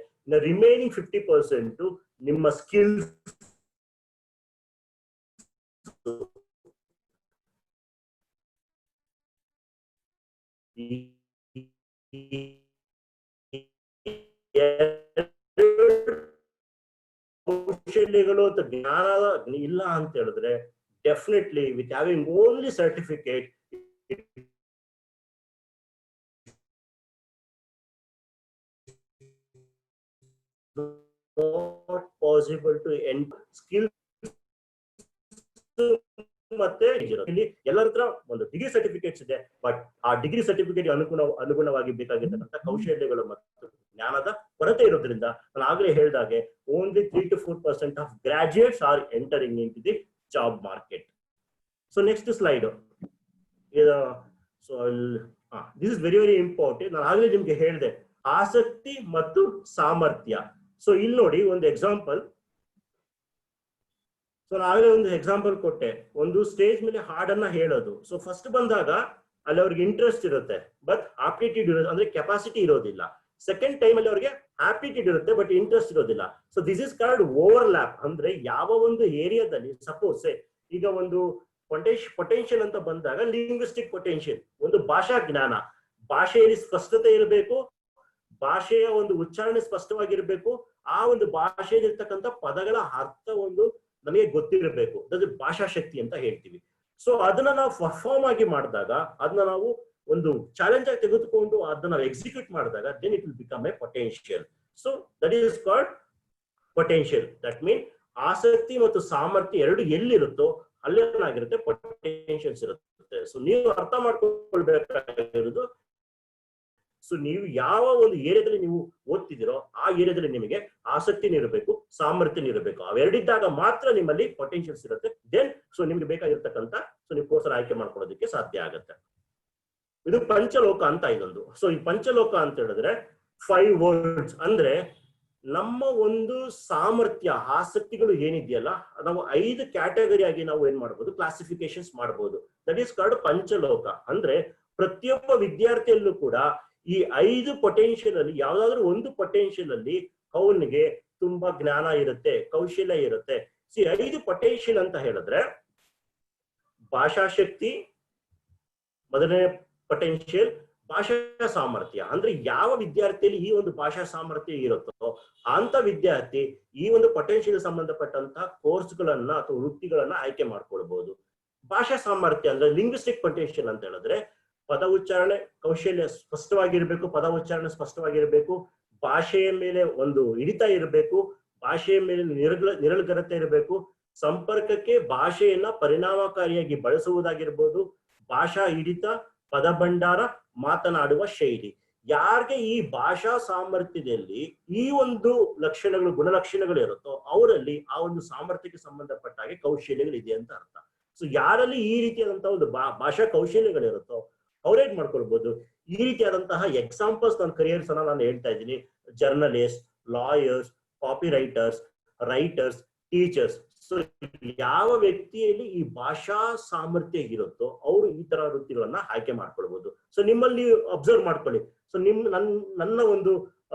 ರಿಮೈನಿಂಗ್ 50% ನಿಮ್ಮ ಸ್ಕಿಲ್ಸ್ ಕೌಶಲ್ಯಗಳು ಅಥವಾ ಜ್ಞಾನ ಇಲ್ಲ ಅಂತ ಹೇಳಿದ್ರೆ definitely with having only certificate not possible to end skill ಮತ್ತೆ ಇಲ್ಲಿ ಎಲ್ಲರ ಹತ್ರ ಒಂದು ಡಿಗ್ರಿ ಸರ್ಟಿಫಿಕೇಟ್ಸ್ ಇದೆ, ಬಟ್ ಆ ಡಿಗ್ರಿ ಸರ್ಟಿಫಿಕೇಟ್ ಅನುಗುಣವಾಗಿ ಬೇಕಾಗಿರ್ತಕ್ಕಂಥ ಕೌಶಲ್ಯಗಳು ಮತ್ತು ಜ್ಞಾನದ ಕೊರತೆ ಇರೋದ್ರಿಂದ ನಾನು ಆಗಲೇ ಹೇಳಿದಾಗೆ only 3 to 4% of graduates are entering into the job market. So next slide. So this is very important. ನಾನು ಆಗಲೇ ನಿಮ್ಗೆ ಹೇಳಿದೆ ಆಸಕ್ತಿ ಮತ್ತು ಸಾಮರ್ಥ್ಯ. ಸೊ ಇಲ್ಲಿ ನೋಡಿ ಒಂದು ಎಕ್ಸಾಂಪಲ್. ಸೊ ನಾವೇ ಒಂದು ಎಕ್ಸಾಂಪಲ್ ಕೊಟ್ಟೆ, ಒಂದು ಸ್ಟೇಜ್ ಮೇಲೆ ಹಾಡನ್ನ ಹೇಳೋದು. ಸೊ ಫಸ್ಟ್ ಬಂದಾಗ ಅಲ್ಲಿ ಅವ್ರಿಗೆ ಇಂಟ್ರೆಸ್ಟ್ ಇರುತ್ತೆ, ಬಟ್ ಆಪ್ಟಿಟ್ಯೂಡ್ ಇರೋದು ಅಂದ್ರೆ ಕೆಪಾಸಿಟಿ ಇರೋದಿಲ್ಲ. ಸೆಕೆಂಡ್ ಟೈಮ್ ಅಲ್ಲಿ ಅವ್ರಿಗೆ ಆಪ್ಟಿಟ್ಯೂಡ್ ಇರುತ್ತೆ, ಬಟ್ ಇಂಟ್ರೆಸ್ಟ್ ಇರೋದಿಲ್ಲ. So this is called overlap. ಅಂದ್ರೆ ಯಾವ ಒಂದು ಏರಿಯಾದಲ್ಲಿ ಸಪೋಸ್ ಈಗ ಒಂದು ಪೊಟೆನ್ಷಿಯಲ್ ಅಂತ ಬಂದಾಗ ಲಿಂಗ್ವಿಸ್ಟಿಕ್ ಪೊಟೆನ್ಷಿಯಲ್, ಒಂದು ಭಾಷಾ ಜ್ಞಾನ, ಭಾಷೆಯಲ್ಲಿ ಸ್ಪಷ್ಟತೆ ಇರಬೇಕು, ಭಾಷೆಯ ಒಂದು ಉಚ್ಚಾರಣೆ ಸ್ಪಷ್ಟವಾಗಿರ್ಬೇಕು, ಆ ಒಂದು ಭಾಷೆಯಲ್ಲಿರ್ತಕ್ಕಂಥ ಪದಗಳ ಅರ್ಥ ಒಂದು ನಮಗೆ ಗೊತ್ತಿರಬೇಕು. ಅದು ಭಾಷಾ ಶಕ್ತಿ ಅಂತ ಹೇಳ್ತೀವಿ. ಸೊ ಅದನ್ನ ನಾವು ಪರ್ಫಾರ್ಮ್ ಆಗಿ ಮಾಡಿದಾಗ, ಅದನ್ನ ನಾವು ಒಂದು ಚಾಲೆಂಜ್ ಆಗಿ ತೆಗೆದುಕೊಂಡು ಅದನ್ನ ನಾವು ಎಕ್ಸಿಕ್ಯೂಟ್ ಮಾಡಿದಾಗ then it will become a potential. So that is called potential. That mean ಆಸಕ್ತಿ ಮತ್ತು ಸಾಮರ್ಥ್ಯ ಎರಡು ಎಲ್ಲಿರುತ್ತೋ ಅಲ್ಲೇನಾಗಿರುತ್ತೆ, ಪೊಟೆನ್ಷಿಯಲ್ಸ್ ಇರುತ್ತೆ. ಸೊ ನೀವು ಅರ್ಥ ಮಾಡ್ಕೊಳ್ಬೇಕಾಗಿರೋದು, ಸೊ ನೀವು ಯಾವ ಒಂದು ಏರಿಯಾದಲ್ಲಿ ನೀವು ಓದ್ತಿದ್ದೀರೋ ಆ ಏರಿಯಾದಲ್ಲಿ ನಿಮಗೆ ಆಸಕ್ತಿನೂ ಇರಬೇಕು, ಸಾಮರ್ಥ್ಯನೂ ಇರಬೇಕು. ಅವೆರಡಿದ್ದಾಗ ಮಾತ್ರ ನಿಮ್ಮಲ್ಲಿ ಪೊಟೆನ್ಷಿಯಲ್ಸ್ ಇರುತ್ತೆ. ದೆನ್ ಸೊ ನಿಮ್ಗೆ ಬೇಕಾಗಿರ್ತಕ್ಕಂಥ ಸೊ ನೀವು ಕೋರ್ಸ್ ಆಯ್ಕೆ ಮಾಡ್ಕೊಳ್ಳೋದಕ್ಕೆ ಸಾಧ್ಯ ಆಗುತ್ತೆ. ಇದು ಪಂಚಲೋಕ ಅಂತ ಇದೊಂದು. ಸೊ ಈ ಪಂಚಲೋಕ ಅಂತ ಹೇಳಿದ್ರೆ 5 ವರ್ಡ್ಸ್. ಅಂದ್ರೆ ನಮ್ಮ ಒಂದು ಸಾಮರ್ಥ್ಯ, ಆಸಕ್ತಿಗಳು ಏನಿದೆಯಲ್ಲ, ನಾವು 5 ಕ್ಯಾಟಗರಿ ಆಗಿ ನಾವು ಏನ್ ಮಾಡ್ಬೋದು, ಕ್ಲಾಸಿಫಿಕೇಶನ್ಸ್ ಮಾಡ್ಬೋದು. ದಟ್ ಈಸ್ ಕಾಲ್ಡ್ ಪಂಚಲೋಕ. ಅಂದ್ರೆ ಪ್ರತಿಯೊಬ್ಬ ವಿದ್ಯಾರ್ಥಿಯಲ್ಲೂ ಕೂಡ ಈ 5 ಪೊಟೆನ್ಷಿಯಲ್ ಅಲ್ಲಿ ಯಾವ್ದಾದ್ರು ಒಂದು ಪೊಟೆನ್ಷಿಯಲ್ ಅಲ್ಲಿ ಅವನಿಗೆ ತುಂಬಾ ಜ್ಞಾನ ಇರುತ್ತೆ, ಕೌಶಲ್ಯ ಇರುತ್ತೆ. ಸಿ 5 ಪೊಟೆನ್ಷಿಯಲ್ ಅಂತ ಹೇಳಿದ್ರೆ ಭಾಷಾಶಕ್ತಿ ಮೊದಲನೇ ಪೊಟೆನ್ಷಿಯಲ್, ಭಾಷಾ ಸಾಮರ್ಥ್ಯ. ಅಂದ್ರೆ ಯಾವ ವಿದ್ಯಾರ್ಥಿಯಲ್ಲಿ ಈ ಒಂದು ಭಾಷಾ ಸಾಮರ್ಥ್ಯ ಇರುತ್ತೋ ಅಂತ ವಿದ್ಯಾರ್ಥಿ ಈ ಒಂದು ಪೊಟೆನ್ಷಿಯಲ್ ಸಂಬಂಧಪಟ್ಟಂತಹ ಕೋರ್ಸ್ಗಳನ್ನ ಅಥವಾ ವೃತ್ತಿಗಳನ್ನ ಆಯ್ಕೆ ಮಾಡ್ಕೊಳ್ಬಹುದು. ಭಾಷಾ ಸಾಮರ್ಥ್ಯ ಅಂದ್ರೆ ಲಿಂಗ್ವಿಸ್ಟಿಕ್ ಪೊಟೆನ್ಷಿಯಲ್ ಅಂತ ಹೇಳಿದ್ರೆ ಪದ ಉಚ್ಚಾರಣೆ ಕೌಶಲ್ಯ ಸ್ಪಷ್ಟವಾಗಿರ್ಬೇಕು, ಪದ ಉಚ್ಚಾರಣೆ ಸ್ಪಷ್ಟವಾಗಿರ್ಬೇಕು, ಭಾಷೆಯ ಮೇಲೆ ಒಂದು ಹಿಡಿತ ಇರಬೇಕು, ಭಾಷೆಯ ಮೇಲೆ ನಿರಳುಗರತೆ ಇರಬೇಕು, ಸಂಪರ್ಕಕ್ಕೆ ಭಾಷೆಯನ್ನ ಪರಿಣಾಮಕಾರಿಯಾಗಿ ಬಳಸುವುದಾಗಿರ್ಬೋದು, ಭಾಷಾ ಹಿಡಿತ, ಪದ ಭಂಡಾರ, ಮಾತನಾಡುವ ಶೈಲಿ. ಯಾರಿಗೆ ಈ ಭಾಷಾ ಸಾಮರ್ಥ್ಯದಲ್ಲಿ ಈ ಒಂದು ಲಕ್ಷಣಗಳು, ಗುಣಲಕ್ಷಣಗಳು ಇರುತ್ತೋ ಅವರಲ್ಲಿ ಆ ಒಂದು ಸಾಮರ್ಥ್ಯಕ್ಕೆ ಸಂಬಂಧಪಟ್ಟ ಹಾಗೆ ಕೌಶಲ್ಯಗಳಿದೆ ಅಂತ ಅರ್ಥ. ಸೊ ಯಾರಲ್ಲಿ ಈ ರೀತಿಯಾದಂತಹ ಒಂದು ಭಾಷಾ ಕೌಶಲ್ಯಗಳಿರುತ್ತೋ ಅವ್ರೇನ್ ಮಾಡ್ಕೊಳ್ಬಹುದು. ಈ ರೀತಿಯಾದಂತಹ ಎಕ್ಸಾಂಪಲ್ಸ್ ನನ್ನ ಕರಿಯರ್ಸ್ ಅನ್ನ ನಾನು ಹೇಳ್ತಾ ಇದ್ದೀನಿ. Journalist, lawyers, copy writers, writers, teachers. So ಯಾವ ವ್ಯಕ್ತಿಯಲ್ಲಿ ಈ ಭಾಷಾ ಸಾಮರ್ಥ್ಯ ಇರುತ್ತೋ ಅವರು ಈ ತರ ವೃತ್ತಿಗಳನ್ನ ಆಯ್ಕೆ ಮಾಡ್ಕೊಳ್ಬಹುದು. ಸೊ ನಿಮ್ಮಲ್ಲಿ ಅಬ್ಸರ್ವ್ ಮಾಡ್ಕೊಳ್ಳಿ. ಸೊ ನನ್ನ ಒಂದು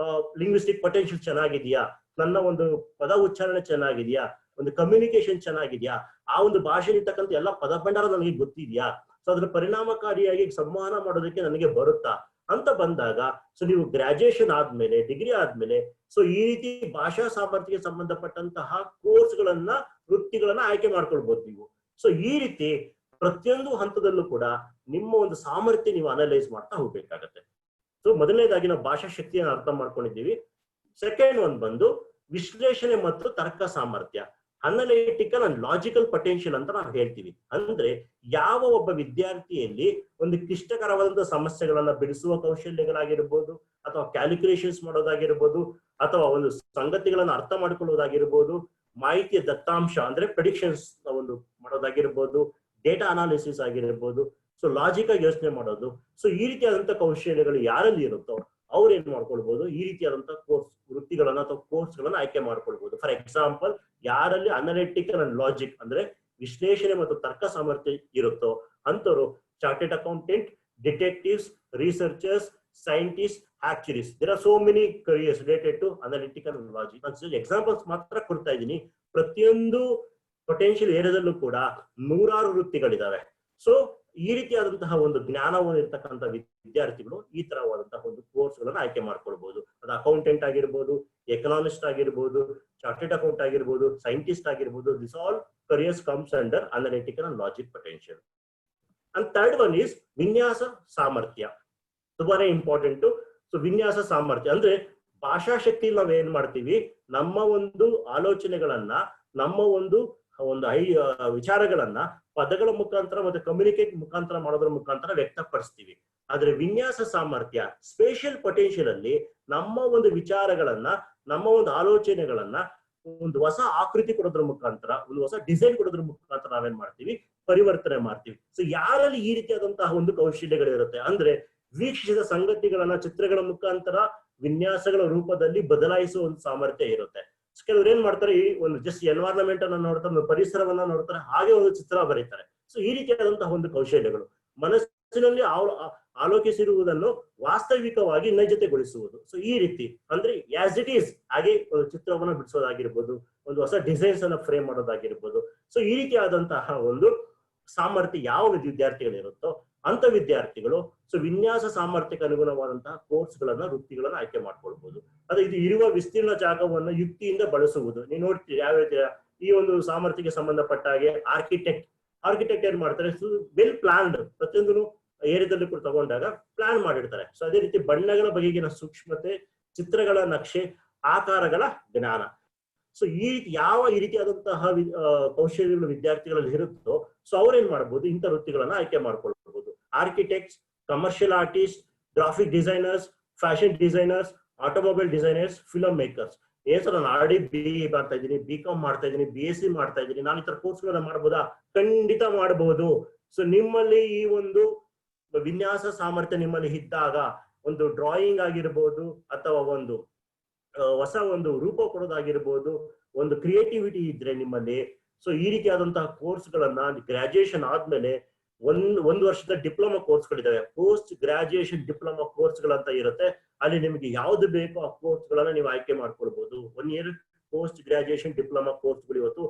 ಲಿಂಗ್ವಿಸ್ಟಿಕ್ ಪೊಟೆನ್ಷಿಯಲ್ ಚೆನ್ನಾಗಿದೆಯಾ, ನನ್ನ ಒಂದು ಪದ ಉಚ್ಚಾರಣೆ ಚೆನ್ನಾಗಿದೆಯಾ, ಒಂದು ಕಮ್ಯುನಿಕೇಶನ್ ಚೆನ್ನಾಗಿದೆಯಾ, ಆ ಒಂದು ಭಾಷೆಯಲ್ಲಿರ್ತಕ್ಕಂಥ ಎಲ್ಲ ಪದ ಭಂಡಾರ ನನಗೆ ಗೊತ್ತಿದೆಯಾ, ಸೊ ಅದ್ರ ಪರಿಣಾಮಕಾರಿಯಾಗಿ ಸಂವಹನ ಮಾಡೋದಕ್ಕೆ ನನಗೆ ಬರುತ್ತಾ ಅಂತ ಬಂದಾಗ, ಸೊ ನೀವು ಗ್ರಾಜುಯೇಷನ್ ಆದ್ಮೇಲೆ, ಡಿಗ್ರಿ ಆದ್ಮೇಲೆ ಸೊ ಈ ರೀತಿ ಭಾಷಾ ಸಾಮರ್ಥ್ಯಕ್ಕೆ ಸಂಬಂಧಪಟ್ಟಂತಹ ಕೋರ್ಸ್ಗಳನ್ನ, ವೃತ್ತಿಗಳನ್ನ ಆಯ್ಕೆ ಮಾಡ್ಕೊಳ್ಬಹುದು ನೀವು. ಸೊ ಈ ರೀತಿ ಪ್ರತಿಯೊಂದು ಹಂತದಲ್ಲೂ ಕೂಡ ನಿಮ್ಮ ಒಂದು ಸಾಮರ್ಥ್ಯ ನೀವು ಅನಲೈಸ್ ಮಾಡ್ತಾ ಹೋಗ್ಬೇಕಾಗತ್ತೆ. ಸೊ ಮೊದಲನೇದಾಗಿ ನಾವು ಭಾಷಾ ಶಕ್ತಿಯನ್ನು ಅರ್ಥ ಮಾಡ್ಕೊಂಡಿದ್ದೀವಿ. ಸೆಕೆಂಡ್ ಒಂದು ಬಂದು ವಿಶ್ಲೇಷಣೆ ಮತ್ತು ತರ್ಕ ಸಾಮರ್ಥ್ಯ, ಅನಲಿಟಿಕಲ್ ಅಂಡ್ ಲಾಜಿಕಲ್ ಪೊಟೆನ್ಷಿಯಲ್ ಅಂತ ನಾವು ಹೇಳ್ತೀವಿ. ಅಂದ್ರೆ ಯಾವ ಒಬ್ಬ ವಿದ್ಯಾರ್ಥಿಯಲ್ಲಿ ಒಂದು ಕ್ಲಿಷ್ಟಕರವಾದಂತಹ ಸಮಸ್ಯೆಗಳನ್ನ ಬಿಡಿಸುವ ಕೌಶಲ್ಯಗಳಾಗಿರ್ಬೋದು, ಅಥವಾ ಕ್ಯಾಲ್ಕುಲೇಷನ್ಸ್ ಮಾಡೋದಾಗಿರ್ಬೋದು, ಅಥವಾ ಒಂದು ಸಂಗತಿಗಳನ್ನ ಅರ್ಥ ಮಾಡ್ಕೊಳ್ಳೋದಾಗಿರ್ಬೋದು, ಮಾಹಿತಿಯ ದತ್ತಾಂಶ ಅಂದ್ರೆ ಪ್ರೆಡಿಕ್ಷನ್ಸ್ ಒಂದು ಮಾಡೋದಾಗಿರ್ಬೋದು, ಡೇಟಾ ಅನಾಲಿಸಿಸ್ ಆಗಿರ್ಬೋದು, ಸೊ ಲಾಜಿಕ್ ಆಗಿ ಯೋಚನೆ ಮಾಡೋದು. ಸೊ ಈ ರೀತಿಯಾದಂತಹ ಕೌಶಲ್ಯಗಳು ಯಾರಲ್ಲಿ ಇರುತ್ತೋ ಅವ್ರು ಏನ್ ಮಾಡ್ಕೊಳ್ಬಹುದು, ಈ ರೀತಿಯಾದಂತಹ ಕೋರ್ಸ್ ವೃತ್ತಿಗಳನ್ನ ಅಥವಾ ಕೋರ್ಸ್ಗಳನ್ನ ಆಯ್ಕೆ ಮಾಡ್ಕೊಳ್ಬಹುದು. ಫಾರ್ ಎಕ್ಸಾಂಪಲ್, ಯಾರಲ್ಲಿ ಅನಲಿಟಿಕಲ್ ಅಂಡ್ ಲಾಜಿಕ್ ಅಂದ್ರೆ ವಿಶ್ಲೇಷಣೆ ಮತ್ತು ತರ್ಕ ಸಾಮರ್ಥ್ಯ ಇರುತ್ತೋ ಅಂತವರು chartered accountant, detectives, researchers, scientists, actuaries. There are so many careers related to analytical and logic. ನಾನು ಎಕ್ಸಾಂಪಲ್ಸ್ ಮಾತ್ರ ಕೊಡ್ತಾ ಇದ್ದೀನಿ. ಪ್ರತಿಯೊಂದು ಪೊಟೆನ್ಷಿಯಲ್ ಏರಿಯಾದಲ್ಲೂ ಕೂಡ 100 ವೃತ್ತಿಗಳಿದಾವೆ. ಸೊ ಈ ರೀತಿಯಾದಂತಹ ಒಂದು ಜ್ಞಾನವನ್ನು ಇರ್ತಕ್ಕಂಥ ವಿದ್ಯಾರ್ಥಿಗಳು ಈ ತರವಾದಂತಹ ಒಂದು ಕೋರ್ಸ್ ಗಳನ್ನ ಆಯ್ಕೆ ಮಾಡ್ಕೊಳ್ಬಹುದು. ಅದು ಅಕೌಂಟೆಂಟ್ ಆಗಿರ್ಬೋದು, ಎಕನಾಮಿಸ್ಟ್ ಆಗಿರ್ಬೋದು, ಚಾರ್ಟೆಡ್ ಅಕೌಂಟ್ ಆಗಿರ್ಬೋದು, ಸೈಂಟಿಸ್ಟ್ ಆಗಿರ್ಬೋದು. This all careers comes under analytical and logic potential. And third one is ವಿನ್ಯಾಸ ಸಾಮರ್ಥ್ಯ. ತುಂಬಾನೇ ಇಂಪಾರ್ಟೆಂಟ್. ಸೊ ವಿನ್ಯಾಸ ಸಾಮರ್ಥ್ಯ ಅಂದ್ರೆ ಭಾಷಾ ಶಕ್ತಿಯಲ್ಲಿ ನಾವ್ ಏನ್ ಮಾಡ್ತೀವಿ, ನಮ್ಮ ಒಂದು ಆಲೋಚನೆಗಳನ್ನ, ನಮ್ಮ ಒಂದು ವಿಚಾರಗಳನ್ನ ಪದಗಳ ಮುಖಾಂತರ ಮತ್ತೆ ಕಮ್ಯುನಿಕೇಟ್ ಮುಖಾಂತರ ಮಾಡೋದ್ರ ಮುಖಾಂತರ ವ್ಯಕ್ತಪಡಿಸ್ತೀವಿ. ಆದ್ರೆ ವಿನ್ಯಾಸ ಸಾಮರ್ಥ್ಯ, ಸ್ಪೇಷಿಯಲ್ ಪೊಟೆನ್ಶಿಯಲ್ ಅಲ್ಲಿ ನಮ್ಮ ಒಂದು ವಿಚಾರಗಳನ್ನ, ನಮ್ಮ ಒಂದು ಆಲೋಚನೆಗಳನ್ನ ಒಂದು ಹೊಸ ಆಕೃತಿ ಕೊಡೋದ್ರ ಮುಖಾಂತರ, ಒಂದು ಹೊಸ ಡಿಸೈನ್ ಕೊಡೋದ್ರ ಮುಖಾಂತರ ನಾವೇನ್ ಮಾಡ್ತೀವಿ, ಪರಿವರ್ತನೆ ಮಾಡ್ತೀವಿ. ಸೊ ಯಾರಲ್ಲಿ ಈ ರೀತಿಯಾದಂತಹ ಒಂದು ಕೌಶಲ್ಯಗಳಿರುತ್ತೆ ಅಂದ್ರೆ ವೀಕ್ಷಿಸಿದ ಸಂಗತಿಗಳನ್ನ ಚಿತ್ರಗಳ ಮುಖಾಂತರ ವಿನ್ಯಾಸಗಳ ರೂಪದಲ್ಲಿ ಬದಲಾಯಿಸುವ ಒಂದು ಸಾಮರ್ಥ್ಯ ಇರುತ್ತೆ. ಕೆಲವ್ರು ಏನ್ ಮಾಡ್ತಾರೆ, ಈ ಒಂದು ಜಸ್ಟ್ ಎನ್ವೈರನ್ಮೆಂಟ್ ಅನ್ನ ನೋಡ್ತಾರೆ, ಪರಿಸರವನ್ನ ನೋಡ್ತಾರೆ, ಹಾಗೆ ಒಂದು ಚಿತ್ರ ಬರೀತಾರೆ. ಸೊ ಈ ರೀತಿಯಾದಂತಹ ಒಂದು ಕೌಶಲ್ಯಗಳು ಮನಸ್ಸಿನಲ್ಲಿ ಆಲೋಚಿಸಿರುವುದನ್ನು ವಾಸ್ತವಿಕವಾಗಿ ನೈಜತೆಗೊಳಿಸುವುದು. ಸೊ ಈ ರೀತಿ ಅಂದ್ರೆ ಆಸ್ ಇಟ್ ಈಸ್ ಹಾಗೆ ಒಂದು ಚಿತ್ರವನ್ನು ಬಿಡಿಸೋದಾಗಿರ್ಬೋದು, ಒಂದು ಹೊಸ ಡಿಸೈನ್ಸ್ ಅನ್ನ ಫ್ರೇಮ್ ಮಾಡೋದಾಗಿರ್ಬೋದು. ಸೊ ಈ ರೀತಿಯಾದಂತಹ ಒಂದು ಸಾಮರ್ಥ್ಯ ಯಾವ ವಿದ್ಯಾರ್ಥಿಗಳಿರುತ್ತೋ ಅಂತ ವಿದ್ಯಾರ್ಥಿಗಳು ಸೊ ವಿನ್ಯಾಸ ಸಾಮರ್ಥ್ಯಕ್ಕೆ ಅನುಗುಣವಾದಂತಹ ಕೋರ್ಸ್ ಗಳನ್ನ, ವೃತ್ತಿಗಳನ್ನ ಆಯ್ಕೆ ಮಾಡ್ಕೊಳ್ಬಹುದು. ಅದು ಇದು ಇರುವ ವಿಸ್ತೀರ್ಣ ಜಾಗವನ್ನು ಯುಕ್ತಿಯಿಂದ ಬಳಸುವುದು. ನೀವು ನೋಡ್ತೀರಿ ಯಾವ ರೀತಿ ಈ ಒಂದು ಸಾಮರ್ಥ್ಯಕ್ಕೆ ಸಂಬಂಧಪಟ್ಟ ಹಾಗೆ ಆರ್ಕಿಟೆಕ್ಟ್ ಏನ್ ಮಾಡ್ತಾರೆ, ವೆಲ್ ಪ್ಲಾನ್ಡ್, ಪ್ರತಿಯೊಂದು ಏರಿಯಾದಲ್ಲಿ ಕೂಡ ತಗೊಂಡಾಗ ಪ್ಲಾನ್ ಮಾಡಿರ್ತಾರೆ. ಸೊ ಅದೇ ರೀತಿ ಬಣ್ಣಗಳ ಬಗೆಗಿನ ಸೂಕ್ಷ್ಮತೆ, ಚಿತ್ರಗಳ ನಕ್ಷೆ, ಆಕಾರಗಳ ಜ್ಞಾನ. ಸೊ ಈ ರೀತಿಯಾದಂತಹ ಕೌಶಲ್ಯಗಳು ವಿದ್ಯಾರ್ಥಿಗಳಲ್ಲಿ ಇರುತ್ತೋ ಸೊ ಅವ್ರೇನ್ ಮಾಡ್ಬೋದು, ಇಂಥ ವೃತ್ತಿಗಳನ್ನ ಆಯ್ಕೆ ಮಾಡ್ಕೊಳ್ಬಹುದು. Architects, commercial artist, graphic designers, fashion designers, automobile designers, film makers. Sir ನಾನು ಆಲ್ರೆಡಿ BE ಮಾಡ್ತಾ ಇದ್ದೀನಿ, BCom ಮಾಡ್ತಾ ಇದ್ದೀನಿ, BSc ಮಾಡ್ತಾ ಇದ್ದೀನಿ, ನಾನು ಈ ತರ ಕೋರ್ಸ್ಗಳನ್ನ ಮಾಡ್ಬೋದಾ? ಖಂಡಿತ ಮಾಡಬಹುದು. ಸೊ ನಿಮ್ಮಲ್ಲಿ ಈ ಒಂದು ವಿನ್ಯಾಸ ಸಾಮರ್ಥ್ಯ ನಿಮ್ಮಲ್ಲಿ ಇದ್ದಾಗ, ಒಂದು ಡ್ರಾಯಿಂಗ್ ಆಗಿರ್ಬೋದು ಅಥವಾ ಒಂದು ಹೊಸ ಒಂದು ರೂಪ ಕೊಡೋದಾಗಿರ್ಬೋದು, ಒಂದು ಕ್ರಿಯೇಟಿವಿಟಿ ಇದ್ರೆ ನಿಮ್ಮಲ್ಲಿ, ಸೊ ಈ ರೀತಿಯಾದಂತಹ ಕೋರ್ಸ್ ಗಳನ್ನ ಗ್ರಾಜುಯೇಷನ್ ಆದ್ಮೇಲೆ ಒಂದು ವರ್ಷದ ಡಿಪ್ಲೊಮಾ ಕೋರ್ಸ್ಗಳಿದಾವೆ, ಪೋಸ್ಟ್ ಗ್ರಾಜುಯೇಷನ್ ಡಿಪ್ಲೊಮಾ ಕೋರ್ಸ್ಗಳಂತ ಇರುತ್ತೆ. ಅಲ್ಲಿ ನಿಮಗೆ ಯಾವ್ದು ಬೇಕೋ ಆ ಕೋರ್ಸ್ ಗಳನ್ನ ನೀವು ಆಯ್ಕೆ ಮಾಡ್ಕೊಳ್ಬಹುದು. 1 year ಪೋಸ್ಟ್ ಗ್ರಾಜುಯೇಷನ್ ಡಿಪ್ಲೊಮಾ ಕೋರ್ಸ್ಗಳು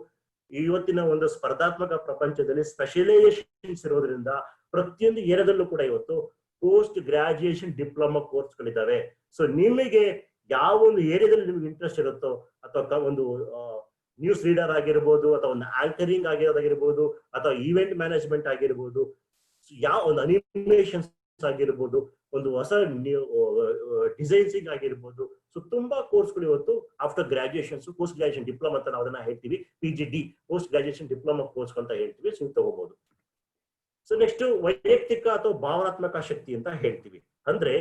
ಇವತ್ತಿನ ಒಂದು ಸ್ಪರ್ಧಾತ್ಮಕ ಪ್ರಪಂಚದಲ್ಲಿ ಸ್ಪೆಷಲೈಸೇಷನ್ಸ್ ಇರೋದ್ರಿಂದ ಪ್ರತಿಯೊಂದು ಏರಿಯಾದಲ್ಲೂ ಕೂಡ ಇವತ್ತು ಪೋಸ್ಟ್ ಗ್ರಾಜುಯೇಷನ್ ಡಿಪ್ಲೊಮಾ ಕೋರ್ಸ್ಗಳಿದಾವೆ. ಸೊ ನಿಮಗೆ ಯಾವ ಒಂದು ಏರಿಯಾದಲ್ಲಿ ನಿಮ್ಗೆ ಇಂಟ್ರೆಸ್ಟ್ ಇರುತ್ತೋ, ಅಥವಾ ಒಂದು ನ್ಯೂಸ್ ರೀಡರ್ ಆಗಿರ್ಬೋದು, ಅಥವಾ ಒಂದು ಆಂಕರಿಂಗ್ ಆಗಿರೋದಾಗಿರ್ಬೋದು, ಅಥವಾ ಈವೆಂಟ್ ಮ್ಯಾನೇಜ್ಮೆಂಟ್ ಆಗಿರ್ಬೋದು, ಯಾವ ಒಂದು ಅನಿಮೇಷನ್ಸ್ ಆಗಿರ್ಬೋದು, ಒಂದು ಹೊಸ ಡಿಸೈನ್ಸಿಂಗ್ ಆಗಿರ್ಬೋದು. ಸೊ ತುಂಬಾ ಕೋರ್ಸ್ಗಳು ಇವತ್ತು after graduations, post graduation diploma ಅಂತ ನಾವು ಅದನ್ನ ಹೇಳ್ತೀವಿ, PGD post graduation diploma course ಅಂತ ಹೇಳ್ತೀವಿ. ಸೊ ತಗೋಬಹುದು. ಸೊ ನೆಕ್ಸ್ಟ್ ವೈಯಕ್ತಿಕ ಅಥವಾ ಭಾವನಾತ್ಮಕ ಶಕ್ತಿ ಅಂತ ಹೇಳ್ತೀವಿ. ಅಂದ್ರೆ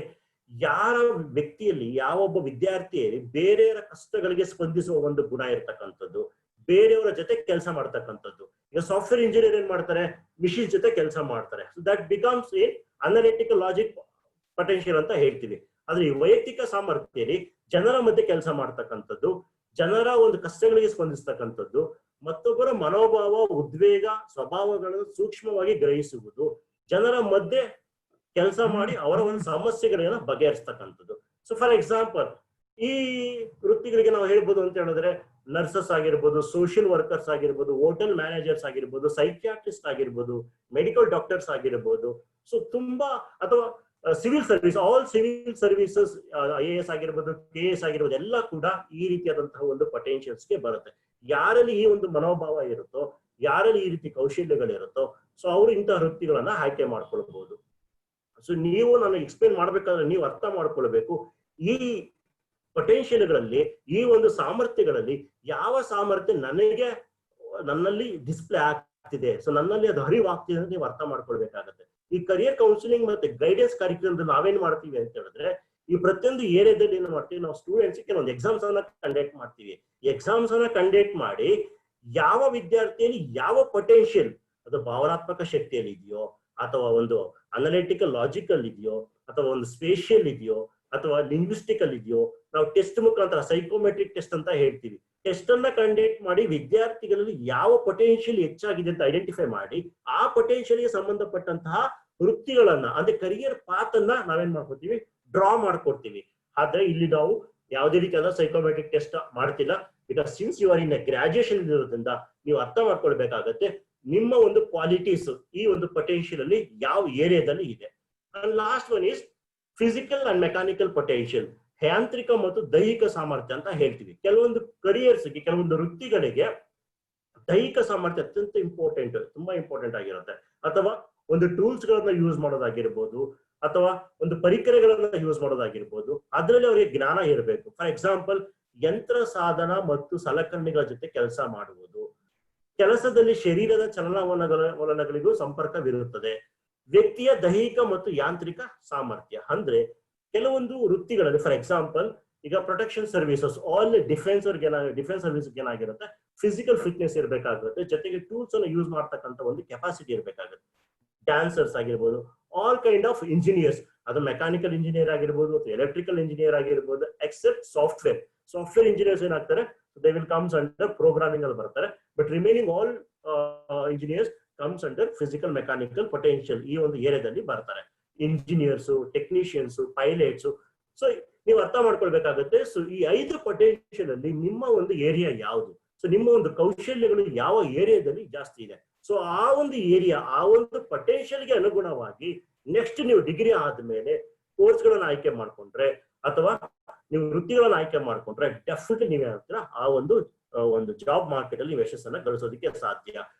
ಯಾರ ವ್ಯಕ್ತಿಯಲ್ಲಿ, ಯಾವೊಬ್ಬ ವಿದ್ಯಾರ್ಥಿಯಲ್ಲಿ ಬೇರೆಯವರ ಕಷ್ಟಗಳಿಗೆ ಸ್ಪಂದಿಸುವ ಒಂದು ಗುಣ ಇರ್ತಕ್ಕಂಥದ್ದು, ಬೇರೆಯವರ ಜೊತೆ ಕೆಲಸ ಮಾಡ್ತಕ್ಕಂಥದ್ದು. ಈಗ ಸಾಫ್ಟ್ವೇರ್ ಇಂಜಿನಿಯರ್ ಏನ್ ಮಾಡ್ತಾರೆ, ಮಿಷಿನ್ ಜೊತೆ ಕೆಲಸ ಮಾಡ್ತಾರೆ. So that becomes A analytical logic potential ಅಂತ ಹೇಳ್ತೀವಿ. ಆದ್ರೆ ಈ ವೈಯಕ್ತಿಕ ಸಾಮರ್ಥ್ಯದಲ್ಲಿ ಜನರ ಮಧ್ಯೆ ಕೆಲಸ ಮಾಡ್ತಕ್ಕಂಥದ್ದು, ಜನರ ಒಂದು ಕಷ್ಟಗಳಿಗೆ ಸ್ಪಂದಿಸ್ತಕ್ಕಂಥದ್ದು, ಮತ್ತೊಬ್ಬರ ಮನೋಭಾವ, ಉದ್ವೇಗ, ಸ್ವಭಾವಗಳನ್ನು ಸೂಕ್ಷ್ಮವಾಗಿ ಗ್ರಹಿಸುವುದು, ಜನರ ಮಧ್ಯೆ ಕೆಲಸ ಮಾಡಿ ಅವರ ಒಂದು ಸಮಸ್ಯೆಗಳನ್ನ ಬಗೆಹರಿಸ್ತಕ್ಕಂಥದ್ದು. ಸೊ ಫಾರ್ ಎಕ್ಸಾಂಪಲ್ ಈ ವೃತ್ತಿಗಳಿಗೆ ನಾವು ಹೇಳ್ಬೋದು ಅಂತ ಹೇಳಿದ್ರೆ ನರ್ಸಸ್ ಆಗಿರ್ಬೋದು, ಸೋಷಿಯಲ್ ವರ್ಕರ್ಸ್ ಆಗಿರ್ಬೋದು, ಹೋಟೆಲ್ ಮ್ಯಾನೇಜರ್ಸ್ ಆಗಿರ್ಬೋದು, ಸೈಕ್ಯಾಟ್ರಿಸ್ಟ್ ಆಗಿರ್ಬೋದು, ಮೆಡಿಕಲ್ ಡಾಕ್ಟರ್ಸ್ ಆಗಿರ್ಬೋದು. ಸೊ ತುಂಬಾ, ಅಥವಾ civil service, all civil services, IAS ಆಗಿರ್ಬೋದು, KS ಆಗಿರ್ಬೋದು, ಎಲ್ಲ ಕೂಡ ಈ ರೀತಿಯಾದಂತಹ ಒಂದು ಪೊಟೆನ್ಶಿಯಲ್ಸ್ಗೆ ಬರುತ್ತೆ. ಯಾರಲ್ಲಿ ಈ ಒಂದು ಮನೋಭಾವ ಇರುತ್ತೋ, ಯಾರಲ್ಲಿ ಈ ರೀತಿ ಕೌಶಲ್ಯಗಳಿರುತ್ತೋ, ಸೊ ಅವರು ಇಂತಹ ವೃತ್ತಿಗಳನ್ನ ಆಯ್ಕೆ ಮಾಡ್ಕೊಳ್ಬಹುದು. ಸೊ ನೀವು ನಾನು ಎಕ್ಸ್ಪ್ಲೇನ್ ಮಾಡ್ಬೇಕಾದ್ರೆ ನೀವು ಅರ್ಥ ಮಾಡ್ಕೊಳ್ಬೇಕು, ಈ ಪೊಟೆನ್ಶಿಯಲ್ಗಳಲ್ಲಿ, ಈ ಒಂದು ಸಾಮರ್ಥ್ಯಗಳಲ್ಲಿ ಯಾವ ಸಾಮರ್ಥ್ಯ ನನ್ನಲ್ಲಿ ಡಿಸ್ಪ್ಲೇ ಆಗ್ತಿದೆ, ಸೊ ನನ್ನಲ್ಲಿ ಅದು ಅರಿವಾಗ್ತಿದೆ ಅಂತ ನೀವು ಅರ್ಥ ಮಾಡ್ಕೊಳ್ಬೇಕಾಗತ್ತೆ. ಈ ಕರಿಯರ್ ಕೌನ್ಸಿಲಿಂಗ್ ಮತ್ತೆ ಗೈಡೆನ್ಸ್ ಕಾರ್ಯಕ್ರಮದಲ್ಲಿ ನಾವೇನ್ ಮಾಡ್ತೀವಿ ಅಂತ ಹೇಳಿದ್ರೆ, ಈ ಪ್ರತಿಯೊಂದು ಏರಿಯಾದಲ್ಲಿ ಏನ್ ಮಾಡ್ತೀವಿ, ನಾವು ಸ್ಟೂಡೆಂಟ್ಸ್ ಕೆಲವೊಂದು ಎಕ್ಸಾಮ್ಸ್ ಅನ್ನ ಕಂಡಕ್ಟ್ ಮಾಡ್ತೀವಿ. ಎಕ್ಸಾಮ್ಸ್ ಅನ್ನ ಕಂಡಕ್ಟ್ ಮಾಡಿ ಯಾವ ವಿದ್ಯಾರ್ಥಿಯಲ್ಲಿ ಯಾವ ಪೊಟೆನ್ಶಿಯಲ್, ಅದು ಭಾವನಾತ್ಮಕ ಶಕ್ತಿಯಲ್ಲಿ ಇದೆಯೋ, ಅಥವಾ ಒಂದು ಅನಾಲಿಟಿಕಲ್ ಲಾಜಿಕಲ್ ಇದೆಯೋ, ಅಥವಾ ಒಂದು ಸ್ಪೇಷಿಯಲ್ ಇದೆಯೋ, ಅಥವಾ ಲಿಂಗ್ವಿಸ್ಟಿಕಲ್ ಇದೆಯೋ, ನಾವು ಟೆಸ್ಟ್ ಮುಖಾಂತರ ಸೈಕೋಮೆಟ್ರಿಕ್ ಟೆಸ್ಟ್ ಅಂತ ಹೇಳ್ತೀವಿ, ಟೆಸ್ಟ್ ಅನ್ನ ಕಂಡಕ್ಟ್ ಮಾಡಿ ವಿದ್ಯಾರ್ಥಿಗಳಲ್ಲಿ ಯಾವ ಪೊಟೆನ್ಶಿಯಲ್ ಹೆಚ್ಚಾಗಿದೆ ಅಂತ ಐಡೆಂಟಿಫೈ ಮಾಡಿ ಆ ಪೊಟೆನ್ಶಿಯಲ್ಗೆ ಸಂಬಂಧಪಟ್ಟಂತಹ ವೃತ್ತಿಗಳನ್ನ, ಅಂದ್ರೆ ಕರಿಯರ್ ಪಾತ್ ಅನ್ನ ನಾವೇನ್ ಮಾಡ್ಕೊತೀವಿ, ಡ್ರಾ ಮಾಡ್ಕೊಡ್ತೀವಿ. ಆದ್ರೆ ಇಲ್ಲಿ ನಾವು ಯಾವುದೇ ರೀತಿಯಾದ ಸೈಕೋಮೆಟ್ರಿಕ್ ಟೆಸ್ಟ್ ಮಾಡ್ತಿಲ್ಲ. Because since you are in graduation ಇರೋದ್ರಿಂದ ನೀವು ಅರ್ಥ ಮಾಡ್ಕೊಳ್ಬೇಕಾಗತ್ತೆ, ನಿಮ್ಮ ಒಂದು ಕ್ವಾಲಿಟೀಸ್ ಈ ಒಂದು ಪೊಟೆನ್ಶಿಯಲ್ ಅಲ್ಲಿ ಯಾವ ಏರಿಯಾದಲ್ಲಿ ಇದೆ. And last one is physical and mechanical potential, ಯಾಂತ್ರಿಕ ಮತ್ತು ದೈಹಿಕ ಸಾಮರ್ಥ್ಯ ಅಂತ ಹೇಳ್ತೀವಿ. ಕೆಲವೊಂದು ಕರಿಯರ್ಸ್ಗೆ, ಕೆಲವೊಂದು ವೃತ್ತಿಗಳಿಗೆ ದೈಹಿಕ ಸಾಮರ್ಥ್ಯ ಅತ್ಯಂತ ಇಂಪಾರ್ಟೆಂಟ್, ತುಂಬಾ ಇಂಪಾರ್ಟೆಂಟ್ ಆಗಿರುತ್ತೆ. ಅಥವಾ ಒಂದು ಟೂಲ್ಸ್ ಗಳನ್ನ ಯೂಸ್ ಮಾಡೋದಾಗಿರ್ಬೋದು, ಅಥವಾ ಒಂದು ಪರಿಕರಗಳನ್ನ ಯೂಸ್ ಮಾಡೋದಾಗಿರ್ಬೋದು, ಅದರಲ್ಲಿ ಅವರಿಗೆ ಜ್ಞಾನ ಇರಬೇಕು. ಫಾರ್ ಎಕ್ಸಾಂಪಲ್, ಯಂತ್ರ ಸಾಧನ ಮತ್ತು ಸಲಕರಣೆಗಳ ಜೊತೆ ಕೆಲಸ ಮಾಡುವುದು, ಕೆಲಸದಲ್ಲಿ ಶರೀರದ ಚಲನವಲನಗಳಿಗೂ ಸಂಪರ್ಕವಿರುತ್ತದೆ. ವ್ಯಕ್ತಿಯ ದೈಹಿಕ ಮತ್ತು ಯಾಂತ್ರಿಕ ಸಾಮರ್ಥ್ಯ ಅಂದ್ರೆ ಕೆಲವೊಂದು ವೃತ್ತಿಗಳಲ್ಲಿ, ಫಾರ್ ಎಕ್ಸಾಂಪಲ್ ಈಗ protection services, all defence service ಏನಾಗಿರುತ್ತೆ, ಫಿಸಿಕಲ್ ಫಿಟ್ನೆಸ್ ಇರಬೇಕಾಗುತ್ತೆ, ಜೊತೆಗೆ ಟೂಲ್ಸ್ ಅನ್ನು ಯೂಸ್ ಮಾಡ್ತಕ್ಕಂಥ ಒಂದು ಕೆಪಾಸಿಟಿ ಇರಬೇಕಾಗುತ್ತೆ. ಡ್ಯಾನ್ಸರ್ಸ್ ಆಗಿರ್ಬೋದು, ಆಲ್ ಕೈಂಡ್ ಆಫ್ ಇಂಜಿನಿಯರ್ಸ್, ಅದು ಮೆಕ್ಯಾನಿಕಲ್ ಇಂಜಿನಿಯರ್ ಆಗಿರ್ಬೋದು, ಎಲೆಕ್ಟ್ರಿಕಲ್ ಇಂಜಿನಿಯರ್ ಆಗಿರ್ಬೋದು, ಎಕ್ಸೆಪ್ಟ್ ಸಾಫ್ಟ್ವೇರ್ ಇಂಜಿನಿಯರ್ಸ್ ಏನಾಗ್ತಾರೆ, they will comes under programming ಅಲ್ಲಿ ಬರ್ತಾರೆ. But remaining all engineers comes under physical mechanical potential ಈ ಒಂದು ಏರಿಯಾದಲ್ಲಿ ಬರ್ತಾರೆ. Engineers, technicians, pilots. ಸೊ ನೀವು ಅರ್ಥ ಮಾಡ್ಕೊಳ್ಬೇಕಾಗುತ್ತೆ. ಸೊ ಈ 5 ಪೊಟೆನ್ಶಿಯಲ್ ಅಲ್ಲಿ ನಿಮ್ಮ ಒಂದು ಏರಿಯಾ ಯಾವುದು, ಸೊ ನಿಮ್ಮ ಒಂದು ಕೌಶಲ್ಯಗಳು ಯಾವ ಏರಿಯಾದಲ್ಲಿ ಜಾಸ್ತಿ ಇದೆ, ಸೊ ಆ ಒಂದು ಏರಿಯಾ, ಆ ಒಂದು ಪೊಟೆನ್ಶಿಯಲ್ಗೆ ಅನುಗುಣವಾಗಿ ನೆಕ್ಸ್ಟ್ ನೀವು ಡಿಗ್ರಿ ಆದ್ಮೇಲೆ ಕೋರ್ಸ್ಗಳನ್ನ ಆಯ್ಕೆ ಮಾಡ್ಕೊಂಡ್ರೆ ಅಥವಾ ನೀವು ವೃತ್ತಿಗಳನ್ನ ಆಯ್ಕೆ ಮಾಡ್ಕೊಂಡ್ರೆ ಡೆಫಿನೆಟ್ಲಿ ನೀವೇ ಹೇಳ್ತೀರಾ ಆ ಒಂದು ಜಾಬ್ ಮಾರ್ಕೆಟ್ ಅಲ್ಲಿ ನೀವು ಯಶಸ್ಸನ್ನ ಗಳಿಸೋದಕ್ಕೆ ಸಾಧ್ಯ.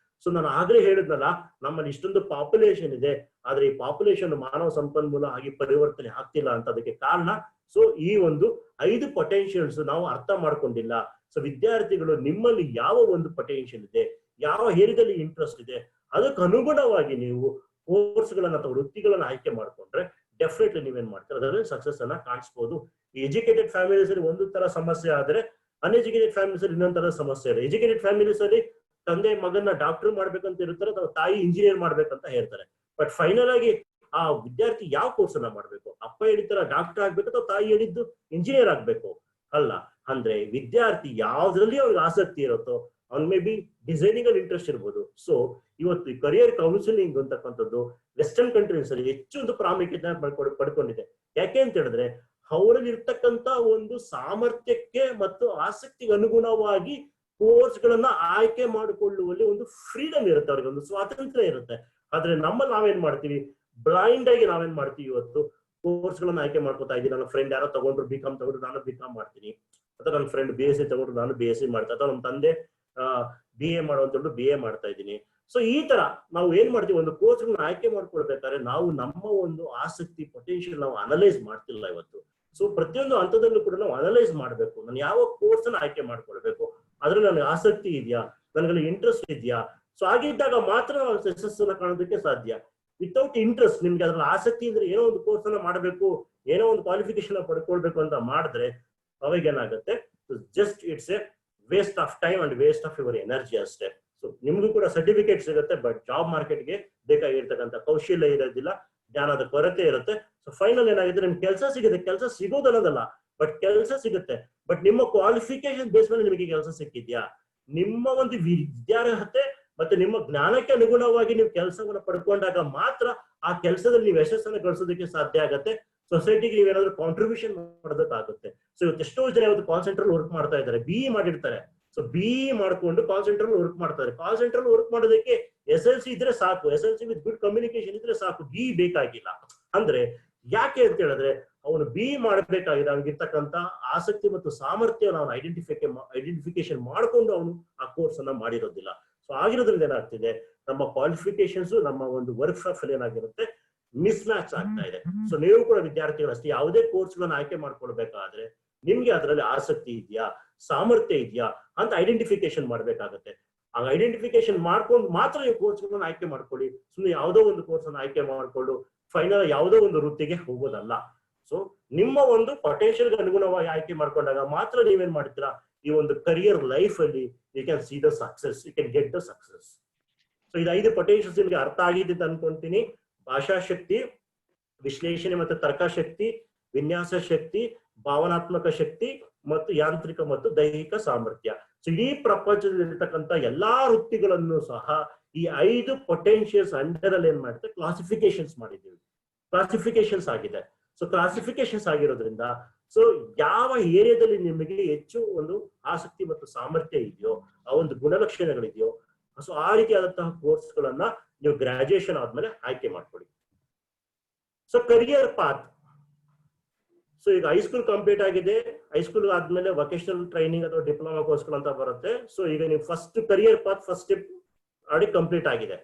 ಸೊ ನಾನು ಆಗ್ಲೇ ಹೇಳಿದ್ನಲ್ಲ, ನಮ್ಮಲ್ಲಿ ಇಷ್ಟೊಂದು ಪಾಪ್ಯುಲೇಷನ್ ಇದೆ, ಆದ್ರೆ ಈ ಪಾಪ್ಯುಲೇಷನ್ ಮಾನವ ಸಂಪನ್ಮೂಲ ಆಗಿ ಪರಿವರ್ತನೆ ಆಗ್ತಿಲ್ಲ ಅಂತ. ಅದಕ್ಕೆ ಕಾರಣ ಸೊ ಈ ಒಂದು 5 ಪೊಟೆನ್ಶಿಯಲ್ಸ್ ನಾವು ಅರ್ಥ ಮಾಡ್ಕೊಂಡಿಲ್ಲ. ಸೊ ವಿದ್ಯಾರ್ಥಿಗಳು ನಿಮ್ಮಲ್ಲಿ ಯಾವ ಒಂದು ಪೊಟೆನ್ಶಿಯಲ್ ಇದೆ, ಯಾವ ಏರಿಯಾದಲ್ಲಿ ಇಂಟ್ರೆಸ್ಟ್ ಇದೆ, ಅದಕ್ಕೆ ಅನುಗುಣವಾಗಿ ನೀವು ಕೋರ್ಸ್ಗಳನ್ನ ಅಥವಾ ವೃತ್ತಿಗಳನ್ನ ಆಯ್ಕೆ ಮಾಡ್ಕೊಂಡ್ರೆ ಡೆಫಿನೆಟ್ಲಿ ನೀವೇನ್ ಮಾಡ್ತೀರಾ ಅದರಲ್ಲಿ ಸಕ್ಸಸ್ ಅನ್ನ ಕಾಣಿಸ್ಬೋದು. ಈ ಎಜುಕೇಟೆಡ್ ಫ್ಯಾಮಿಲೀಸ್ ಅಲ್ಲಿ ಒಂದು ತರ ಸಮಸ್ಯೆ ಆದ್ರೆ ಅನ್ಎಜುಕೇಟೆಡ್ ಫ್ಯಾಮಿಲೀಸ್ ಅಲ್ಲಿ ಇನ್ನೊಂದ್ ತರ ಸಮಸ್ಯೆ ಇದೆ. ಎಜುಕೇಟೆಡ್ ಫ್ಯಾಮಿಲೀಸ್ ಅಲ್ಲಿ ತಂದೆ ಮಗನ್ನ ಡಾಕ್ಟರ್ ಮಾಡ್ಬೇಕಂತ ಇರ್ತಾರೆ, ಅಥವಾ ತಾಯಿ ಇಂಜಿನಿಯರ್ ಮಾಡ್ಬೇಕಂತ ಹೇಳ್ತಾರೆ. ಬಟ್ ಫೈನಲ್ ಆಗಿ ಆ ವಿದ್ಯಾರ್ಥಿ ಯಾವ ಕೋರ್ಸ್ ಅನ್ನ ಮಾಡ್ಬೇಕು, ಅಪ್ಪ ಹೇಳಿತರ ಡಾಕ್ಟರ್ ಆಗ್ಬೇಕು ಅಥವಾ ತಾಯಿ ಹೇಳಿದ್ದು ಇಂಜಿನಿಯರ್ ಆಗ್ಬೇಕು ಅಲ್ಲ. ಅಂದ್ರೆ ವಿದ್ಯಾರ್ಥಿ ಯಾವ್ದ್ರಲ್ಲಿ ಅವ್ರಿಗೆ ಆಸಕ್ತಿ ಇರುತ್ತೋ, ಅವ್ನ್ ಮೇ ಬಿ ಡಿಸೈನಿಂಗ್ ಅಲ್ಲಿ ಇಂಟ್ರೆಸ್ಟ್ ಇರ್ಬೋದು. ಸೊ ಇವತ್ತು ಕರಿಯರ್ ಕೌನ್ಸಿಲಿಂಗ್ ಅಂತಕ್ಕಂಥದ್ದು ವೆಸ್ಟರ್ನ್ ಕಂಟ್ರೀಸ್ ಅಲ್ಲಿ ಹೆಚ್ಚು ಒಂದು ಪ್ರಾಮುಖ್ಯತೆ ಪಡ್ಕೊಂಡಿದೆ. ಯಾಕೆ ಅಂತ ಹೇಳಿದ್ರೆ ಅವರಲ್ಲಿ ಇರ್ತಕ್ಕಂಥ ಒಂದು ಸಾಮರ್ಥ್ಯಕ್ಕೆ ಮತ್ತು ಆಸಕ್ತಿಗೆ ಅನುಗುಣವಾಗಿ ಕೋರ್ಸ್ ಗಳನ್ನ ಆಯ್ಕೆ ಮಾಡಿಕೊಳ್ಳುವಲ್ಲಿ ಒಂದು ಫ್ರೀಡಮ್ ಇರುತ್ತೆ, ಅವ್ರಿಗೆ ಒಂದು ಸ್ವಾತಂತ್ರ್ಯ ಇರುತ್ತೆ. ಆದ್ರೆ ನಮ್ಮಲ್ಲಿ ನಾವೇನ್ ಮಾಡ್ತೀವಿ, ಬ್ಲೈಂಡ್ ಆಗಿ ನಾವೇನ್ ಮಾಡ್ತೀವಿ, ಇವತ್ತು ಕೋರ್ಸ್ ಗಳನ್ನ ಆಯ್ಕೆ ಮಾಡ್ಕೊತಾ ಇದ್ದೀನಿ. ನನ್ನ ಫ್ರೆಂಡ್ ಯಾರೋ ತಗೊಂಡ್ರು ಬಿಕಾಮ್ ತಗೊಂಡ್ರು, ನಾನು ಬಿಕಾಮ್ ಮಾಡ್ತೀನಿ, ಅಥವಾ ನನ್ನ ಫ್ರೆಂಡ್ BSc ತಗೊಂಡ್ರು, ನಾನು BSc ಮಾಡ್ತಾ, ಅಥವಾ ನಮ್ಮ ತಂದೆ BA ಮಾಡುವಂತ BA ಮಾಡ್ತಾ ಇದ್ದೀನಿ. ಸೊ ಈ ತರ ನಾವು ಏನ್ ಮಾಡ್ತೀವಿ, ಒಂದು ಕೋರ್ಸ್ ಗಳನ್ನ ಆಯ್ಕೆ ಮಾಡ್ಕೊಳ್ಬೇಕಾದ್ರೆ ನಾವು ನಮ್ಮ ಒಂದು ಆಸಕ್ತಿ ಪೊಟೆನ್ಶಿಯಲ್ ನಾವು ಅನಲೈಸ್ ಮಾಡ್ತಿಲ್ಲ ಇವತ್ತು. ಸೊ ಪ್ರತಿಯೊಂದು ಹಂತದಲ್ಲೂ ಕೂಡ ನಾವು ಅನಲೈಸ್ ಮಾಡ್ಬೇಕು. ನಾನು ಯಾವ ಕೋರ್ಸ್ ಅನ್ನ ಆಯ್ಕೆ ಮಾಡ್ಕೊಳ್ಬೇಕು, ಅದ್ರಲ್ಲಿ ನನಗೆ ಆಸಕ್ತಿ ಇದೆಯಾ, ನನಗಲ್ಲಿ ಇಂಟ್ರೆಸ್ಟ್ ಇದೆಯಾ. ಸೊ ಆಗಿದ್ದಾಗ ಮಾತ್ರ ನಾವು ಯಶಸ್ಸನ್ನ ಕಾಣೋದಕ್ಕೆ ಸಾಧ್ಯ. ವಿತೌಟ್ ಇಂಟ್ರೆಸ್ಟ್, ನಿಮ್ಗೆ ಅದ್ರಲ್ಲಿ ಆಸಕ್ತಿ ಇದ್ರೆ ಏನೋ ಒಂದು ಕೋರ್ಸ್ ಅನ್ನ ಮಾಡಬೇಕು, ಏನೋ ಒಂದು ಕ್ವಾಲಿಫಿಕೇಶನ್ ಪಡ್ಕೊಳ್ಬೇಕು ಅಂತ ಮಾಡಿದ್ರೆ ಅವಾಗ ಏನಾಗುತ್ತೆ, just it's A waste of time and waste of your energy ಅಷ್ಟೇ. ಸೊ ನಿಮ್ಗೂ ಕೂಡ ಸರ್ಟಿಫಿಕೇಟ್ ಸಿಗುತ್ತೆ, ಬಟ್ ಜಾಬ್ ಮಾರ್ಕೆಟ್ಗೆ ಬೇಕಾಗಿರ್ತಕ್ಕಂಥ ಕೌಶಲ್ಯ ಇರೋದಿಲ್ಲ, ಜ್ಞಾನದ ಕೊರತೆ ಇರುತ್ತೆ. ಸೊ ಫೈನಲ್ ಏನಾಗುತ್ತೆ, ನಿಮ್ಗೆ ಕೆಲಸ ಸಿಗುತ್ತೆ. ಕೆಲಸ ಸಿಗೋದನ್ನೋದಲ್ಲ, ಬಟ್ ಕೆಲಸ ಸಿಗುತ್ತೆ. ಬಟ್ ನಿಮ್ಮ ಕ್ವಾಲಿಫಿಕೇಶನ್ ಬೇಸ್ ಮೇಲೆ ನಿಮಗೆ ಕೆಲಸ ಸಿಕ್ಕಿದ್ಯಾ, ನಿಮ್ಮ ಒಂದು ವಿದ್ಯಾರ್ಹತೆ ಮತ್ತೆ ನಿಮ್ಮ ಜ್ಞಾನಕ್ಕೆ ಅನುಗುಣವಾಗಿ ನೀವು ಕೆಲಸವನ್ನು ಪಡ್ಕೊಂಡಾಗ ಮಾತ್ರ ಆ ಕೆಲಸದಲ್ಲಿ ನೀವು ಯಶಸ್ಸನ್ನು ಗಳಿಸೋದಕ್ಕೆ ಸಾಧ್ಯ ಆಗತ್ತೆ. ಸೊಸೈಟಿಗೆ ನೀವೇನಾದ್ರೂ ಕಾಂಟ್ರಿಬ್ಯೂಷನ್ ಮಾಡೋದಕ್ಕಾಗುತ್ತೆ. ಸೊ ಇವತ್ತು ಎಷ್ಟೋ ಜನ ಇವತ್ತು ಕಾಲ್ ಸೆಂಟರ್ ವರ್ಕ್ ಮಾಡ್ತಾ ಇದ್ದಾರೆ, BE ಮಾಡಿರ್ತಾರೆ. ಸೊ BE ಮಾಡ್ಕೊಂಡು ಕಾಲ್ ಸೆಂಟರ್ ವರ್ಕ್ ಮಾಡ್ತಾರೆ. ಕಾಲ್ ಸೆಂಟರ್ ವರ್ಕ್ ಮಾಡೋದಕ್ಕೆ SLC ಇದ್ರೆ ಸಾಕು, SLC ವಿತ್ ಗುಡ್ ಕಮ್ಯುನಿಕೇಶನ್ ಇದ್ರೆ ಸಾಕು, BE ಬೇಕಾಗಿಲ್ಲ. ಅಂದ್ರೆ ಯಾಕೆ ಅಂತ ಹೇಳಿದ್ರೆ ಅವನು BE ಮಾಡಬೇಕಾಗಿದೆ, ಅವನಿಗಿರ್ತಕ್ಕಂಥ ಆಸಕ್ತಿ ಮತ್ತು ಸಾಮರ್ಥ್ಯ ನಾವು ಐಡೆಂಟಿಫಿಕೇಶನ್ ಮಾಡ್ಕೊಂಡು ಅವನು ಆ ಕೋರ್ಸ್ ಅನ್ನ ಮಾಡಿರೋದಿಲ್ಲ. ಸೊ ಆಗಿರೋದ್ರಿಂದ ಏನಾಗ್ತಿದೆ, ನಮ್ಮ ಕ್ವಾಲಿಫಿಕೇಶನ್ಸ್ ನಮ್ಮ ಒಂದು ವರ್ಕ್ ಪ್ರೊಫೈಲ್ ಏನಾಗಿರುತ್ತೆ, ಮಿಸ್ ಮ್ಯಾಚ್ ಆಗ್ತಾ ಇದೆ. ಸೊ ನೀವು ಕೂಡ ವಿದ್ಯಾರ್ಥಿಗಳಷ್ಟೇ ಯಾವುದೇ ಕೋರ್ಸ್ ಗಳನ್ನ ಆಯ್ಕೆ ಮಾಡ್ಕೊಳ್ಬೇಕಾದ್ರೆ ನಿಮ್ಗೆ ಅದರಲ್ಲಿ ಆಸಕ್ತಿ ಇದೆಯಾ, ಸಾಮರ್ಥ್ಯ ಇದೆಯಾ ಅಂತ ಐಡೆಂಟಿಫಿಕೇಶನ್ ಮಾಡ್ಬೇಕಾಗತ್ತೆ. ಆ ಐಡೆಂಟಿಫಿಕೇಶನ್ ಮಾಡ್ಕೊಂಡು ಮಾತ್ರ ನೀವು ಕೋರ್ಸ್ ಗಳನ್ನ ಆಯ್ಕೆ ಮಾಡ್ಕೊಳ್ಳಿ. ಸುಮ್ಮನೆ ಯಾವುದೋ ಒಂದು ಕೋರ್ಸ್ ಅನ್ನು ಆಯ್ಕೆ ಮಾಡ್ಕೊಂಡು ಫೈನಲ್ ಯಾವುದೋ ಒಂದು ವೃತ್ತಿಗೆ ಹೋಗೋದಲ್ಲ. ಸೊ ನಿಮ್ಮ ಒಂದು ಪೊಟೆನ್ಶಿಯಲ್ಗೆ ಅನುಗುಣವಾಗಿ ಆಯ್ಕೆ ಮಾಡ್ಕೊಂಡಾಗ ಮಾತ್ರ ನೀವೇನ್ ಮಾಡ್ತೀರಾ, ಈ ಒಂದು ಕರಿಯರ್ ಲೈಫ್ ಅಲ್ಲಿ you can see the success, you can get the success. So ಇದು 5 ಪೊಟೆನ್ಶಿಯಲ್ಸ್ ನಿಮ್ಗೆ ಅರ್ಥ ಆಗಿದೆ ಅಂತ ಅನ್ಕೊಂತೀನಿ. ಭಾಷಾ ಶಕ್ತಿ, ವಿಶ್ಲೇಷಣೆ ಮತ್ತು ತರ್ಕಶಕ್ತಿ, ವಿನ್ಯಾಸ ಶಕ್ತಿ, ಭಾವನಾತ್ಮಕ ಶಕ್ತಿ ಮತ್ತು ಯಾಂತ್ರಿಕ ಮತ್ತು ದೈಹಿಕ ಸಾಮರ್ಥ್ಯ. ಸೊ ಇಡೀ ಪ್ರಪಂಚದಲ್ಲಿರ್ತಕ್ಕಂಥ ಎಲ್ಲಾ ವೃತ್ತಿಗಳನ್ನು ಸಹ ಈ 5 ಪೊಟೆನ್ಶಿಯಲ್ಸ್ ಅಂಡರ್ ಅಲ್ಲಿ ಏನ್ ಮಾಡುತ್ತೆ, ಕ್ಲಾಸಿಫಿಕೇಶನ್ಸ್ ಮಾಡಿದ್ದೀವಿ. ಕ್ಲಾಸಿಫಿಕೇಶನ್ಸ್ ಆಗಿದೆ. ಸೊ ಕ್ಲಾಸಿಫಿಕೇಶನ್ಸ್ ಆಗಿರೋದ್ರಿಂದ ಸೊ ಯಾವ ಏರಿಯಾದಲ್ಲಿ ನಿಮಗೆ ಹೆಚ್ಚು ಒಂದು ಆಸಕ್ತಿ ಮತ್ತು ಸಾಮರ್ಥ್ಯ ಇದೆಯೋ, ಆ ಒಂದು ಗುಣಲಕ್ಷಣಗಳಿದೆಯೋ ಸೊ ಆ ರೀತಿಯಾದಂತಹ ಕೋರ್ಸ್ಗಳನ್ನ ನೀವು ಗ್ರಾಜುಯೇಷನ್ ಆದ್ಮೇಲೆ ಆಯ್ಕೆ ಮಾಡ್ಕೊಳ್ಳಿ. ಸೊ ಕರಿಯರ್ ಪಾತ್, ಸೊ ಈಗ ಹೈಸ್ಕೂಲ್ ಕಂಪ್ಲೀಟ್ ಆಗಿದೆ, ಹೈಸ್ಕೂಲ್ ಆದ್ಮೇಲೆ ವೊಕೇಶನಲ್ ಟ್ರೈನಿಂಗ್ ಅಥವಾ ಡಿಪ್ಲೊಮಾ ಕೋರ್ಸ್ಗಳು ಅಂತ ಬರುತ್ತೆ. ಸೊ ಈಗ ನೀವು first career path first step already complete ಆಗಿದೆ.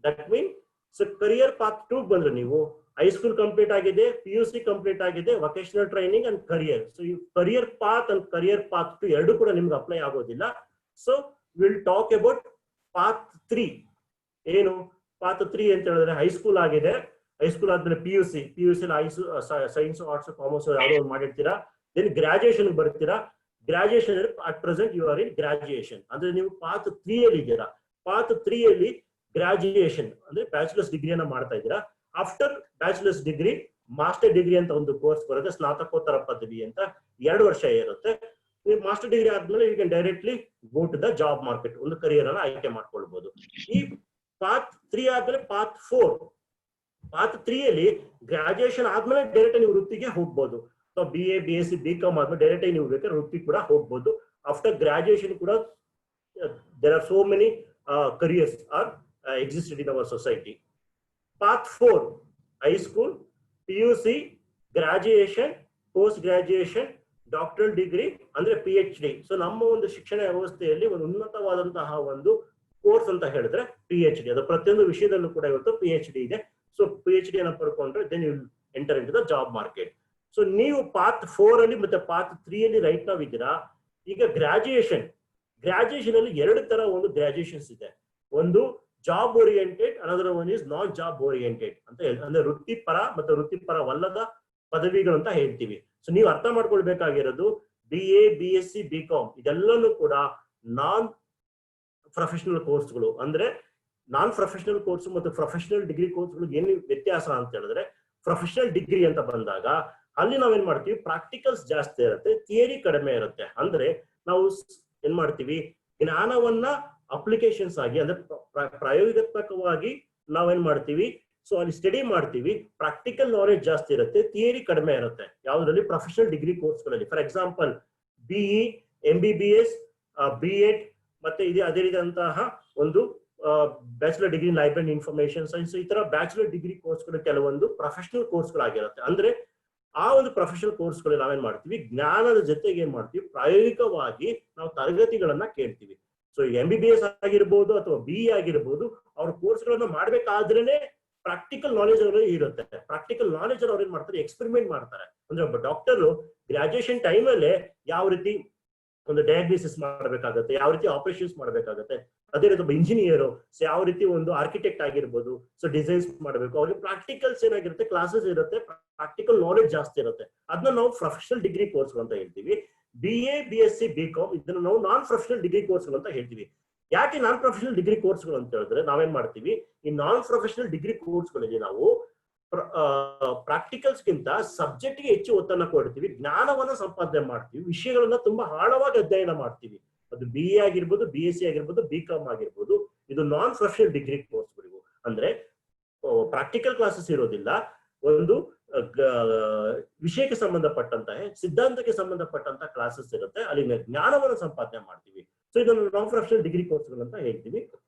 That mean so career path 2 ಬಂದ್ರೆ ನೀವು ಹೈಸ್ಕೂಲ್ ಕಂಪ್ಲೀಟ್ ಆಗಿದೆ, PUC ಕಂಪ್ಲೀಟ್ ಆಗಿದೆ, vocational training and career. So ಈ career path and career path 2 ಎರಡು ಕೂಡ ನಿಮ್ಗೆ ಅಪ್ಲೈ ಆಗೋದಿಲ್ಲ. So will talk about path 3. ಏನು ಪಾತ್ 3 ಅಂತ ಹೇಳಿದ್ರೆ ಹೈಸ್ಕೂಲ್ ಆಗಿದೆ, ಹೈಸ್ಕೂಲ್ ಆದ್ಮೇಲೆ PUC ಸೈನ್ಸ್ ಆರ್ಟ್ಸ್ ಕಾಮರ್ಸ್ ಯಾವ್ದೋ ಒಂದು ಮಾಡಿರ್ತೀರಾ, ದೆನ್ ಗ್ರಾಜುಯೇಷನ್ ಬರ್ತೀರಾ. Graduation at present you are in graduation ಅಂದ್ರೆ ನೀವು ಪಾತ್ 3 ಅಲ್ಲಿ ಇದ್ದೀರಾ. ಪಾತ್ 3 ಅಲ್ಲಿ ಗ್ರಾಜುಯೇಷನ್ ಅಂದ್ರೆ ಬ್ಯಾಚುಲರ್ಸ್ ಡಿಗ್ರಿಯನ್ನ ಮಾಡ್ತಾ ಇದ್ದೀರಾ. After bachelors degree master degree ಅಂತ ಒಂದು ಕೋರ್ಸ್ ಬರುತ್ತೆ, ಸ್ನಾತಕೋತ್ತರ ಪದವಿ ಅಂತ 2 ವರ್ಷ ಇರುತ್ತೆ. ನೀವು ಮಾಸ್ಟರ್ ಡಿಗ್ರಿ ಆದ್ಮೇಲೆ you can directly go to the job market, ಒಂದು ಕರಿಯರ್ ಅನ್ನ ಆಯ್ಕೆ ಮಾಡ್ಕೊಳ್ಬಹುದು. ಈ ಪಾತ್ 3 ಆದ್ಮೇಲೆ ಪಾತ್ 4. ಪಾತ್ 3 ಅಲ್ಲಿ ಗ್ರಾಜುಯೇಷನ್ ಆದ್ಮೇಲೆ ಡೈರೆಕ್ಟ್ ನೀವು ವೃತ್ತಿಗೆ ಹೋಗ್ಬೋದು. ಸೊ BA BSc BCom ಆದ್ಮೇಲೆ ಡೈರೆಕ್ಟ್ ನೀವು ಬೇಕಾದ್ರೆ ವೃತ್ತಿ ಕೂಡ ಹೋಗ್ಬೋದು. ಆಫ್ಟರ್ ಗ್ರಾಜುಯೇಷನ್ ಕೂಡ there are so many careers are existed in our society. Path 4, high school, PUC, graduation, post graduation, doctoral degree ಅಂದ್ರೆ PhD. ಸೊ ನಮ್ಮ ಒಂದು ಶಿಕ್ಷಣ ವ್ಯವಸ್ಥೆಯಲ್ಲಿ ಒಂದು ಉನ್ನತವಾದಂತಹ ಒಂದು ಕೋರ್ಸ್ ಅಂತ ಹೇಳಿದ್ರೆ PhD. ಅದು ಪ್ರತಿಯೊಂದು ವಿಷಯದಲ್ಲೂ ಕೂಡ ಇವತ್ತು PhD ಇದೆ. ಸೊ PhD ಅನ್ನು ಪಡ್ಕೊಂಡ್ರೆ then you enter into the job market. So ನೀವು ಪಾತ್ 4 ಅಲ್ಲಿ ಮತ್ತೆ ಪಾತ್ 3 ಅಲ್ಲಿ ರೈಟ್ ನಾವು ಇದ್ದೀರಾ. ಈಗ ಗ್ರಾಜುಯೇಷನ್ ಅಲ್ಲಿ 2 ತರ ಒಂದು ಗ್ರಾಜುಯೇಷನ್ಸ್ ಇದೆ. ಒಂದು job oriented, another one is non job oriented ಅಂತ ಅಂದ್ರೆ ವೃತ್ತಿಪರ ಮತ್ತು ವೃತ್ತಿಪರವಲ್ಲದ ಪದವಿಗಳು ಅಂತ ಹೇಳ್ತೀವಿ. ಸೊ ನೀವು ಅರ್ಥ ಮಾಡ್ಕೊಳ್ಬೇಕಾಗಿರೋದು BA BSc BCom ಇದೆಲ್ಲನೂ ಕೂಡ ನಾನ್ ಪ್ರೊಫೆಷನಲ್ ಕೋರ್ಸ್ಗಳು. ಅಂದ್ರೆ ನಾನ್ ಪ್ರೊಫೆಷನಲ್ ಕೋರ್ಸ್ ಮತ್ತು ಪ್ರೊಫೆಷನಲ್ ಡಿಗ್ರಿ ಕೋರ್ಸ್ಗಳು ಏನು ವ್ಯತ್ಯಾಸ ಅಂತ ಹೇಳಿದ್ರೆ, ಪ್ರೊಫೆಷನಲ್ ಡಿಗ್ರಿ ಅಂತ ಬಂದಾಗ ಅಲ್ಲಿ ನಾವೇನ್ ಮಾಡ್ತೀವಿ, ಪ್ರಾಕ್ಟಿಕಲ್ಸ್ ಜಾಸ್ತಿ ಇರುತ್ತೆ, ಥಿಯರಿ ಕಡಿಮೆ ಇರುತ್ತೆ. ಅಂದ್ರೆ ನಾವು ಏನ್ ಮಾಡ್ತೀವಿ, ಜ್ಞಾನವನ್ನ ಅಪ್ಲಿಕೇಶನ್ಸ್ ಆಗಿ ಅಂದ್ರೆ ಪ್ರಾಯೋಗಿಕಾತ್ಮಕವಾಗಿ ನಾವೇನ್ ಮಾಡ್ತೀವಿ, ಸೊ ಅಲ್ಲಿ ಸ್ಟಡಿ ಮಾಡ್ತೀವಿ. ಪ್ರಾಕ್ಟಿಕಲ್ ನಾಲೆಜ್ ಜಾಸ್ತಿ ಇರುತ್ತೆ, ಥಿಯರಿ ಕಡಿಮೆ ಇರುತ್ತೆ ಯಾವ್ದ್ರಲ್ಲಿ, ಪ್ರೊಫೆಷನಲ್ ಡಿಗ್ರಿ ಕೋರ್ಸ್ಗಳಲ್ಲಿ. For example BE MBBS B.Ed ಮತ್ತೆ ಇದೆ ಅದೇ ರೀತಿಯಾದಂತಹ ಒಂದು bachelor degree library information science, ಈ ತರ ಬ್ಯಾಚುಲರ್ ಡಿಗ್ರಿ ಕೋರ್ಸ್ಗಳು ಕೆಲವೊಂದು ಪ್ರೊಫೆಷನಲ್ ಕೋರ್ಸ್ಗಳಾಗಿರುತ್ತೆ. ಅಂದ್ರೆ ಆ ಒಂದು ಪ್ರೊಫೆಷನಲ್ ಕೋರ್ಸ್ಗಳಲ್ಲಿ ನಾವೇನ್ ಮಾಡ್ತೀವಿ, ಜ್ಞಾನದ ಜೊತೆಗೆ ಏನ್ ಮಾಡ್ತೀವಿ, ಪ್ರಾಯೋಗಿಕವಾಗಿ ನಾವು ತರಗತಿಗಳನ್ನ ಕೇಳ್ತೀವಿ. ಸೊ MBBS ಆಗಿರ್ಬೋದು ಅಥವಾ BE ಆಗಿರ್ಬೋದು, ಅವ್ರ ಕೋರ್ಸ್ಗಳನ್ನ ಮಾಡ್ಬೇಕಾದ್ರೇನೆ ಪ್ರಾಕ್ಟಿಕಲ್ ನಾಲೆಜ್ ಅವ್ರಿಗೆ ಇರುತ್ತೆ. ಪ್ರಾಕ್ಟಿಕಲ್ ನಾಲೆಜ್ ಅವ್ರು ಏನ್ ಮಾಡ್ತಾರೆ, ಎಕ್ಸ್ಪೆರಿಮೆಂಟ್ ಮಾಡ್ತಾರೆ. ಅಂದ್ರೆ ಒಬ್ಬ ಡಾಕ್ಟರ್ ಗ್ರಾಜುಯೇಷನ್ ಟೈಮಲ್ಲೇ ಯಾವ ರೀತಿ ಒಂದು ಡಯಾಗ್ನೋಸಿಸ್ ಮಾಡಬೇಕಾಗುತ್ತೆ, ಯಾವ ರೀತಿ ಆಪರೇಷನ್ಸ್ ಮಾಡಬೇಕಾಗುತ್ತೆ, ಅದೇ ರೀತಿ ಒಬ್ಬ ಇಂಜಿನಿಯರ್ ಯಾವ ರೀತಿ ಒಂದು ಆರ್ಕಿಟೆಕ್ಟ್ ಆಗಿರ್ಬೋದು, ಸೊ ಡಿಸೈನ್ಸ್ ಮಾಡಬೇಕು, ಅವ್ರಿಗೆ ಪ್ರಾಕ್ಟಿಕಲ್ಸ್ ಏನಾಗಿರುತ್ತೆ, ಕ್ಲಾಸಸ್ ಇರುತ್ತೆ, ಪ್ರಾಕ್ಟಿಕಲ್ ನಾಲೆಜ್ ಜಾಸ್ತಿ ಇರುತ್ತೆ. ಅದನ್ನ ನಾವು ಪ್ರೊಫೆಷನಲ್ ಡಿಗ್ರಿ ಕೋರ್ಸ್ ಅಂತ ಹೇಳ್ತೀವಿ. BA BSc BCom ಇದನ್ನ ನಾವು ನಾನ್ ಪ್ರೊಫೆಷನಲ್ ಡಿಗ್ರಿ ಕೋರ್ಸ್ಗಳು ಅಂತ ಹೇಳ್ತೀವಿ. ಯಾಕೆ ನಾನ್ ಪ್ರೊಫೆಷನಲ್ ಡಿಗ್ರಿ ಕೋರ್ಸ್ಗಳು ಅಂತ ಹೇಳಿದ್ರೆ, ನಾವೇನ್ ಮಾಡ್ತೀವಿ, ಈ ನಾನ್ ಪ್ರೊಫೆಷನಲ್ ಡಿಗ್ರಿ ಕೋರ್ಸ್ಗಳಲ್ಲಿ ನಾವು ಪ್ರಾಕ್ಟಿಕಲ್ಸ್ಗಿಂತ ಸಬ್ಜೆಕ್ಟ್ಗೆ ಹೆಚ್ಚು ಒತ್ತನ್ನ ಕೊಡ್ತೀವಿ, ಜ್ಞಾನವನ್ನ ಸಂಪಾದನೆ ಮಾಡ್ತೀವಿ, ವಿಷಯಗಳನ್ನ ತುಂಬಾ ಆಳವಾಗಿ ಅಧ್ಯಯನ ಮಾಡ್ತೀವಿ. ಅದು BA ಆಗಿರ್ಬೋದು, BSc ಆಗಿರ್ಬೋದು, BCom ಆಗಿರ್ಬೋದು. ಇದು ನಾನ್ ಪ್ರೊಫೆಷನಲ್ ಡಿಗ್ರಿ ಕೋರ್ಸ್ಗಳಿವು. ಅಂದ್ರೆ ಪ್ರಾಕ್ಟಿಕಲ್ ಕ್ಲಾಸಸ್ ಇರೋದಿಲ್ಲ, ಒಂದು ವಿಷಯಕ್ಕೆ ಸಂಬಂಧಪಟ್ಟಂತಹ ಸಿದ್ಧಾಂತಕ್ಕೆ ಸಂಬಂಧಪಟ್ಟಂತ ಕ್ಲಾಸಸ್ ಇರುತ್ತೆ, ಅಲ್ಲಿ ಜ್ಞಾನವನ್ನು ಸಂಪಾದನೆ ಮಾಡ್ತೀವಿ. ಸೊ ಇದನ್ನು ನಾನ್ ಪ್ರೊಫೆಷನಲ್ ಡಿಗ್ರಿ ಕೋರ್ಸ್ಗಳು ಅಂತ ಹೇಳ್ತೀವಿ.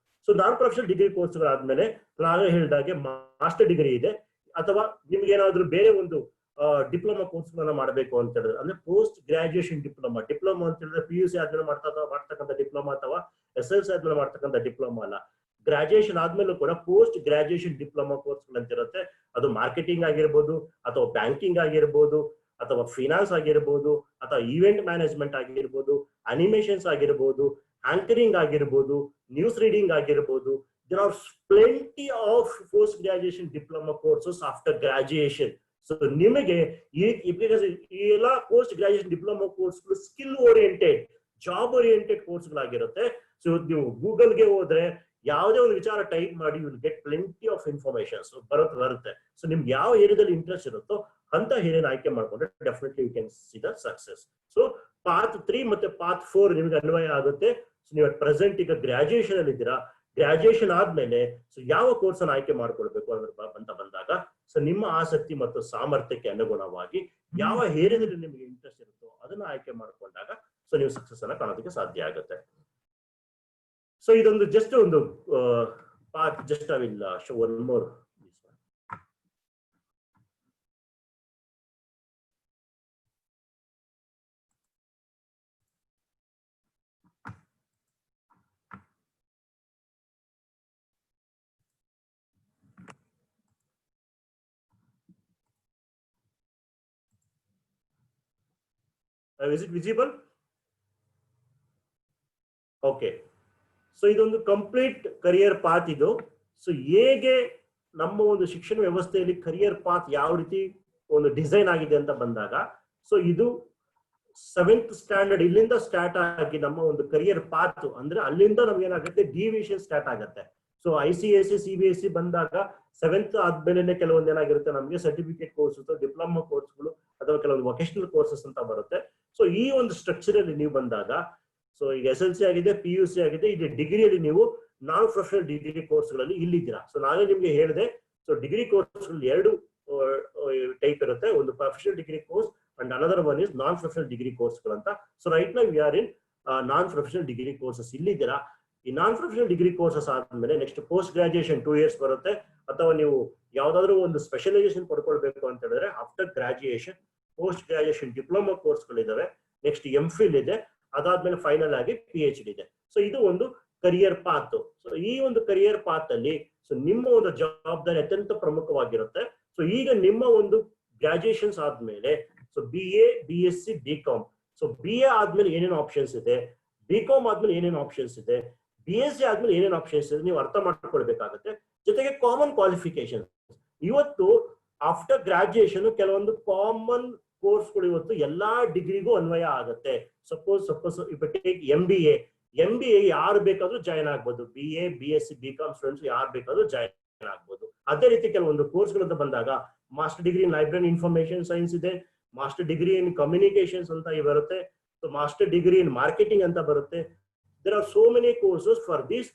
ಸೊ ನಾನ್ ಪ್ರೊಫೆಷನಲ್ ಡಿಗ್ರಿ ಕೋರ್ಸ್ಗಳಾದ್ಮೇಲೆ ನಾನು ಹೇಳಿದಾಗೆ ಮಾಸ್ಟರ್ ಡಿಗ್ರಿ ಇದೆ, ಅಥವಾ ನಿಮ್ಗೆ ಏನಾದ್ರು ಬೇರೆ ಒಂದು ಡಿಪ್ಲೊಮಾ ಕೋರ್ಸ್ಗಳನ್ನ ಮಾಡಬೇಕು ಅಂತ ಹೇಳಿದ್ರೆ, ಅಂದ್ರೆ ಪೋಸ್ಟ್ ಗ್ರಾಜುಯೇಷನ್ ಡಿಪ್ಲೊಮಾ. ಡಿಪ್ಲೊಮಾ ಅಂತ ಹೇಳಿದ್ರೆ PUC ಆದ್ಮೇಲೆ ಮಾಡ್ತಕ್ಕಂಥ ಡಿಪ್ಲೊಮಾ ಅಥವಾ SLC ಆದ್ಮೇಲೆ ಮಾಡ್ತಕ್ಕಂಥ ಡಿಪ್ಲೊಮಾ ಅಲ್ಲ. ಗ್ರಾಜುಯೇಷನ್ ಆದ್ಮೇಲೆ ಕೂಡ ಪೋಸ್ಟ್ ಗ್ರಾಜುಯೇಷನ್ ಡಿಪ್ಲೊಮಾ ಕೋರ್ಸ್ಗಳಂತ ಇರುತ್ತೆ. ಅದು ಮಾರ್ಕೆಟಿಂಗ್ ಆಗಿರ್ಬೋದು, ಅಥವಾ ಬ್ಯಾಂಕಿಂಗ್ ಆಗಿರ್ಬೋದು, ಅಥವಾ ಫಿನಾನ್ಸ್ ಆಗಿರ್ಬೋದು, ಅಥವಾ ಈವೆಂಟ್ ಮ್ಯಾನೇಜ್ಮೆಂಟ್ ಆಗಿರ್ಬೋದು, ಅನಿಮೇಷನ್ಸ್ ಆಗಿರ್ಬೋದು, ಆಂಕರಿಂಗ್ ಆಗಿರ್ಬೋದು, ನ್ಯೂಸ್ ರೀಡಿಂಗ್ ಆಗಿರ್ಬೋದು. There are plenty of post graduation diploma courses after graduation. So ನಿಮಗೆ ಈ ಎಲ್ಲ ಪೋಸ್ಟ್ ಗ್ರಾಜುಯೇಷನ್ ಡಿಪ್ಲೊಮಾ ಕೋರ್ಸ್ಗಳು ಸ್ಕಿಲ್ ಓರಿಯೆಂಟೆಡ್, ಜಾಬ್ ಓರಿಯೆಂಟೆಡ್ ಕೋರ್ಸ್ಗಳಾಗಿರುತ್ತೆ. ಸೊ ನೀವು ಗೂಗಲ್ಗೆ ಹೋದ್ರೆ ಯಾವುದೇ ಒಂದು ವಿಚಾರ ಟೈಪ್ ಮಾಡಿ, you will get plenty of informations ಬರುತ್ತೆ. ಸೊ ನಿಮ್ಗೆ ಯಾವ ಏರಿಯಾದಲ್ಲಿ ಇಂಟ್ರೆಸ್ಟ್ ಇರುತ್ತೋ ಅಂತ ಏನೇನು ಆಯ್ಕೆ ಮಾಡ್ಕೊಂಡ್ರೆ definitely you can see the success. So path 3 ಮತ್ತೆ ಪಾತ್ 4 ನಿಮ್ಗೆ ಅನ್ವಯ ಆಗುತ್ತೆ. ಸೊ ನೀವು ಪ್ರೆಸೆಂಟ್ ಈಗ ಗ್ರಾಜುಯೇಷನ್ ಅಲ್ಲಿ ಇದ್ದೀರಾ. ಗ್ರಾಜುಯೇಷನ್ ಆದ್ಮೇಲೆ ಸೊ ಯಾವ ಕೋರ್ಸ್ ಅನ್ನು ಆಯ್ಕೆ ಮಾಡ್ಕೊಳ್ಬೇಕು ಅಂತ ಬಂದಾಗ, ಸೊ ನಿಮ್ಮ ಆಸಕ್ತಿ ಮತ್ತು ಸಾಮರ್ಥ್ಯಕ್ಕೆ ಅನುಗುಣವಾಗಿ ಯಾವ ಏರಿಯಾದಲ್ಲಿ ನಿಮಗೆ ಇಂಟ್ರೆಸ್ಟ್ ಇರುತ್ತೋ ಅದನ್ನ ಆಯ್ಕೆ ಮಾಡ್ಕೊಂಡಾಗ ಸೊ ನೀವು ಸಕ್ಸಸ್ ಅನ್ನ ಕಾಣೋದಕ್ಕೆ ಸಾಧ್ಯ ಆಗುತ್ತೆ. ಸೊ ಇದೊಂದು ಜಸ್ಟ್ ಒಂದು part, just I will show one more. Is it visible? Okay. So ಇದೊಂದು ಕಂಪ್ಲೀಟ್ ಕರಿಯರ್ ಪಾತ್ ಇದು. ಸೊ ಹೇಗೆ ನಮ್ಮ ಒಂದು ಶಿಕ್ಷಣ ವ್ಯವಸ್ಥೆಯಲ್ಲಿ ಕರಿಯರ್ ಪಾತ್ ಯಾವ ರೀತಿ ಒಂದು ಡಿಸೈನ್ ಆಗಿದೆ ಅಂತ ಬಂದಾಗ, ಸೊ ಇದು 7th ಸ್ಟ್ಯಾಂಡರ್ಡ್ ಇಲ್ಲಿಂದ ಸ್ಟಾರ್ಟ್ ಆಗಿ ನಮ್ಮ ಒಂದು ಕರಿಯರ್ ಪಾತ್ ಅಂದ್ರೆ ಅಲ್ಲಿಂದ ನಮ್ಗೆ ಏನಾಗುತ್ತೆ ಡಿವಿಷನ್ ಸ್ಟಾರ್ಟ್ ಆಗುತ್ತೆ. ಸೊ ICSE CBSE ಬಂದಾಗ 7th ಆದ್ಮೇಲೆ ಕೆಲವೊಂದು ಏನಾಗಿರುತ್ತೆ ನಮಗೆ ಸರ್ಟಿಫಿಕೇಟ್ ಕೋರ್ಸಸ್, ಡಿಪ್ಲೊಮಾ ಕೋರ್ಸ್ಗಳು ಅಥವಾ ಕೆಲವೊಂದು ವೊಕೇಶನಲ್ ಕೋರ್ಸಸ್ ಅಂತ ಬರುತ್ತೆ. ಸೊ ಈ ಒಂದು ಸ್ಟ್ರಕ್ಚರ್ ಅಲ್ಲಿ ನೀವು ಬಂದಾಗ, ಸೊ ಈಗ SLC ಆಗಿದೆ, PUC ಆಗಿದೆ, ಇದು ಡಿಗ್ರಿಯಲ್ಲಿ ನೀವು ನಾನ್ ಪ್ರೊಫೆಷನಲ್ ಡಿಗ್ರಿ ಕೋರ್ಸ್ಗಳಲ್ಲಿ ಇಲ್ಲಿದ್ದೀರಾ. ಸೊ ನಾನೇ ನಿಮ್ಗೆ ಹೇಳಿದೆ, ಸೊ ಡಿಗ್ರಿ ಕೋರ್ಸ್ಗಳಲ್ಲಿ 2 ಟೈಪ್ ಇರುತ್ತೆ, ಒಂದು professional degree course and another one is non professional degree ಕೋರ್ಸ್ಗಳು ಅಂತ. So right now we are in non professional degree courses ಇಲ್ಲಿದ್ದೀರಾ. ಈ ನಾನ್ ಪ್ರೊಫೆಷನಲ್ ಡಿಗ್ರಿ ಕೋರ್ಸಸ್ ಆದ್ಮೇಲೆ ನೆಕ್ಸ್ಟ್ ಪೋಸ್ಟ್ ಗ್ರಾಜುಯೇಷನ್ 2 years ಬರುತ್ತೆ, ಅಥವಾ ನೀವು ಯಾವ್ದಾದ್ರು ಒಂದು ಸ್ಪೆಷಲೈಸೇಷನ್ ಪಡ್ಕೊಳ್ಬೇಕು ಅಂತ ಹೇಳಿದ್ರೆ after graduation post graduation diploma ಕೋರ್ಸ್ಗಳಿದಾವೆ, ನೆಕ್ಸ್ಟ್ MPhil ಇದೆ, ಅದಾದ್ಮೇಲೆ ಫೈನಲ್ ಆಗಿ PhD ಇದೆ. ಸೊ ಇದು ಒಂದು ಕರಿಯರ್ ಪಾತ್. ಸೊ ಈ ಒಂದು ಕರಿಯರ್ ಪಾತ್ ಅಲ್ಲಿ ಸೊ ನಿಮ್ಮ ಒಂದು ಜವಾಬ್ದಾರಿ ಅತ್ಯಂತ ಪ್ರಮುಖವಾಗಿರುತ್ತೆ. ಸೊ ಈಗ ನಿಮ್ಮ ಒಂದು ಗ್ರಾಜುಯೇಷನ್ಸ್ ಆದ್ಮೇಲೆ so BA, BSc, BCom, so BA ಆದ್ಮೇಲೆ ಏನೇನು ಆಪ್ಷನ್ಸ್ ಇದೆ, BCom ಆದ್ಮೇಲೆ ಏನೇನು ಆಪ್ಷನ್ಸ್ ಇದೆ, BSc ಆದ್ಮೇಲೆ ಏನೇನು ಆಪ್ಷನ್ಸ್ ಇದೆ ನೀವು ಅರ್ಥ ಮಾಡ್ಕೊಳ್ಬೇಕಾಗುತ್ತೆ. ಜೊತೆಗೆ ಕಾಮನ್ ಕ್ವಾಲಿಫಿಕೇಶನ್, ಇವತ್ತು ಆಫ್ಟರ್ ಗ್ರಾಜುಯೇಷನ್ ಕೆಲವೊಂದು ಕಾಮನ್ ಕೋರ್ಸ್ಗಳು ಇವತ್ತು ಎಲ್ಲಾ ಡಿಗ್ರಿಗೂ ಅನ್ವಯ ಆಗುತ್ತೆ. ಸಪೋಸ್ ಇಫ್ ಟೇಕ್ MBA ಯಾರು ಬೇಕಾದ್ರೂ ಜಾಯ್ನ್ ಆಗ್ಬೋದು, BA, BSc, BCom ಸ್ಟೂಡೆಂಟ್ಸ್ ಯಾರು ಬೇಕಾದ್ರೂ ಜಾಯ್ನ್ ಆಗ್ಬೋದು. ಅದೇ ರೀತಿ ಕೆಲವೊಂದು ಕೋರ್ಸ್ಗಳಂತ ಬಂದಾಗ master degree in library information science ಇದೆ, ಮಾಸ್ಟರ್ ಡಿಗ್ರಿ ಇನ್ ಕಮ್ಯುನಿಕೇಶನ್ಸ್ ಅಂತ ಬರುತ್ತೆ, so master degree in marketing ಅಂತ ಬರುತ್ತೆ. There are so many courses for this.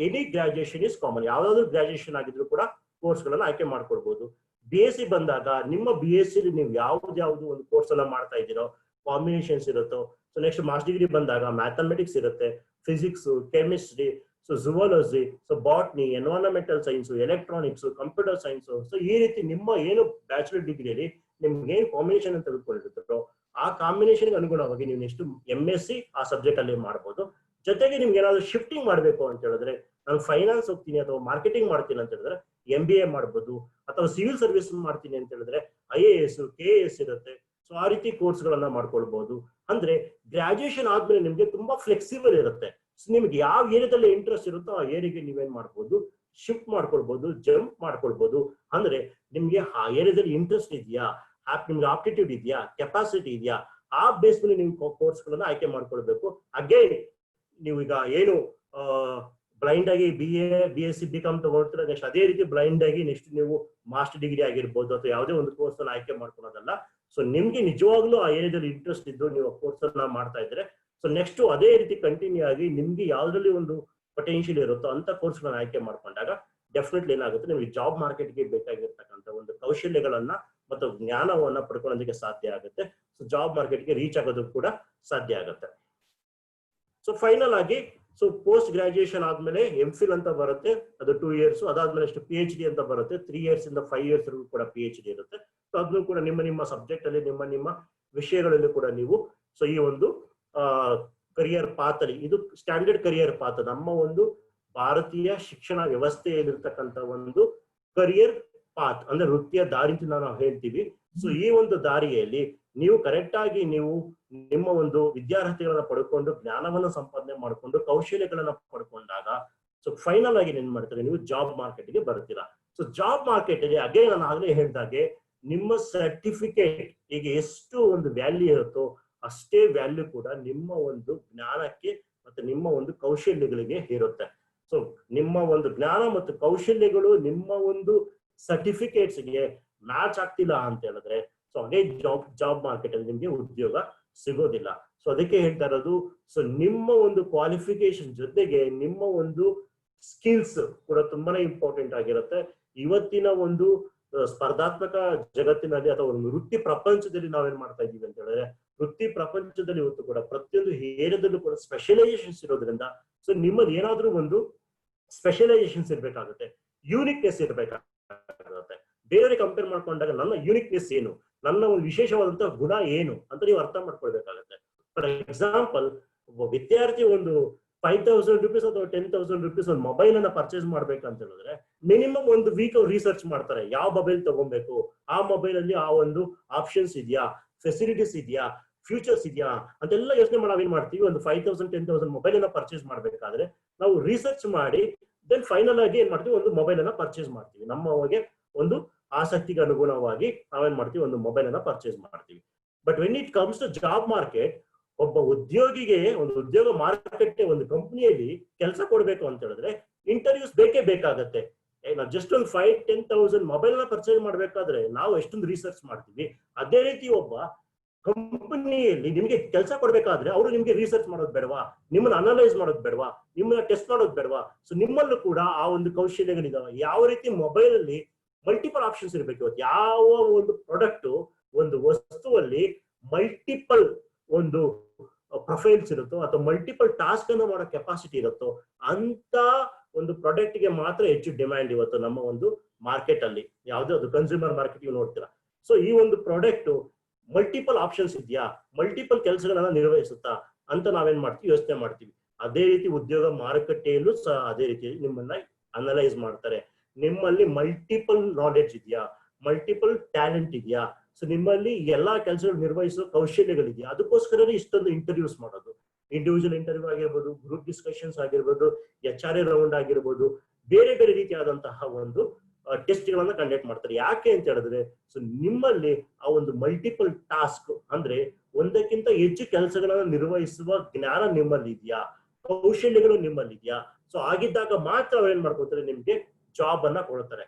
Any graduation is common, ಯಾವ್ದಾದ್ರು ಗ್ರಾಜುಯೇಷನ್ ಆಗಿದ್ರು ಕೂಡ ಕೋರ್ಸ್ಗಳನ್ನ ಆಯ್ಕೆ ಮಾಡ್ಕೊಳ್ಬಹುದು. BSc ಬಂದಾಗ ನಿಮ್ಮ BSc ನೀವು ಯಾವ್ದು ಒಂದು ಕೋರ್ಸ್ ಅನ್ನ ಮಾಡ್ತಾ ಇದ್ದೀರೋ ಕಾಂಬಿನೇಷನ್ಸ್ ಇರುತ್ತೋ. ಸೊ ನೆಕ್ಸ್ಟ್ ಮಾಸ್ಟರ್ ಡಿಗ್ರಿ ಬಂದಾಗ ಮ್ಯಾಥಮೆಟಿಕ್ಸ್ ಇರುತ್ತೆ, physics, chemistry, so zoology, so botany, environmental science, electronics, computer science. So ಈ ರೀತಿ ನಿಮ್ಮ ಏನು ಬ್ಯಾಚುಲರ್ ಡಿಗ್ರಿಯಲ್ಲಿ ನಿಮ್ಗೆ ಏನು ಕಾಂಬಿನೇಷನ್ ಅಂತ ತೆಗೆದುಕೊಂಡಿರುತ್ತೋ ಆ ಕಾಂಬಿನೇಷನ್ ಅನುಗುಣವಾಗಿ ನೀವು ನೆಕ್ಸ್ಟ್ MSc ಆ ಸಬ್ಜೆಕ್ಟ್ ಅಲ್ಲಿ ಮಾಡ್ಬೋದು. ಜೊತೆಗೆ ನಿಮ್ಗೆ ಏನಾದ್ರು ಶಿಫ್ಟಿಂಗ್ ಮಾಡ್ಬೇಕು ಅಂತ ಹೇಳಿದ್ರೆ, ನಾನು ಫೈನಾನ್ಸ್ ಹೋಗ್ತೀನಿ ಅಥವಾ ಮಾರ್ಕೆಟಿಂಗ್ ಮಾಡ್ತೀನಿ ಅಂತ ಹೇಳಿದ್ರೆ MBA ಮಾಡ್ಬೋದು, ಅಥವಾ ಸಿವಿಲ್ ಸರ್ವಿಸ್ ಮಾಡ್ತೀನಿ ಅಂತ ಹೇಳಿದ್ರೆ IAS, KAS ಇರುತ್ತೆ. ಸೊ ಆ ರೀತಿ ಕೋರ್ಸ್ ಗಳನ್ನ ಮಾಡ್ಕೊಳ್ಬಹುದು. ಅಂದ್ರೆ ಗ್ರಾಜುಯೇಷನ್ ಆದ್ಮೇಲೆ ನಿಮ್ಗೆ ತುಂಬಾ ಫ್ಲೆಕ್ಸಿಬಲ್ ಇರುತ್ತೆ. ನಿಮ್ಗೆ ಯಾವ ಏರಿಯಾದಲ್ಲಿ ಇಂಟ್ರೆಸ್ಟ್ ಇರುತ್ತೋ ಆ ಏರಿಯಾಗೆ ನೀವೇನ್ ಮಾಡ್ಬೋದು, ಶಿಫ್ಟ್ ಮಾಡ್ಕೊಳ್ಬಹುದು, ಜಂಪ್ ಮಾಡ್ಕೊಳ್ಬಹುದು. ಅಂದ್ರೆ ನಿಮ್ಗೆ ಆ ಏರಿಯಾದಲ್ಲಿ ಇಂಟ್ರೆಸ್ಟ್ ಇದೆಯಾ, ನಿಮ್ಗೆ ಆಪ್ಟಿಟ್ಯೂಡ್ ಇದೆಯಾ, ಕೆಪಾಸಿಟಿ ಇದೆಯಾ, ಆ ಬೇಸ್ ಮೇಲೆ ನೀವು ಕೋರ್ಸ್ ಗಳನ್ನ ಆಯ್ಕೆ ಮಾಡ್ಕೊಳ್ಬೇಕು. ಅಗೇನ್ ನೀವು ಈಗ ಏನು ಬ್ಲೈಂಡ್ ಆಗಿ BA, BSc, BCom ತಗೊಳ್ತೀರ, ನೆಕ್ಸ್ಟ್ ಅದೇ ರೀತಿ ಬ್ಲೈಂಡ್ ಆಗಿ ನೆಕ್ಸ್ಟ್ ನೀವು ಮಾಸ್ಟರ್ ಡಿಗ್ರಿ ಆಗಿರ್ಬೋದು ಅಥವಾ ಯಾವುದೇ ಒಂದು ಕೋರ್ಸ್ ಅನ್ನ ಆಯ್ಕೆ ಮಾಡ್ಕೊಳ್ಳೋದಲ್ಲ. ಸೊ ನಿಮ್ಗೆ ನಿಜವಾಗ್ಲೂ ಆ ಏರಿಯಾದಲ್ಲಿ ಇಂಟ್ರೆಸ್ಟ್ ಇದ್ದು ನೀವು ಕೋರ್ಸ್ ಅನ್ನ ಮಾಡ್ತಾ ಇದ್ರೆ, ಸೊ ನೆಕ್ಸ್ಟ್ ಅದೇ ರೀತಿ ಕಂಟಿನ್ಯೂ ಆಗಿ ನಿಮ್ಗೆ ಯಾವ್ದ್ರಲ್ಲಿ ಒಂದು ಪೊಟೆನ್ಶಿಯಲ್ ಇರುತ್ತೋ ಅಂತ ಕೋರ್ಸ್ ಗಳನ್ನ ಆಯ್ಕೆ ಮಾಡ್ಕೊಂಡಾಗ ಡೆಫಿನೆಟ್ಲಿ ಏನಾಗುತ್ತೆ, ನಿಮ್ಗೆ ಜಾಬ್ ಮಾರ್ಕೆಟ್ಗೆ ಬೇಕಾಗಿರ್ತಕ್ಕಂಥ ಒಂದು ಕೌಶಲ್ಯಗಳನ್ನ ಮತ್ತು ಜ್ಞಾನವನ್ನ ಪಡ್ಕೊಳ್ಳೋದಕ್ಕೆ ಸಾಧ್ಯ ಆಗುತ್ತೆ. ಸೊ ಜಾಬ್ ಮಾರ್ಕೆಟ್ಗೆ ರೀಚ್ ಆಗೋದಕ್ಕೂ ಕೂಡ ಸಾಧ್ಯ ಆಗುತ್ತೆ. ಸೊ ಫೈನಲ್ ಆಗಿ ಸೊ ಪೋಸ್ಟ್ ಗ್ರಾಜುಯೇಷನ್ ಆದ್ಮೇಲೆ MPhil ಅಂತ ಬರುತ್ತೆ, ಅದು 2 years. ಅದಾದ್ಮೇಲೆ ಅಷ್ಟು PhD ಅಂತ ಬರುತ್ತೆ, 3 years ಇಂದ 5 years ಕೂಡ PhD ಇರುತ್ತೆ. ಸೊ ಅದನ್ನು ಕೂಡ ನಿಮ್ಮ ಸಬ್ಜೆಕ್ಟ್ ಅಲ್ಲಿ ನಿಮ್ಮ ವಿಷಯಗಳಲ್ಲಿ ಕೂಡ ನೀವು ಸೊ ಈ ಒಂದು ಕರಿಯರ್ ಪಾತ್ ಅಲ್ಲಿ, ಇದು ಸ್ಟ್ಯಾಂಡರ್ಡ್ ಕರಿಯರ್ ಪಾತ್, ನಮ್ಮ ಒಂದು ಭಾರತೀಯ ಶಿಕ್ಷಣ ವ್ಯವಸ್ಥೆಯಲ್ಲಿರ್ತಕ್ಕಂಥ ಒಂದು ಕರಿಯರ್ ಪಾತ್ ಅಂದ್ರೆ ವೃತ್ತಿಯ ದಾರಿ ಅಂತ ನಾವು ಹೇಳ್ತೀವಿ. ಸೊ ಈ ಒಂದು ದಾರಿಯಲ್ಲಿ ನೀವು ಕರೆಕ್ಟ್ ಆಗಿ ನೀವು ನಿಮ್ಮ ಒಂದು ವಿದ್ಯಾರ್ಥಿಗಳನ್ನ ಪಡ್ಕೊಂಡು ಜ್ಞಾನವನ್ನ ಸಂಪಾದನೆ ಮಾಡ್ಕೊಂಡು ಕೌಶಲ್ಯಗಳನ್ನ ಪಡ್ಕೊಂಡಾಗ ಸೊ ಫೈನಲ್ ಆಗಿ ಏನ್ ಮಾಡ್ತಾರೆ, ನೀವು ಜಾಬ್ ಮಾರ್ಕೆಟ್ಗೆ ಬರ್ತೀರಾ. ಸೊ ಜಾಬ್ ಮಾರ್ಕೆಟ್ ಅಲ್ಲಿ ಅಗೇ ನಾನು ಆಗ್ಲೇ ಹೇಳ್ದಾಗೆ ನಿಮ್ಮ ಸರ್ಟಿಫಿಕೇಟ್ ಈಗ ಎಷ್ಟು ಒಂದು ವ್ಯಾಲ್ಯೂ ಇರುತ್ತೋ ಅಷ್ಟೇ ವ್ಯಾಲ್ಯೂ ಕೂಡ ನಿಮ್ಮ ಒಂದು ಜ್ಞಾನಕ್ಕೆ ಮತ್ತೆ ನಿಮ್ಮ ಒಂದು ಕೌಶಲ್ಯಗಳಿಗೆ ಇರುತ್ತೆ. ಸೊ ನಿಮ್ಮ ಒಂದು ಜ್ಞಾನ ಮತ್ತು ಕೌಶಲ್ಯಗಳು ನಿಮ್ಮ ಒಂದು ಸರ್ಟಿಫಿಕೇಟ್ಸ್ಗೆ ಮ್ಯಾಚ್ ಆಗ್ತಿಲ್ಲ ಅಂತ ಹೇಳಿದ್ರೆ ಸೊ ಅದೇ ಜಾಬ್ ಮಾರ್ಕೆಟ್ ಅಲ್ಲಿ ನಿಮ್ಗೆ ಉದ್ಯೋಗ ಸಿಗೋದಿಲ್ಲ. ಸೊ ಅದಕ್ಕೆ ಹೇಳ್ತಾ ಇರೋದು, ಸೊ ನಿಮ್ಮ ಒಂದು ಕ್ವಾಲಿಫಿಕೇಶನ್ ಜೊತೆಗೆ ನಿಮ್ಮ ಒಂದು ಸ್ಕಿಲ್ಸ್ ಕೂಡ ತುಂಬಾನೇ ಇಂಪಾರ್ಟೆಂಟ್ ಆಗಿರುತ್ತೆ. ಇವತ್ತಿನ ಒಂದು ಸ್ಪರ್ಧಾತ್ಮಕ ಜಗತ್ತಿನಲ್ಲಿ ಅಥವಾ ಒಂದು ವೃತ್ತಿ ಪ್ರಪಂಚದಲ್ಲಿ ನಾವೇನ್ ಮಾಡ್ತಾ ಇದೀವಿ ಅಂತ ಹೇಳಿದ್ರೆ ವೃತ್ತಿ ಪ್ರಪಂಚದಲ್ಲಿ ಇವತ್ತು ಕೂಡ ಪ್ರತಿಯೊಂದು ಏರಿಯಾದಲ್ಲೂ ಕೂಡ ಸ್ಪೆಷಲೈಸೇಷನ್ಸ್ ಇರೋದ್ರಿಂದ ಸೊ ನಿಮ್ಮಲ್ಲಿ ಏನಾದ್ರೂ ಒಂದು ಸ್ಪೆಷಲೈಸೇಷನ್ಸ್ ಇರ್ಬೇಕಾಗುತ್ತೆ, ಯೂನಿಕ್ನೆಸ್ ಇರ್ಬೇಕಾಗುತ್ತೆ. ಬೇರೆಯವ್ರಿಗೆ ಕಂಪೇರ್ ಮಾಡ್ಕೊಂಡಾಗ ನನ್ನ ಯೂನಿಕ್ನೆಸ್ ಏನು, ನನ್ನ ಒಂದು ವಿಶೇಷವಾದಂತಹ ಗುಣ ಏನು ಅಂತ ನೀವು ಅರ್ಥ ಮಾಡ್ಕೊಳ್ಬೇಕಾಗುತ್ತೆ. ಫಾರ್ ಎಕ್ಸಾಂಪಲ್, ಒಬ್ಬ ವಿದ್ಯಾರ್ಥಿ ಒಂದು 5,000 rupees ಅಥವಾ 10,000 rupees ಒಂದು ಮೊಬೈಲ್ ಅನ್ನ ಪರ್ಚೇಸ್ ಮಾಡ್ಬೇಕಂತ ಹೇಳಿದ್ರೆ ಮಿನಿಮಮ್ ಒಂದು ವೀಕ್ ಅವ್ರು ರಿಸರ್ಚ್ ಮಾಡ್ತಾರೆ. ಯಾವ ಮೊಬೈಲ್ ತಗೊಬೇಕು, ಆ ಮೊಬೈಲ್ ಅಲ್ಲಿ ಆ ಒಂದು ಆಪ್ಷನ್ಸ್ ಇದೆಯಾ, ಫೆಸಿಲಿಟೀಸ್ ಇದೆಯಾ, ಫ್ಯೂಚರ್ಸ್ ಇದೆಯಾ ಅಂತೆಲ್ಲ ಯೋಚನೆ ಮಾಡಿ ನಾವೇನ್ ಮಾಡ್ತೀವಿ, ಒಂದು 5,000 10,000 ಮೊಬೈಲ್ ಅನ್ನ ಪರ್ಚೇಸ್ ಮಾಡ್ಬೇಕಾದ್ರೆ ನಾವು ರಿಸರ್ಚ್ ಮಾಡಿ ದೆನ್ ಫೈನಲ್ ಆಗಿ ಏನ್ ಮಾಡ್ತೀವಿ, ಒಂದು ಮೊಬೈಲ್ ಅನ್ನ ಪರ್ಚೇಸ್ ಮಾಡ್ತೀವಿ. ನಮಗೆ ಒಂದು ಆಸಕ್ತಿಗೆ ಅನುಗುಣವಾಗಿ ನಾವೇನ್ ಮಾಡ್ತೀವಿ, ಒಂದು ಮೊಬೈಲ್ ಅನ್ನ ಪರ್ಚೇಸ್ ಮಾಡ್ತೀವಿ. But when it comes to job market, ಒಬ್ಬ ಉದ್ಯೋಗಿಗೆ ಒಂದು ಉದ್ಯೋಗ ಮಾರುಕಟ್ಟೆ ಒಂದು ಕಂಪನಿಯಲ್ಲಿ ಕೆಲಸ ಕೊಡ್ಬೇಕು ಅಂತ ಹೇಳಿದ್ರೆ ಇಂಟರ್ವ್ಯೂಸ್ ಬೇಕೇ ಬೇಕಾಗತ್ತೆ. ನಾವು ಜಸ್ಟ್ ಒಂದು 5,000-10,000 ಮೊಬೈಲ್ ನ ಪರ್ಚೇಸ್ ಮಾಡ್ಬೇಕಾದ್ರೆ ನಾವು ಎಷ್ಟೊಂದು ರಿಸರ್ಚ್ ಮಾಡ್ತೀವಿ. ಅದೇ ರೀತಿ ಒಬ್ಬ ಕಂಪನಿಯಲ್ಲಿ ನಿಮ್ಗೆ ಕೆಲಸ ಕೊಡ್ಬೇಕಾದ್ರೆ ಅವರು ನಿಮ್ಗೆ ರಿಸರ್ಚ್ ಮಾಡೋದು ಬೇಡವಾ, ನಿಮ್ಮನ್ನ ಅನಲೈಸ್ ಮಾಡೋದು ಬೇಡವಾ, ನಿಮ್ಮನ್ನ ಟೆಸ್ಟ್ ಮಾಡೋದು ಬೇಡವಾ? ಸೊ ನಿಮ್ಮಲ್ಲೂ ಕೂಡ ಆ ಒಂದು ಕೌಶಲ್ಯಗಳಿದಾವೆ. ಯಾವ ರೀತಿ ಮೊಬೈಲ್ ಅಲ್ಲಿ ಮಲ್ಟಿಪಲ್ ಆಪ್ಷನ್ಸ್ ಇರ್ಬೇಕು. ಇವತ್ತು ಯಾವ ಒಂದು ಪ್ರಾಡಕ್ಟ್, ಒಂದು ವಸ್ತುವಲ್ಲಿ ಮಲ್ಟಿಪಲ್ ಒಂದು ಪ್ರೊಫೈಲ್ಸ್ ಇರುತ್ತೋ ಅಥವಾ ಮಲ್ಟಿಪಲ್ ಟಾಸ್ಕ್ ಅನ್ನು ಮಾಡೋ ಕೆಪಾಸಿಟಿ ಇರುತ್ತೋ ಅಂತ ಒಂದು ಪ್ರಾಡಕ್ಟ್ ಗೆ ಮಾತ್ರ ಹೆಚ್ಚು ಡಿಮ್ಯಾಂಡ್ ಇವತ್ತು ನಮ್ಮ ಒಂದು ಮಾರ್ಕೆಟ್ ಅಲ್ಲಿ. ಯಾವುದೇ ಅದು ಕನ್ಸ್ಯೂಮರ್ ಮಾರ್ಕೆಟ್ ನೋಡ್ತೀರಾ. ಸೊ ಈ ಒಂದು ಪ್ರಾಡಕ್ಟ್ ಮಲ್ಟಿಪಲ್ ಆಪ್ಷನ್ಸ್ ಇದೆಯಾ, ಮಲ್ಟಿಪಲ್ ಕೆಲಸಗಳನ್ನ ನಿರ್ವಹಿಸುತ್ತಾ ಅಂತ ನಾವೇನ್ ಮಾಡ್ತೀವಿ, ಯೋಚನೆ ಮಾಡ್ತೀವಿ. ಅದೇ ರೀತಿ ಉದ್ಯೋಗ ಮಾರುಕಟ್ಟೆಯಲ್ಲೂ ಸಹ ಅದೇ ರೀತಿ ನಿಮ್ಮನ್ನ ಅನಲೈಸ್ ಮಾಡ್ತಾರೆ. ನಿಮ್ಮಲ್ಲಿ ಮಲ್ಟಿಪಲ್ ನಾಲೆಡ್ಜ್ ಇದೆಯಾ, ಮಲ್ಟಿಪಲ್ ಟ್ಯಾಲೆಂಟ್ ಇದೆಯಾ, ಸೊ ನಿಮ್ಮಲ್ಲಿ ಎಲ್ಲಾ ಕೆಲಸಗಳು ನಿರ್ವಹಿಸೋ ಕೌಶಲ್ಯಗಳಿದೆಯಾ? ಅದಕ್ಕೋಸ್ಕರನೇ ಇಷ್ಟೊಂದು ಇಂಟರ್ವ್ಯೂಸ್ ಮಾಡೋದು. ಇಂಡಿವಿಜುವಲ್ ಇಂಟರ್ವ್ಯೂ ಆಗಿರ್ಬೋದು, ಗ್ರೂಪ್ ಡಿಸ್ಕಷನ್ಸ್ ಆಗಿರ್ಬೋದು, HRA ರೌಂಡ್ ಆಗಿರ್ಬೋದು, ಬೇರೆ ಬೇರೆ ರೀತಿಯಾದಂತಹ ಒಂದು ಟೆಸ್ಟ್ ಗಳನ್ನ ಕಂಡಕ್ಟ್ ಮಾಡ್ತಾರೆ. ಯಾಕೆ ಅಂತ ಹೇಳಿದ್ರೆ, ಸೊ ನಿಮ್ಮಲ್ಲಿ ಆ ಒಂದು ಮಲ್ಟಿಪಲ್ ಟಾಸ್ಕ್ ಅಂದ್ರೆ ಒಂದಕ್ಕಿಂತ ಹೆಚ್ಚು ಕೆಲಸಗಳನ್ನ ನಿರ್ವಹಿಸುವ ಜ್ಞಾನ ನಿಮ್ಮಲ್ಲಿ ಇದೆಯಾ, ಕೌಶಲ್ಯಗಳು ನಿಮ್ಮಲ್ಲಿ ಇದೆಯಾ? ಸೊ ಆಗಿದ್ದಾಗ ಮಾತ್ರ ಅವ್ರು ಏನ್ ಮಾಡ್ಕೊತಾರೆ, ನಿಮ್ಗೆ ಜಾಬ್ ಅನ್ನ ಕೊಡ್ತಾರೆ.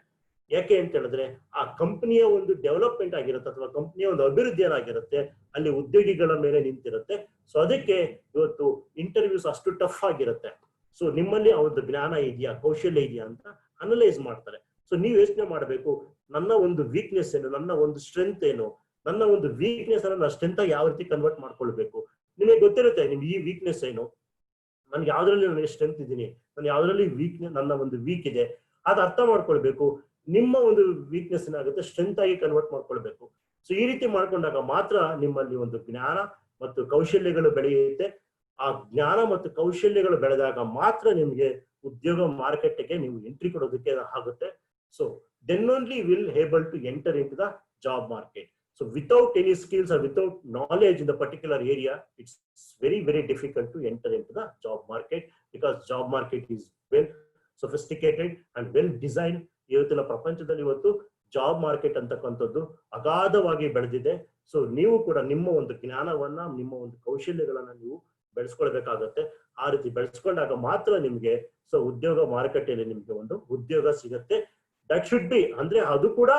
ಯಾಕೆ ಅಂತ ಹೇಳಿದ್ರೆ ಆ ಕಂಪನಿಯ ಒಂದು ಡೆವಲಪ್ಮೆಂಟ್ ಆಗಿರುತ್ತೆ ಅಥವಾ ಕಂಪನಿಯ ಒಂದು ಅಭಿವೃದ್ಧಿ ಏನಾಗಿರುತ್ತೆ ಅಲ್ಲಿ ಉದ್ಯೋಗಿಗಳ ಮೇಲೆ ನಿಂತಿರುತ್ತೆ. ಸೊ ಅದಕ್ಕೆ ಇವತ್ತು ಇಂಟರ್ವ್ಯೂಸ್ ಅಷ್ಟು ಟಫ್ ಆಗಿರುತ್ತೆ. ಸೊ ನಿಮ್ಮಲ್ಲಿ ಆ ಒಂದು ಜ್ಞಾನ ಇದೆಯಾ, ಕೌಶಲ್ಯ ಇದೆಯಾ ಅಂತ ಅನಲೈಸ್ ಮಾಡ್ತಾರೆ. ಸೊ ನೀವು ಯೋಚನೆ ಮಾಡಬೇಕು, ನನ್ನ ಒಂದು ವೀಕ್ನೆಸ್ ಏನು, ನನ್ನ ಒಂದು ಸ್ಟ್ರೆಂತ್ ಏನು, ನನ್ನ ಒಂದು ವೀಕ್ನೆಸ್ ಅನ್ನ ನಾನು ಸ್ಟ್ರೆಂತ್ ಆಗಿ ಯಾವ ರೀತಿ ಕನ್ವರ್ಟ್ ಮಾಡ್ಕೊಳ್ಬೇಕು. ನಿಮಗೆ ಗೊತ್ತಿರುತ್ತೆ ನಿಮ್ಗೆ ಈ ವೀಕ್ನೆಸ್ ಏನು, ನನ್ಗೆ ಯಾವ್ದ್ರಲ್ಲಿ ನನಗೆ ಸ್ಟ್ರೆಂತ್ ಇದ್ದೀನಿ, ನಾನು ಯಾವ್ದ್ರಲ್ಲಿ ನನ್ನ ಒಂದು ವೀಕ್ ಇದೆ, ಅದು ಅರ್ಥ ಮಾಡ್ಕೊಳ್ಬೇಕು. ನಿಮ್ಮ ಒಂದು ವೀಕ್ನೆಸ್ ಏನಾಗುತ್ತೆ ಸ್ಟ್ರೆಂತ್ ಆಗಿ ಕನ್ವರ್ಟ್ ಮಾಡ್ಕೊಳ್ಬೇಕು. ಸೊ ಈ ರೀತಿ ಮಾಡ್ಕೊಂಡಾಗ ಮಾತ್ರ ನಿಮ್ಮಲ್ಲಿ ಒಂದು ಜ್ಞಾನ ಮತ್ತು ಕೌಶಲ್ಯಗಳು ಬೆಳೆಯುತ್ತೆ. ಆ ಜ್ಞಾನ ಮತ್ತು ಕೌಶಲ್ಯಗಳು ಬೆಳೆದಾಗ ಮಾತ್ರ ನಿಮಗೆ ಉದ್ಯೋಗ ಮಾರುಕಟ್ಟೆಗೆ ನೀವು ಎಂಟ್ರಿ ಕೊಡೋದಕ್ಕೆ ಆಗುತ್ತೆ. So then only will able to enter into the job market. So without any skills or without knowledge in the particular area, it's very, very difficult to enter into the job market, because job market is well sophisticated and well designed. ಇವತ್ತಿನ ಪ್ರಪಂಚದಲ್ಲಿ ಇವತ್ತು job market ಅಂತಕ್ಕಂಥದ್ದು ಅಗಾಧವಾಗಿ ಬೆಳೆದಿದೆ. So ನೀವು ಕೂಡ ನಿಮ್ಮ ಒಂದು ಜ್ಞಾನವನ್ನ, ನಿಮ್ಮ ಒಂದು ಕೌಶಲ್ಯಗಳನ್ನ ನೀವು ಬೆಳೆಸ್ಕೊಳ್ಬೇಕಾಗತ್ತೆ. ಆ ರೀತಿ ಬೆಳೆಸ್ಕೊಂಡಾಗ ಮಾತ್ರ ನಿಮ್ಗೆ ಸೊ ಉದ್ಯೋಗ ಮಾರುಕಟ್ಟೆಯಲ್ಲಿ ನಿಮ್ಗೆ ಒಂದು ಉದ್ಯೋಗ ಸಿಗತ್ತೆ. ದಟ್ ಶುಡ್ ಬಿ ಅಂದ್ರೆ ಅದು ಕೂಡ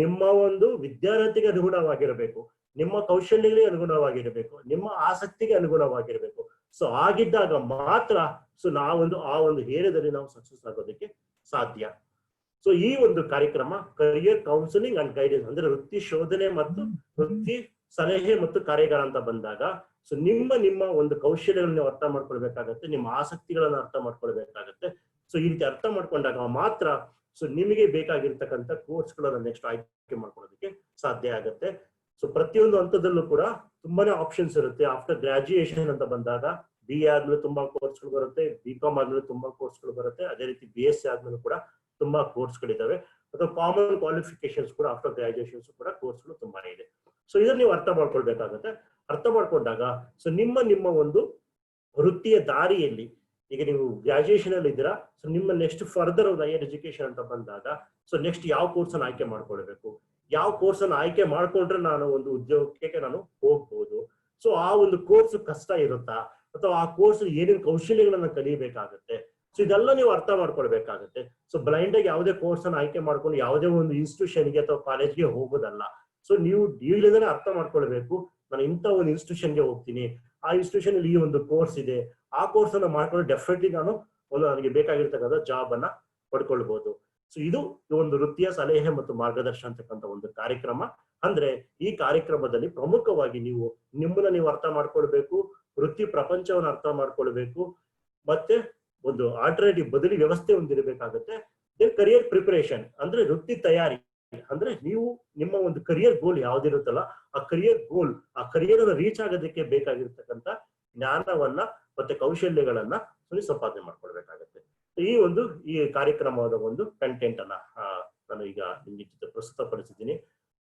ನಿಮ್ಮ ಒಂದು ವಿದ್ಯಾರ್ಥಿಗೆ ಅನುಗುಣವಾಗಿರಬೇಕು, ನಿಮ್ಮ ಕೌಶಲ್ಯಗಳಿಗೆ ಅನುಗುಣವಾಗಿರಬೇಕು, ನಿಮ್ಮ ಆಸಕ್ತಿಗೆ ಅನುಗುಣವಾಗಿರಬೇಕು. ಸೊ ಆಗಿದ್ದಾಗ ಮಾತ್ರ ಸೊ ನಾವೊಂದು ಆ ಒಂದು ಏರಿಯಾದಲ್ಲಿ ನಾವು ಸಕ್ಸಸ್ ಆಗೋದಕ್ಕೆ ಸಾಧ್ಯ. ಸೊ ಈ ಒಂದು ಕಾರ್ಯಕ್ರಮ ಕರಿಯರ್ ಕೌನ್ಸಿಲಿಂಗ್ ಅಂಡ್ ಗೈಡೆನ್ಸ್ ಅಂದ್ರೆ ವೃತ್ತಿ ಶೋಧನೆ ಮತ್ತು ವೃತ್ತಿ ಸಲಹೆ ಮತ್ತು ಕಾರ್ಯಾಗಾರ ಅಂತ ಬಂದಾಗ ಸೊ ನಿಮ್ಮ ಒಂದು ಕೌಶಲ್ಯಗಳನ್ನ ನೀವು ಅರ್ಥ ಮಾಡ್ಕೊಳ್ಬೇಕಾಗತ್ತೆ, ನಿಮ್ಮ ಆಸಕ್ತಿಗಳನ್ನ ಅರ್ಥ ಮಾಡ್ಕೊಳ್ಬೇಕಾಗತ್ತೆ. ಸೊ ಈ ರೀತಿ ಅರ್ಥ ಮಾಡ್ಕೊಂಡಾಗ ಮಾತ್ರ ಸೊ ನಿಮಗೆ ಬೇಕಾಗಿರ್ತಕ್ಕಂಥ ಕೋರ್ಸ್ಗಳನ್ನ ನೆಕ್ಸ್ಟ್ ಆಯ್ಕೆ ಮಾಡ್ಕೊಳ್ಳೋದಕ್ಕೆ ಸಾಧ್ಯ ಆಗುತ್ತೆ. ಸೊ ಪ್ರತಿಯೊಂದು ಹಂತದಲ್ಲೂ ಕೂಡ ತುಂಬಾನೇ ಆಪ್ಷನ್ಸ್ ಇರುತ್ತೆ. ಆಫ್ಟರ್ ಗ್ರಾಜುಯೇಷನ್ ಅಂತ ಬಂದಾಗ BA ಆದ್ಮೇಲೆ ತುಂಬಾ ಕೋರ್ಸ್ಗಳು ಬರುತ್ತೆ, BCom ಆದ್ಮೇಲೆ ತುಂಬಾ ಕೋರ್ಸ್ಗಳು ಬರುತ್ತೆ, ಅದೇ ರೀತಿ BSc ಆದ್ಮೇಲೆ ಕೂಡ ತುಂಬಾ ಕೋರ್ಸ್ಗಳಿದಾವೆ. ಅಥವಾ ಕಾಮನ್ ಕ್ವಾಲಿಫಿಕೇಶನ್ಸ್ ಕೂಡ ಆಫ್ಟರ್ ಗ್ರಾಜುಯೇಷನ್ಸ್ ಕೂಡ ಕೋರ್ಸ್ಗಳು ತುಂಬಾನೇ ಇದೆ. ಸೊ ಇದನ್ನ ನೀವು ಅರ್ಥ ಮಾಡ್ಕೊಳ್ಬೇಕಾಗತ್ತೆ. ಅರ್ಥ ಮಾಡ್ಕೊಂಡಾಗ ಸೊ ನಿಮ್ಮ ಒಂದು ವೃತ್ತಿಯ ದಾರಿಯಲ್ಲಿ ಈಗ ನೀವು ಗ್ರಾಜುಯೇಷನ್ ಅಲ್ಲಿ ಇದ್ದೀರಾ, ಸೊ ನಿಮ್ಮ ನೆಕ್ಸ್ಟ್ ಫರ್ದರ್ ಒಂದು ಹೈಯರ್ ಎಜುಕೇಶನ್ ಅಂತ ಬಂದಾಗ ಸೊ ನೆಕ್ಸ್ಟ್ ಯಾವ ಕೋರ್ಸ್ ಅನ್ನು ಆಯ್ಕೆ ಮಾಡ್ಕೊಳ್ಬೇಕು, ಯಾವ ಕೋರ್ಸ್ ಅನ್ನು ಆಯ್ಕೆ ಮಾಡ್ಕೊಂಡ್ರೆ ನಾನು ಒಂದು ಉದ್ಯೋಗಕ್ಕೆ ನಾನು ಹೋಗ್ಬೋದು. ಸೊ ಆ ಒಂದು ಕೋರ್ಸ್ ಕಷ್ಟ ಇರುತ್ತಾ ಅಥವಾ ಆ ಕೋರ್ಸ್ ಏನೇನು ಕೌಶಲ್ಯಗಳನ್ನ ಕಲಿಬೇಕಾಗುತ್ತೆ, ಸೊ ಇದೆಲ್ಲ ನೀವು ಅರ್ಥ ಮಾಡ್ಕೊಳ್ಬೇಕಾಗತ್ತೆ. ಸೊ ಬ್ಲೈಂಡ್ ಆಗಿ ಯಾವುದೇ ಕೋರ್ಸ್ ಅನ್ನು ಆಯ್ಕೆ ಮಾಡ್ಕೊಂಡು ಯಾವುದೇ ಒಂದು ಇನ್ಸ್ಟಿಟ್ಯೂಷನ್ಗೆ ಅಥವಾ ಕಾಲೇಜ್ಗೆ ಹೋಗೋದಲ್ಲ. ಸೊ ನೀವು ಈಗಲಿಂದನೇ ಅರ್ಥ ಮಾಡ್ಕೊಳ್ಬೇಕು, ನಾನು ಇಂಥ ಒಂದು ಇನ್ಸ್ಟಿಟ್ಯೂಷನ್ಗೆ ಹೋಗ್ತೀನಿ, ಆ ಇನ್ಸ್ಟಿಟ್ಯೂಷನ್ ಅಲ್ಲಿ ಈ ಒಂದು ಕೋರ್ಸ್ ಇದೆ, ಆ ಕೋರ್ಸ್ ಅನ್ನ ಮಾಡ್ಕೊಂಡು ಡೆಫಿನೆಟ್ಲಿ ನಾನು ನನಗೆ ಬೇಕಾಗಿರ್ತಕ್ಕಂಥ ಜಾಬ್ ಅನ್ನ ಪಡ್ಕೊಳ್ಬಹುದು. ಸೊ ಇದು ಒಂದು ವೃತ್ತಿಯ ಸಲಹೆ ಮತ್ತು ಮಾರ್ಗದರ್ಶನ ಅಂತಕ್ಕಂಥ ಒಂದು ಕಾರ್ಯಕ್ರಮ. ಅಂದ್ರೆ ಈ ಕಾರ್ಯಕ್ರಮದಲ್ಲಿ ಪ್ರಮುಖವಾಗಿ ನಿಮ್ಮನ್ನ ನೀವು ಅರ್ಥ ಮಾಡ್ಕೊಳ್ಬೇಕು, ವೃತ್ತಿ ಪ್ರಪಂಚವನ್ನು ಅರ್ಥ ಮಾಡ್ಕೊಳ್ಬೇಕು, ಮತ್ತೆ ಒಂದು ಆಲ್ಟರ್ನೇಟಿವ್ ಬದಲಿ ವ್ಯವಸ್ಥೆ ಹೊಂದಿರಬೇಕಾಗುತ್ತೆ. ದೆನ್ ಕರಿಯರ್ ಪ್ರಿಪರೇಷನ್ ಅಂದ್ರೆ ವೃತ್ತಿ ತಯಾರಿ, ಅಂದ್ರೆ ನೀವು ನಿಮ್ಮ ಒಂದು ಕರಿಯರ್ ಗೋಲ್ ಯಾವ್ದಿರುತ್ತಲ್ಲ ಆ ಕರಿಯರ್ ಗೋಲ್, ಆ ಕರಿಯರ್ ಅನ್ನು ರೀಚ್ ಆಗೋದಕ್ಕೆ ಬೇಕಾಗಿರ್ತಕ್ಕಂಥ ಜ್ಞಾನವನ್ನ ಮತ್ತೆ ಕೌಶಲ್ಯಗಳನ್ನ ಸಂಪಾದನೆ ಮಾಡ್ಕೊಳ್ಬೇಕಾಗತ್ತೆ. ಈ ಕಾರ್ಯಕ್ರಮದ ಒಂದು ಕಂಟೆಂಟ್ ಅನ್ನ ನಾನು ಈಗ ನಿಮ್ಗೆ ಜೊತೆ ಪ್ರಸ್ತುತಪಡಿಸಿದ್ದೀನಿ.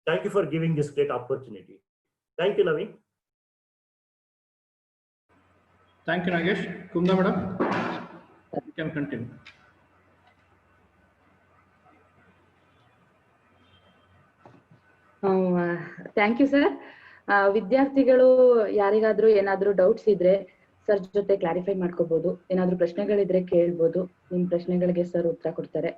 Thank you for giving this great opportunity. Thank you Naveen. Thank you Nagesh. Kunda madam, you can continue. Thank you sir. ವಿದ್ಯಾರ್ಥಿಗಳು ಯಾರಿಗಾದ್ರೂ ಏನಾದ್ರೂ ಡೌಟ್ಸ್ ಇದ್ರೆ ಸರ್ ಜೊತೆ ಕ್ಲಾರಿಫೈ ಮಾಡ್ಕೋಬಹುದು. ಏನಾದ್ರೂ ಪ್ರಶ್ನೆಗಳಿದ್ರೆ ಕೇಳ್ಬೋದು. ನಿಮ್ ಪ್ರಶ್ನೆಗಳಿಗೆ ಸರ್ ಉತ್ತರ ಕೊಡ್ತಾರೆ.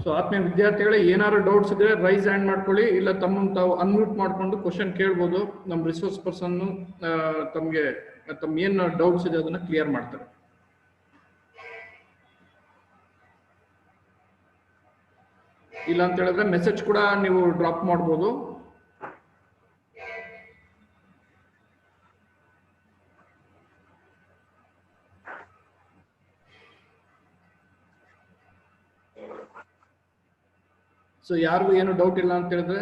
ಸೊ ಆತ್ಮೀಯ ವಿದ್ಯಾರ್ಥಿಗಳೇ, ಏನಾದ್ರು ಡೌಟ್ಸ್ ಇದ್ರೆ ರೈಸ್ ಹ್ಯಾಂಡ್ ಮಾಡ್ಕೊಳ್ಳಿ, ಇಲ್ಲ ತಮ್ಮನ್ನು ತಾವು ಅನ್ಮ್ಯೂಟ್ ಮಾಡ್ಕೊಂಡು ಕ್ವಶನ್ ಕೇಳ್ಬೋದು. ನಮ್ಮ ರಿಸೋರ್ಸ್ ಪರ್ಸನ್ ತಮ್ಮ ಏನು ಡೌಟ್ಸ್ ಇದೆ ಅದನ್ನ ಕ್ಲಿಯರ್ ಮಾಡ್ತಾರೆ. ಇಲ್ಲ ಅಂತ ಹೇಳಿದ್ರೆ ಮೆಸೇಜ್ ಕೂಡ ನೀವು ಡ್ರಾಪ್ ಮಾಡ್ಬೋದು. ಸೊ ಯಾರಿಗೂ ಏನು ಡೌಟ್ ಇಲ್ಲ ಅಂತ ಹೇಳಿದ್ರೆ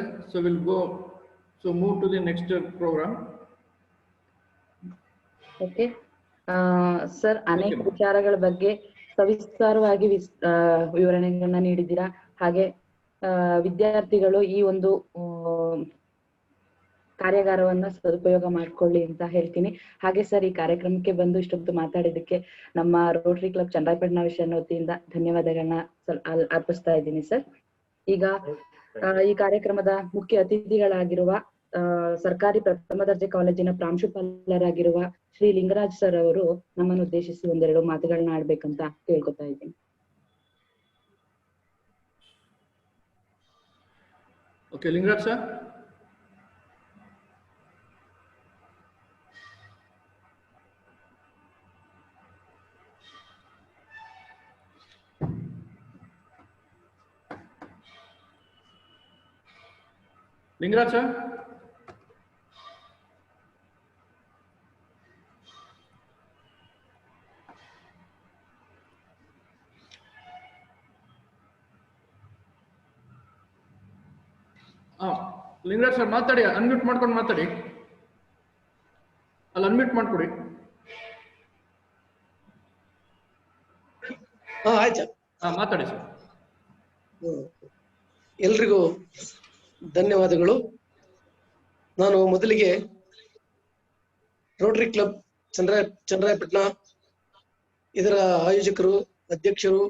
move to the next programme. Okay sir, ಅನೇಕ ವಿಚಾರಗಳ ಬಗ್ಗೆ ಸವಿಸ್ತಾರವಾಗಿ ವಿವರಣೆಗಳನ್ನ ನೀಡಿದ್ದೀರಾ. ಹಾಗೆ ವಿದ್ಯಾರ್ಥಿಗಳು ಈ ಒಂದು ಕಾರ್ಯಾಗಾರವನ್ನ ಸದುಪಯೋಗ ಮಾಡ್ಕೊಳ್ಳಿ ಅಂತ ಹೇಳ್ತೀನಿ. ಹಾಗೆ ಸರ್, ಈ ಕಾರ್ಯಕ್ರಮಕ್ಕೆ ಬಂದು ಇಷ್ಟೊತ್ತು ಮಾತಾಡಿದ್ದಕ್ಕೆ ನಮ್ಮ ರೋಟರಿ ಕ್ಲಬ್ ಚನ್ನರಾಯಪಟ್ಟಣ ವಿಷಯನ ವತಿಯಿಂದ ಧನ್ಯವಾದಗಳನ್ನ ಅರ್ಪಿಸ್ತಾ ಇದ್ದೀನಿ ಸರ್. ಈಗ ಈ ಕಾರ್ಯಕ್ರಮದ ಮುಖ್ಯ ಅತಿಥಿಗಳಾಗಿರುವ ಸರ್ಕಾರಿ ಪ್ರಥಮ ದರ್ಜೆ ಕಾಲೇಜಿನ ಪ್ರಾಂಶುಪಾಲರಾಗಿರುವ ಶ್ರೀ ಲಿಂಗರಾಜ್ ಸರ್ ಅವರು ನಮ್ಮನ್ನು ಉದ್ದೇಶಿಸಿ ಒಂದೆರಡು ಮಾತುಗಳನ್ನ ಆಡ್ಬೇಕಂತ ಕೇಳ್ಕೊತಾ ಇದ್ದೀನಿ. Okay, Lingaraj sir. Lingaraj sir. Lingaraj sir ಮಾತಾಡಿ, ಅನ್ಮ್ಯೂಟ್ ಮಾಡ್ಕೊಂಡು ಮಾತಾಡಿ. ಅಲ್ಲಿ ಅನ್ಮ್ಯೂಟ್ ಮಾಡ್ಕೊಡಿ. ಆಯ್ತು, ಮಾತಾಡಿ ಸರ್. ಎಲ್ರಿಗೂ ಧನ್ಯವಾದಗಳು. ನಾನು ಮೊದಲಿಗೆ ರೋಟರಿ ಕ್ಲಬ್ ಚನ್ನರಾಯಪಟ್ಟಣ ಇದರ ಆಯೋಜಕರು, ಅಧ್ಯಕ್ಷರು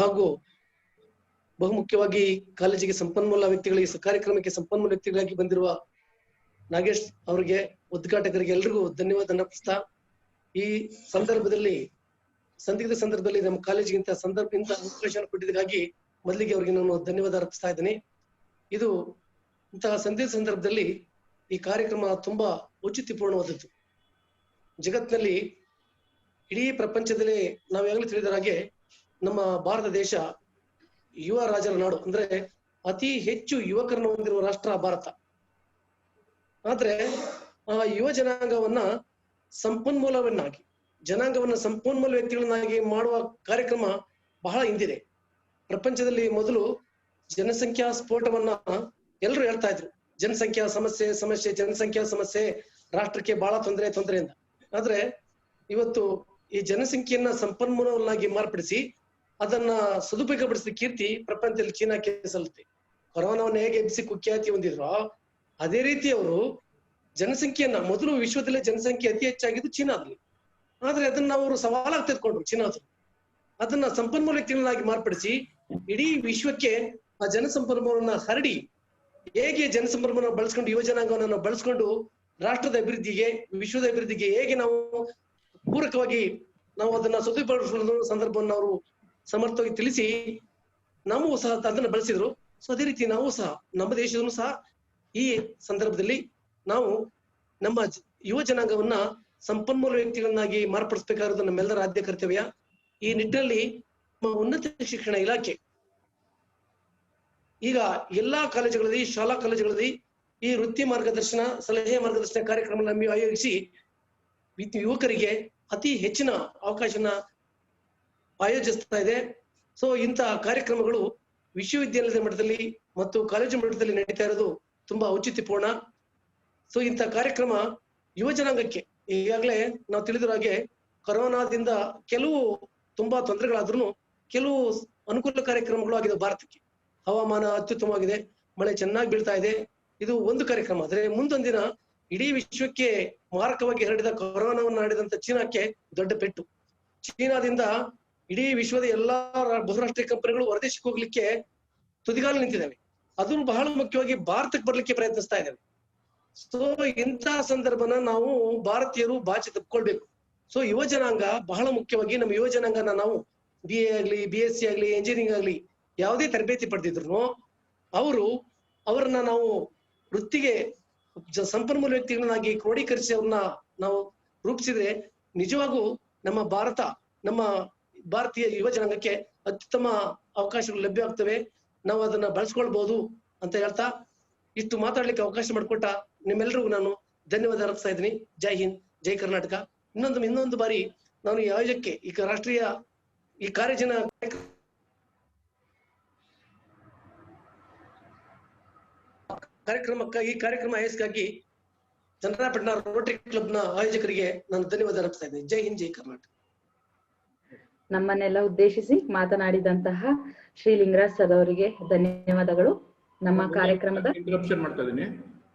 ಹಾಗೂ ಬಹುಮುಖ್ಯವಾಗಿ ಕಾಲೇಜಿಗೆ ಸಂಪನ್ಮೂಲ ವ್ಯಕ್ತಿಗಳಿಗೆ, ಕಾರ್ಯಕ್ರಮಕ್ಕೆ ಸಂಪನ್ಮೂಲ ವ್ಯಕ್ತಿಗಳಾಗಿ ಬಂದಿರುವ ನಾಗೇಶ್ ಅವರಿಗೆ, ಉದ್ಘಾಟಕರಿಗೆ ಎಲ್ರಿಗೂ ಧನ್ಯವಾದ ಅರ್ಪಿಸ್ತಾ, ಈ ಸಂದರ್ಭದಲ್ಲಿ ಸಂದಿಗ್ಧ ಸಂದರ್ಭದಲ್ಲಿ ನಮ್ಮ ಕಾಲೇಜಿಗೆ ಇಂಥ ಅವಕಾಶ ಕೊಟ್ಟಿದ್ದಕ್ಕಾಗಿ ಮೊದಲಿಗೆ ಅವರಿಗೆ ನಾನು ಧನ್ಯವಾದ ಅರ್ಪಿಸ್ತಾ ಇದ್ದೀನಿ. ಇದು ಇಂತಹ ಸಂದಿಗ್ಧ ಸಂದರ್ಭದಲ್ಲಿ ಈ ಕಾರ್ಯಕ್ರಮ ತುಂಬಾ ಔಚಿತ್ಯಪೂರ್ಣವಾದದ್ದು. ಜಗತ್ತಿನಲ್ಲಿ, ಇಡೀ ಪ್ರಪಂಚದಲ್ಲಿ ನಾವ್ಯಾಗಲೂ ತಿಳಿದ ಹಾಗೆ ನಮ್ಮ ಭಾರತ ದೇಶ ಯುವ ರಾಜರ ನಾಡು, ಅಂದ್ರೆ ಅತಿ ಹೆಚ್ಚು ಯುವಕರನ್ನು ಹೊಂದಿರುವ ರಾಷ್ಟ್ರ ಭಾರತ. ಆದ್ರೆ ಆ ಯುವ ಜನಾಂಗವನ್ನ ಸಂಪನ್ಮೂಲ ವ್ಯಕ್ತಿಗಳನ್ನಾಗಿ ಮಾಡುವ ಕಾರ್ಯಕ್ರಮ ಬಹಳ ಹಿಂದಿದೆ. ಪ್ರಪಂಚದಲ್ಲಿ ಮೊದಲು ಜನಸಂಖ್ಯಾ ಸ್ಫೋಟವನ್ನ ಎಲ್ಲರೂ ಹೇಳ್ತಾ ಇದ್ರು. ಜನಸಂಖ್ಯಾ ಸಮಸ್ಯೆ ರಾಷ್ಟ್ರಕ್ಕೆ ಬಹಳ ತೊಂದರೆಯಿಂದ. ಆದ್ರೆ ಇವತ್ತು ಈ ಜನಸಂಖ್ಯೆಯನ್ನ ಸಂಪನ್ಮೂಲವನ್ನಾಗಿ ಮಾರ್ಪಡಿಸಿ ಅದನ್ನ ಸದುಪಯೋಗಪಡಿಸಿದ ಕೀರ್ತಿ ಪ್ರಪಂಚದಲ್ಲಿ ಚೀನಾಕ್ಕೆ ಸಲ್ಲುತ್ತೆ. ಕೊರೋನಾವನ್ನು ಹೇಗೆ ಎಬ್ಬಿಸಿ ಕುಖ್ಯಾತಿ ಹೊಂದಿದ್ರೋ ಅದೇ ರೀತಿ ಅವರು ಜನಸಂಖ್ಯೆಯನ್ನ, ಮೊದಲು ವಿಶ್ವದಲ್ಲೇ ಜನಸಂಖ್ಯೆ ಅತಿ ಹೆಚ್ಚಾಗಿದ್ದು ಚೀನಾದಲ್ಲಿ. ಆದ್ರೆ ಅದನ್ನ ಅವರು ಸವಾಲಾಗಿ ತೆಗೆದುಕೊಂಡ್ರು ಚೀನಾದ್ರು. ಅದನ್ನ ಸಂಪನ್ಮೂಲ ವ್ಯಕ್ತಿಗಳನ್ನಾಗಿ ಮಾರ್ಪಡಿಸಿ ಇಡೀ ವಿಶ್ವಕ್ಕೆ ಆ ಜನಸಂಪನ್ಮೂಲವನ್ನ ಹರಡಿ ಹೇಗೆ ಜನಸಂಪನ್ಮೂಲ ಬಳಸ್ಕೊಂಡು ಯುವ ಜನಾಂಗವನ್ನು ಬಳಸ್ಕೊಂಡು ರಾಷ್ಟ್ರದ ಅಭಿವೃದ್ಧಿಗೆ, ವಿಶ್ವದ ಅಭಿವೃದ್ಧಿಗೆ ಹೇಗೆ ನಾವು ಪೂರಕವಾಗಿ ನಾವು ಅದನ್ನ ಸದುಪಡಿಸುವ ಸಂದರ್ಭವನ್ನು ಅವರು ಸಮರ್ಥವಾಗಿ ತಿಳಿಸಿ ನಾವು ಸಹ ಅದನ್ನ ಬಳಸಿದ್ರು. ಸೊ ಅದೇ ರೀತಿ ನಾವು ಸಹ ನಮ್ಮ ದೇಶದಲ್ಲೂ ಸಹ ಈ ಸಂದರ್ಭದಲ್ಲಿ ನಾವು ನಮ್ಮ ಯುವ ಜನಾಂಗವನ್ನ ಸಂಪನ್ಮೂಲ ವ್ಯಕ್ತಿಗಳನ್ನಾಗಿ ಮಾರ್ಪಡಿಸಬೇಕಾಗಿರೋದು ನಮ್ಮೆಲ್ಲರ ಆದ್ಯ ಕರ್ತವ್ಯ. ಈ ನಿಟ್ಟಿನಲ್ಲಿ ನಮ್ಮ ಉನ್ನತ ಶಿಕ್ಷಣ ಇಲಾಖೆ ಈಗ ಎಲ್ಲಾ ಕಾಲೇಜುಗಳಲ್ಲಿ, ಶಾಲಾ ಕಾಲೇಜುಗಳಲ್ಲಿ ಈ ವೃತ್ತಿ ಮಾರ್ಗದರ್ಶನ, ಸಲಹೆ ಮಾರ್ಗದರ್ಶನ ಕಾರ್ಯಕ್ರಮಗಳನ್ನು ಆಯೋಜಿಸಿ ಯುವಕರಿಗೆ ಅತಿ ಹೆಚ್ಚಿನ ಅವಕಾಶನ ಆಯೋಜಿಸ್ತಾ ಇದೆ. ಸೊ ಇಂತಹ ಕಾರ್ಯಕ್ರಮಗಳು ವಿಶ್ವವಿದ್ಯಾಲಯದ ಮಟ್ಟದಲ್ಲಿ ಮತ್ತು ಕಾಲೇಜು ಮಟ್ಟದಲ್ಲಿ ನಡೀತಾ ಇರೋದು ತುಂಬಾ ಔಚಿತ್ಯಪೂರ್ಣ. ಸೊ ಇಂತಹ ಕಾರ್ಯಕ್ರಮ ಯುವ ಜನಾಂಗಕ್ಕೆ ಈಗಾಗಲೇ ನಾವು ತಿಳಿದಿರೋ ಹಾಗೆ ಕೊರೋನಾದಿಂದ ಕೆಲವು ತುಂಬಾ ತೊಂದರೆಗಳಾದ್ರೂ ಕೆಲವು ಅನುಕೂಲ ಕಾರ್ಯಕ್ರಮಗಳು ಆಗಿದೆ. ಭಾರತಕ್ಕೆ ಹವಾಮಾನ ಅತ್ಯುತ್ತಮವಾಗಿದೆ, ಮಳೆ ಚೆನ್ನಾಗಿ ಬೀಳ್ತಾ ಇದೆ. ಇದು ಒಂದು ಕಾರ್ಯಕ್ರಮ. ಆದ್ರೆ ಮುಂದೊಂದು ದಿನ ಇಡೀ ವಿಶ್ವಕ್ಕೆ ಮಾರಕವಾಗಿ ಹರಡಿದ ಕೊರೋನಾವನ್ನು ಹರಡಿದಂತ ಚೀನಾಕ್ಕೆ ದೊಡ್ಡ ಪೆಟ್ಟು. ಚೀನಾದಿಂದ ಇಡೀ ವಿಶ್ವದ ಎಲ್ಲಾ ಬಹುರಾಷ್ಟ್ರೀಯ ಕಂಪನಿಗಳು ಹೊರದೇಶಕ್ಕೆ ಹೋಗ್ಲಿಕ್ಕೆ ತುದಿಗಾಲು ನಿಂತಿದ್ದಾವೆ. ಅದು ಬಹಳ ಮುಖ್ಯವಾಗಿ ಭಾರತಕ್ಕೆ ಬರ್ಲಿಕ್ಕೆ ಪ್ರಯತ್ನಿಸ್ತಾ ಇದ್ದಾವೆ. ಸೊ ಇಂತಹ ಸಂದರ್ಭನ ನಾವು ಭಾರತೀಯರು ಬಾಚಿ ತಪ್ಕೊಳ್ಬೇಕು. ಸೊ ಯುವ ಜನಾಂಗ ಬಹಳ ಮುಖ್ಯವಾಗಿ, ನಮ್ಮ ಯುವ ಜನಾಂಗನ ನಾವು BA ಆಗ್ಲಿ, BSc ಆಗ್ಲಿ, ಎಂಜಿನಿಯರಿಂಗ್ ಆಗ್ಲಿ ಯಾವುದೇ ತರಬೇತಿ ಪಡೆದಿದ್ರು ಅವರನ್ನ ನಾವು ವೃತ್ತಿಗೆ ಸಂಪನ್ಮೂಲ ವ್ಯಕ್ತಿಗಳನ್ನಾಗಿ ಕ್ರೋಢೀಕರಿಸಿ ಅವ್ರನ್ನ ನಾವು ರೂಪಿಸಿದ್ರೆ ನಿಜವಾಗೂ ನಮ್ಮ ಭಾರತೀಯ ಯುವ ಜನಾಂಗಕ್ಕೆ ಅತ್ಯುತ್ತಮ ಅವಕಾಶಗಳು ಲಭ್ಯ ಆಗ್ತವೆ. ನಾವು ಅದನ್ನ ಬಳಸ್ಕೊಳ್ಬಹುದು ಅಂತ ಹೇಳ್ತಾ ಇಷ್ಟು ಮಾತಾಡ್ಲಿಕ್ಕೆ ಅವಕಾಶ ಮಾಡಿಕೊಟ್ಟ ನಿಮ್ಮೆಲ್ಲರಿಗೂ ನಾನು ಧನ್ಯವಾದ ಅರ್ಪಿಸ್ತಾ ಇದ್ದೀನಿ. ಜೈ ಹಿಂದ್, ಜೈ ಕರ್ನಾಟಕ. ಇನ್ನೊಂದು ಬಾರಿ ನಾನು ಈ ಆಯೋಜಕ್ಕೆ, ಈ ರಾಷ್ಟ್ರೀಯ ಈ ಕಾರ್ಯಜನ ಈ ಕಾರ್ಯಕ್ರಮ ಆಯೋಜಕ್ಕಾಗಿ ಚನ್ನರಾಯಪಟ್ಟಣ ರೋಟರಿ ಕ್ಲಬ್ನ ಆಯೋಜಕರಿಗೆ ನಾನು ಧನ್ಯವಾದ ಅರ್ಪಿಸ್ತಾ ಇದ್ದೀನಿ. ಜೈ ಹಿಂದ್, ಜೈ ಕರ್ನಾಟಕ. ನಮ್ಮನ್ನೆಲ್ಲ ಉದ್ದೇಶಿಸಿ ಮಾತನಾಡಿದಂತಹ ಶ್ರೀ ಲಿಂಗರಾಜ್ ಸರ್ ಅವರಿಗೆ ಧನ್ಯವಾದಗಳು. ನಮ್ಮ ಕಾರ್ಯಕ್ರಮದ ಇಂಟರಪ್ಷನ್ ಮಾಡ್ತಾ ಇದ್ದೀನಿ.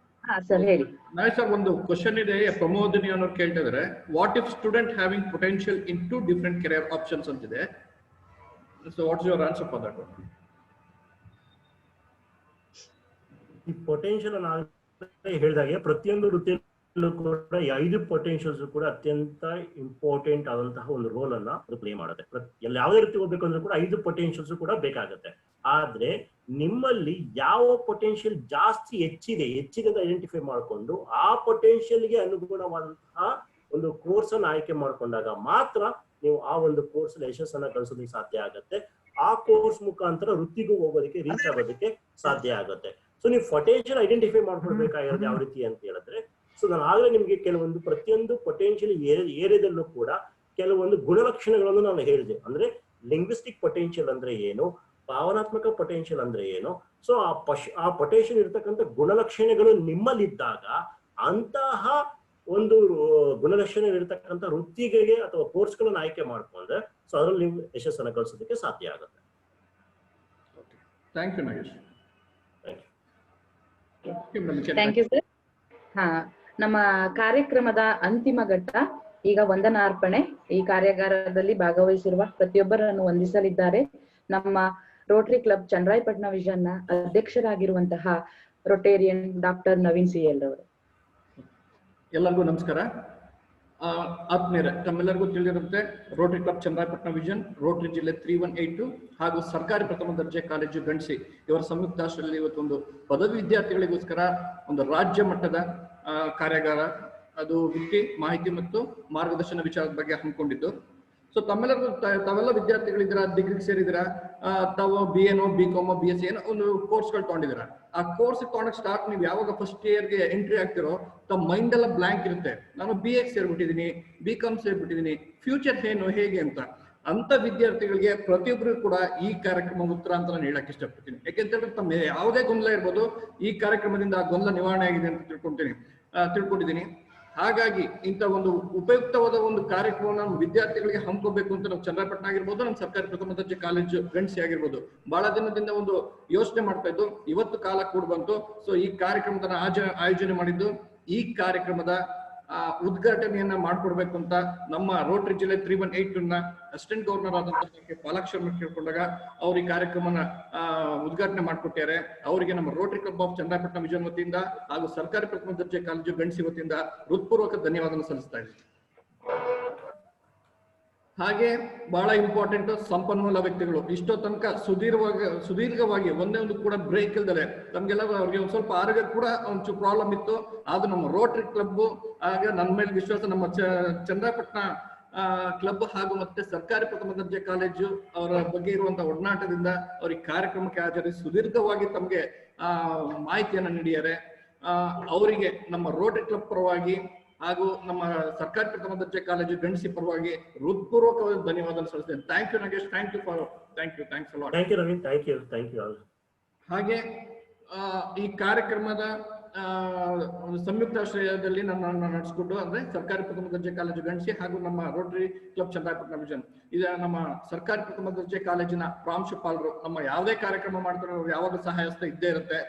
ಸರ್ ಹೇಳಿ. ನಾಯ್ ಸರ್, ಒಂದು ಕ್ವಶನ್ ಇದೆ, ಪ್ರಮೋದಿನಿ ಅನ್ನೋರು ಕೇಳ್ತಾ ಇದಾರೆ. What if student having potential in 2 different career options ಅಂತಿದೆ. So what's your answer for that? ಈ ಪೊಟೆನ್ಶಿಯಲ್ ನಾನು ಹೇಳಿದಾಗೆ ಪ್ರತಿಯೊಂದು ವೃತ್ತಿಯಲ್ಲೂ ಕೂಡ 5 ಪೊಟೆನ್ಶಿಯಲ್ಸ್ ಕೂಡ ಅತ್ಯಂತ ಇಂಪಾರ್ಟೆಂಟ್ ಆದಂತಹ ಒಂದು ರೋಲ್ ಅನ್ನ ಅದು ಪ್ಲೇ ಮಾಡುತ್ತೆ. ಯಾವುದೇ ರೀತಿ ಹೋಗ್ಬೇಕು ಅಂದ್ರೆ ಕೂಡ 5 ಪೊಟೆನ್ಶಿಯಲ್ಸ್ ಕೂಡ ಬೇಕಾಗುತ್ತೆ. ಆದ್ರೆ ನಿಮ್ಮಲ್ಲಿ ಯಾವ ಪೊಟೆನ್ಶಿಯಲ್ ಜಾಸ್ತಿ ಹೆಚ್ಚಿದೆ ಅಂತ ಐಡೆಂಟಿಫೈ ಮಾಡಿಕೊಂಡು ಆ ಪೊಟೆನ್ಶಿಯಲ್ಗೆ ಅನುಗುಣವಾದಂತಹ ಒಂದು ಕೋರ್ಸ್ ಅನ್ನು ಆಯ್ಕೆ ಮಾಡ್ಕೊಂಡಾಗ ಮಾತ್ರ ನೀವು ಆ ಒಂದು ಕೋರ್ಸ್ ಯಶಸ್ಸನ್ನ ಗಳಿಸೋದಕ್ಕೆ ಸಾಧ್ಯ ಆಗುತ್ತೆ. ಆ ಕೋರ್ಸ್ ಮುಖಾಂತರ ವೃತ್ತಿಗೂ ಹೋಗೋದಕ್ಕೆ, ರೀಚ್ ಆಗೋದಕ್ಕೆ ಸಾಧ್ಯ ಆಗುತ್ತೆ. ಸೊ ನೀವು ಪೊಟೆನ್ಶಿಯಲ್ ಐಡೆಂಟಿಫೈ ಮಾಡ್ಕೊಳ್ಬೇಕಾಗಿರೋದು ಯಾವ ರೀತಿ ಅಂತ ಹೇಳಿದ್ರೆ, ಸೊ ನಾನು ಆಗಲೇ ನಿಮ್ಗೆ ಕೆಲವೊಂದು ಪ್ರತಿಯೊಂದು ಪೊಟೆನ್ಶಿಯಲ್ ಏರಿಯಾದಲ್ಲೂ ಕೂಡ ಕೆಲವೊಂದು ಗುಣಲಕ್ಷಣಗಳನ್ನು ನಾನು ಹೇಳಿದೆ. ಅಂದ್ರೆ ಲಿಂಗ್ವಿಸ್ಟಿಕ್ ಪೊಟೆನ್ಶಿಯಲ್ ಅಂದ್ರೆ ಏನು, ಭಾವನಾತ್ಮಕ ಪೊಟೆನ್ಶಿಯಲ್ ಅಂದ್ರೆ ಏನು. ಸೊ ಆ ಪೊಟೆನ್ಶಿಯಲ್ ಇರ್ತಕ್ಕಂಥ ಗುಣಲಕ್ಷಣಗಳು ನಿಮ್ಮಲ್ಲಿದ್ದಾಗ ಅಂತಹ ಒಂದು ಗುಣಲಕ್ಷಣ ಇರತಕ್ಕಂಥ ವೃತ್ತಿಗೆ ಅಥವಾ ಕೋರ್ಸ್ಗಳನ್ನು ಆಯ್ಕೆ ಮಾಡ್ಕೊಂಡ್ರೆ ಸೊ ಅದ್ರಲ್ಲಿ ನೀವು ಯಶಸ್ಸನ್ನು ಗಳಿಸೋದಕ್ಕೆ ಸಾಧ್ಯ ಆಗುತ್ತೆ. Thank you Nagesh. Thank you sir. ನಮ್ಮ ಕಾರ್ಯಕ್ರಮದ ಅಂತಿಮ ಘಟ್ಟ ಈಗ ವಂದನಾರ್ಪಣೆ. ಈ ಕಾರ್ಯಾಗಾರದಲ್ಲಿ ಭಾಗವಹಿಸಿರುವ ಪ್ರತಿಯೊಬ್ಬರನ್ನು ವಂದಿಸಲಿದ್ದಾರೆ ನಮ್ಮ ರೋಟರಿ ಕ್ಲಬ್ ಚನ್ನರಾಯಪಟ್ಟಣ ವಿಷನ್ ನ ಅಧ್ಯಕ್ಷರಾಗಿರುವಂತಹ ರೊಟೇರಿಯನ್ ಡಾಕ್ಟರ್ ನವೀನ್ CL ಅವರು. ಎಲ್ಲರಿಗೂ ನಮಸ್ಕಾರ. ಆತ್ಮೀಯರೇ, ತಮ್ಮೆಲ್ಲರಿಗೂ ತಿಳಿದಿರುತ್ತೆ Rotary club Channarayapatna vision, Rotary ಜಿಲ್ಲೆ 3182 ಹಾಗೂ ಸರ್ಕಾರಿ ಪ್ರಥಮ ದರ್ಜೆ ಕಾಲೇಜು ಗಂಡಸಿ ಇವರ ಸಂಯುಕ್ತಾಶ್ರಯದಲ್ಲಿ ಇವತ್ತೊಂದು ಪದವಿ ವಿದ್ಯಾರ್ಥಿಗಳಿಗೋಸ್ಕರ ಒಂದು ರಾಜ್ಯ ಮಟ್ಟದ ಕಾರ್ಯಾಗಾರ, ಅದು ವೃತ್ತಿ ಮಾಹಿತಿ ಮತ್ತು ಮಾರ್ಗದರ್ಶನ ವಿಚಾರದ ಬಗ್ಗೆ ಹಮ್ಮಿಕೊಂಡಿದ್ದು. ಸೊ ತಮ್ಮೆಲ್ಲರಿಗೂ ತಾವೆಲ್ಲ ವಿದ್ಯಾರ್ಥಿಗಳಿದ್ದೀರಾ, ಡಿಗ್ರಿಗೆ ಸೇರಿದಿರಾ, ತಾವು BA BCom BSc ಏನೋ ಒಂದು ಕೋರ್ಸ್ಗಳು ತಗೊಂಡಿದ್ದೀರಾ. ಆ ಕೋರ್ಸ್ ತಗೊಂಡಕ್ಕೆ ಸ್ಟಾರ್ಟ್ ನೀವು ಯಾವಾಗ ಫಸ್ಟ್ ಇಯರ್ಗೆ ಎಂಟ್ರಿ ಆಗ್ತಿರೋ ತಮ್ಮ ಮೈಂಡ್ ಎಲ್ಲ ಬ್ಲಾಂಕ್ ಇರುತ್ತೆ. ನಾನು BA ಸೇರ್ಬಿಟ್ಟಿದ್ದೀನಿ, BCom ಸೇರ್ಬಿಟ್ಟಿದ್ದೀನಿ, ಫ್ಯೂಚರ್ ಏನು ಹೇಗೆ ಅಂತ ವಿದ್ಯಾರ್ಥಿಗಳಿಗೆ ಪ್ರತಿಯೊಬ್ಬರಿಗೂ ಕೂಡ ಈ ಕಾರ್ಯಕ್ರಮ ಉತ್ತರ ಅಂತ ನಾನು ಹೇಳಕ್ ಇಷ್ಟಪಡ್ತೀನಿ. ಯಾಕೆಂತಂದ್ರೆ ತಮ್ಮ ಯಾವುದೇ ಗೊಂದಲ ಇರ್ಬೋದು, ಈ ಕಾರ್ಯಕ್ರಮದಿಂದ ಆ ಗೊಂದಲ ನಿವಾರಣೆ ಆಗಿದೆ ಅಂತ ತಿಳ್ಕೊಂಡಿದ್ದೀನಿ. ಹಾಗಾಗಿ ಇಂಥ ಒಂದು ಉಪಯುಕ್ತವಾದ ಒಂದು ಕಾರ್ಯಕ್ರಮವನ್ನು ನಮ್ಮ ವಿದ್ಯಾರ್ಥಿಗಳಿಗೆ ಹಮ್ಮಿಕೋಬೇಕು ಅಂತ ನಾವು ಚನ್ನರಾಯಪಟ್ಟಣ ಆಗಿರ್ಬೋದು, ನಮ್ಮ ಸರ್ಕಾರಿ ಪ್ರಥಮ ದರ್ಜೆ ಕಾಲೇಜು ಗಂಡಸಿ ಆಗಿರ್ಬೋದು ಬಹಳ ದಿನದಿಂದ ಒಂದು ಯೋಚನೆ ಮಾಡ್ತಾ ಇದ್ದು. ಇವತ್ತು ಕಾಲ ಕೂಡ ಬಂತು. ಸೊ ಈ ಕಾರ್ಯಕ್ರಮದ ಆಯೋಜನೆ ಮಾಡಿದ್ದು. ಈ ಕಾರ್ಯಕ್ರಮದ ಉದ್ಘಾಟನೆಯನ್ನ ಮಾಡ್ಕೊಡ್ಬೇಕು ಅಂತ ನಮ್ಮ ರೋಟರಿ ಜಿಲ್ಲೆ 318 ನ ಅಸಿಸ್ಟೆಂಟ್ ಗವರ್ನರ್ ಆದಂತಹ ಪಾಲಾಕ್ಷರನ್ನ ಕೇಳ್ಕೊಂಡಾಗ ಅವ್ರ ಈ ಕಾರ್ಯಕ್ರಮನ ಉದ್ಘಾಟನೆ ಮಾಡ್ಕೊಟ್ಟಾರೆ. ಅವರಿಗೆ ನಮ್ಮ Rotary club of Channarayapatna vision ವತಿಯಿಂದ ಹಾಗೂ ಸರ್ಕಾರಿ ಪ್ರಥಮ ದರ್ಜೆ ಕಾಲೇಜು ಗಂಡಸಿ ವತಿಯಿಂದ ಹೃತ್ಪೂರ್ವಕ ಧನ್ಯವಾದ ಸಲ್ಲಿಸ್ತಾ ಇದ್ದೀನಿ. ಹಾಗೆ ಬಹಳ ಇಂಪಾರ್ಟೆಂಟ್ ಸಂಪನ್ಮೂಲ ವ್ಯಕ್ತಿಗಳು. ಇಷ್ಟೋ ತನಕ ಸುದೀರ್ಘವಾಗಿ ಒಂದೇ ಒಂದು ಕೂಡ ಬ್ರೇಕ್ ಇಲ್ದಲೆ ನಮ್ಗೆಲ್ಲ ಅವ್ರಿಗೆ ಒಂದ್ ಸ್ವಲ್ಪ ಆರೋಗ್ಯ ಕೂಡ ಒಂಚೂರು ಪ್ರಾಬ್ಲಮ್ ಇತ್ತು. ಆದ್ರೂ ನಮ್ಮ ರೋಟರಿ ಕ್ಲಬ್ ಆಗ ನನ್ನ ಮೇಲೆ ವಿಶ್ವಾಸ, ನಮ್ಮ ಚನ್ನರಾಯಪಟ್ಟಣ ಕ್ಲಬ್ ಹಾಗೂ ಮತ್ತೆ ಸರ್ಕಾರಿ ಪ್ರಥಮ ದರ್ಜೆ ಕಾಲೇಜು ಅವರ ಬಗ್ಗೆ ಇರುವಂತಹ ಒಡನಾಟದಿಂದ ಅವ್ರ ಈ ಕಾರ್ಯಕ್ರಮಕ್ಕೆ ಹಾಜರಿಸಿ ಸುದೀರ್ಘವಾಗಿ ತಮಗೆ ಮಾಹಿತಿಯನ್ನ ನೀಡಿದ್ದಾರೆ. ಅವರಿಗೆ ನಮ್ಮ ರೋಟರಿ ಕ್ಲಬ್ ಪರವಾಗಿ ಹಾಗೂ ನಮ್ಮ ಸರ್ಕಾರಿ ಪ್ರಥಮ ದರ್ಜೆ ಕಾಲೇಜು ಗಂಡಸಿ ಪರವಾಗಿ ಹೃತ್ಪೂರ್ವಕವಾದ ಧನ್ಯವಾದ ಸಲ್ಲಿಸ್ತೇನೆ. Thank you Nagesh, thanks a lot. Thank you Ravi, thank you all. ಹಾಗೆ ಈ ಕಾರ್ಯಕ್ರಮದ ಸಂಯುಕ್ತಾಶ್ರಯದಲ್ಲಿ ನನ್ನ ನಡೆಸಿಕೊಂಡು ಅಂದ್ರೆ ಸರ್ಕಾರಿ ಪ್ರಥಮ ದರ್ಜೆ ಕಾಲೇಜು ಗಂಡಸಿ ಹಾಗೂ ನಮ್ಮ ರೋಟರಿ ಕ್ಲಬ್ ಚನ್ನರಾಯಪಟ್ಟಣ ವಿಜನ್ ಇದ ನಮ್ಮ ಸರ್ಕಾರಿ ಪ್ರಥಮ ದರ್ಜೆ ಕಾಲೇಜಿನ ಪ್ರಾಂಶುಪಾಲರು ನಮ್ಮ ಯಾವುದೇ ಕಾರ್ಯಕ್ರಮ ಮಾಡ್ತಾರೆ ಅವ್ರು ಯಾವಾಗ ಸಹಾಯಸ್ತ ಇದ್ದೇ ಇರುತ್ತೆ.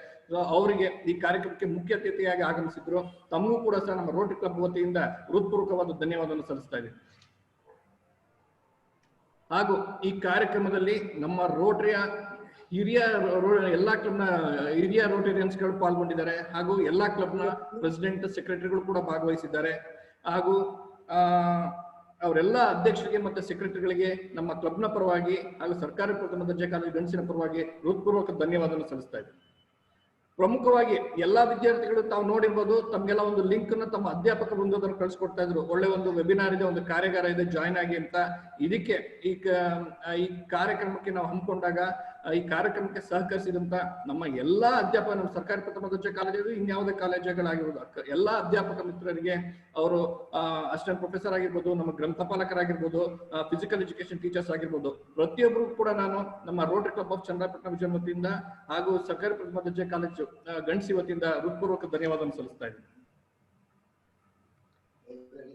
ಅವರಿಗೆ ಈ ಕಾರ್ಯಕ್ರಮಕ್ಕೆ ಮುಖ್ಯ ಅತಿಥಿಯಾಗಿ ಆಗಮಿಸಿದ್ರು. ತಮಗೂ ಕೂಡ ಸಹ ನಮ್ಮ ರೋಟರಿ ಕ್ಲಬ್ ವತಿಯಿಂದ ಹೃತ್ಪೂರ್ವಕವಾದ ಧನ್ಯವಾದವನ್ನು ಸಲ್ಲಿಸ್ತಾ ಇದ್ದೀನಿ. ಹಾಗೂ ಈ ಕಾರ್ಯಕ್ರಮದಲ್ಲಿ ನಮ್ಮ ರೋಟರಿಯ ಎಲ್ಲಾ ಕ್ಲಬ್ನ ಹಿರಿಯ ರೋಟೇರಿಯನ್ಸ್ಗಳು ಪಾಲ್ಗೊಂಡಿದ್ದಾರೆ ಹಾಗೂ ಎಲ್ಲಾ ಕ್ಲಬ್ನ ಪ್ರೆಸಿಡೆಂಟ್ ಸೆಕ್ರೆಟರಿಗಳು ಕೂಡ ಭಾಗವಹಿಸಿದ್ದಾರೆ. ಹಾಗೂ ಅವರೆಲ್ಲ ಅಧ್ಯಕ್ಷರಿಗೆ ಮತ್ತೆ ಸೆಕ್ರೆಟರಿಗಳಿಗೆ ನಮ್ಮ ಕ್ಲಬ್ನ ಪರವಾಗಿ ಹಾಗೂ ಸರ್ಕಾರಿ ಪ್ರಥಮ ದರ್ಜೆ ಕಾಲೇಜು ಗಂಡಸಿನ ಪರವಾಗಿ ಹೃತ್ಪೂರ್ವಕ ಧನ್ಯವಾದವನ್ನು ಸಲ್ಲಿಸ್ತಾ ಇದ್ದಾರೆ. ಪ್ರಮುಖವಾಗಿ ಎಲ್ಲಾ ವಿದ್ಯಾರ್ಥಿಗಳು ತಾವು ನೋಡಿರ್ಬೋದು, ತಮ್ಗೆಲ್ಲ ಒಂದು ಲಿಂಕ್ ಅನ್ನು ತಮ್ಮ ಅಧ್ಯಾಪಕ ವೃಂದದವರು ಕಳಿಸ್ಕೊಡ್ತಾ ಇದ್ರು. ಒಳ್ಳೆ ಒಂದು ವೆಬಿನಾರ್ ಇದೆ, ಒಂದು ಕಾರ್ಯಾಗಾರ ಇದೆ, ಜಾಯ್ನ್ ಆಗಿ ಅಂತ. ಇದಕ್ಕೆ ಈ ಕಾರ್ಯಕ್ರಮಕ್ಕೆ ನಾವು ಹಮ್ಮಿಕೊಂಡಾಗ ಈ ಕಾರ್ಯಕ್ರಮಕ್ಕೆ ಸಹಕರಿಸಿದಂತ ನಮ್ಮ ಎಲ್ಲಾ ಅಧ್ಯಾಪಕ, ನಮ್ಮ ಸರ್ಕಾರಿ ಪ್ರಥಮ ದರ್ಜೆ ಕಾಲೇಜು ಇನ್ಯಾವುದೇ ಕಾಲೇಜುಗಳಾಗಿರ್ಬೋದು ಎಲ್ಲಾ ಅಧ್ಯಾಪಕ ಮಿತ್ರರಿಗೆ, ಅವರು ಅಸಿಸ್ಟೆಂಟ್ ಪ್ರೊಫೆಸರ್ ಆಗಿರ್ಬೋದು, ನಮ್ಮ ಗ್ರಂಥಪಾಲಕರಾಗಿರ್ಬೋದು, ಫಿಸಿಕಲ್ ಎಜುಕೇಶನ್ ಟೀಚರ್ಸ್ ಆಗಿರ್ಬೋದು, ಪ್ರತಿಯೊಬ್ಬರು ಕೂಡ ನಾನು ನಮ್ಮ Rotary club of Channarayapatna vision ವತಿಯಿಂದ ಹಾಗೂ ಸರ್ಕಾರಿ ಪ್ರಥಮ ದರ್ಜೆ ಕಾಲೇಜು ಗಂಡಸಿ ವತಿಯಿಂದ ಹೃತ್ಪೂರ್ವಕ ಧನ್ಯವಾದ ಸಲ್ಲಿಸ್ತಾ ಇದ್ದೀನಿ.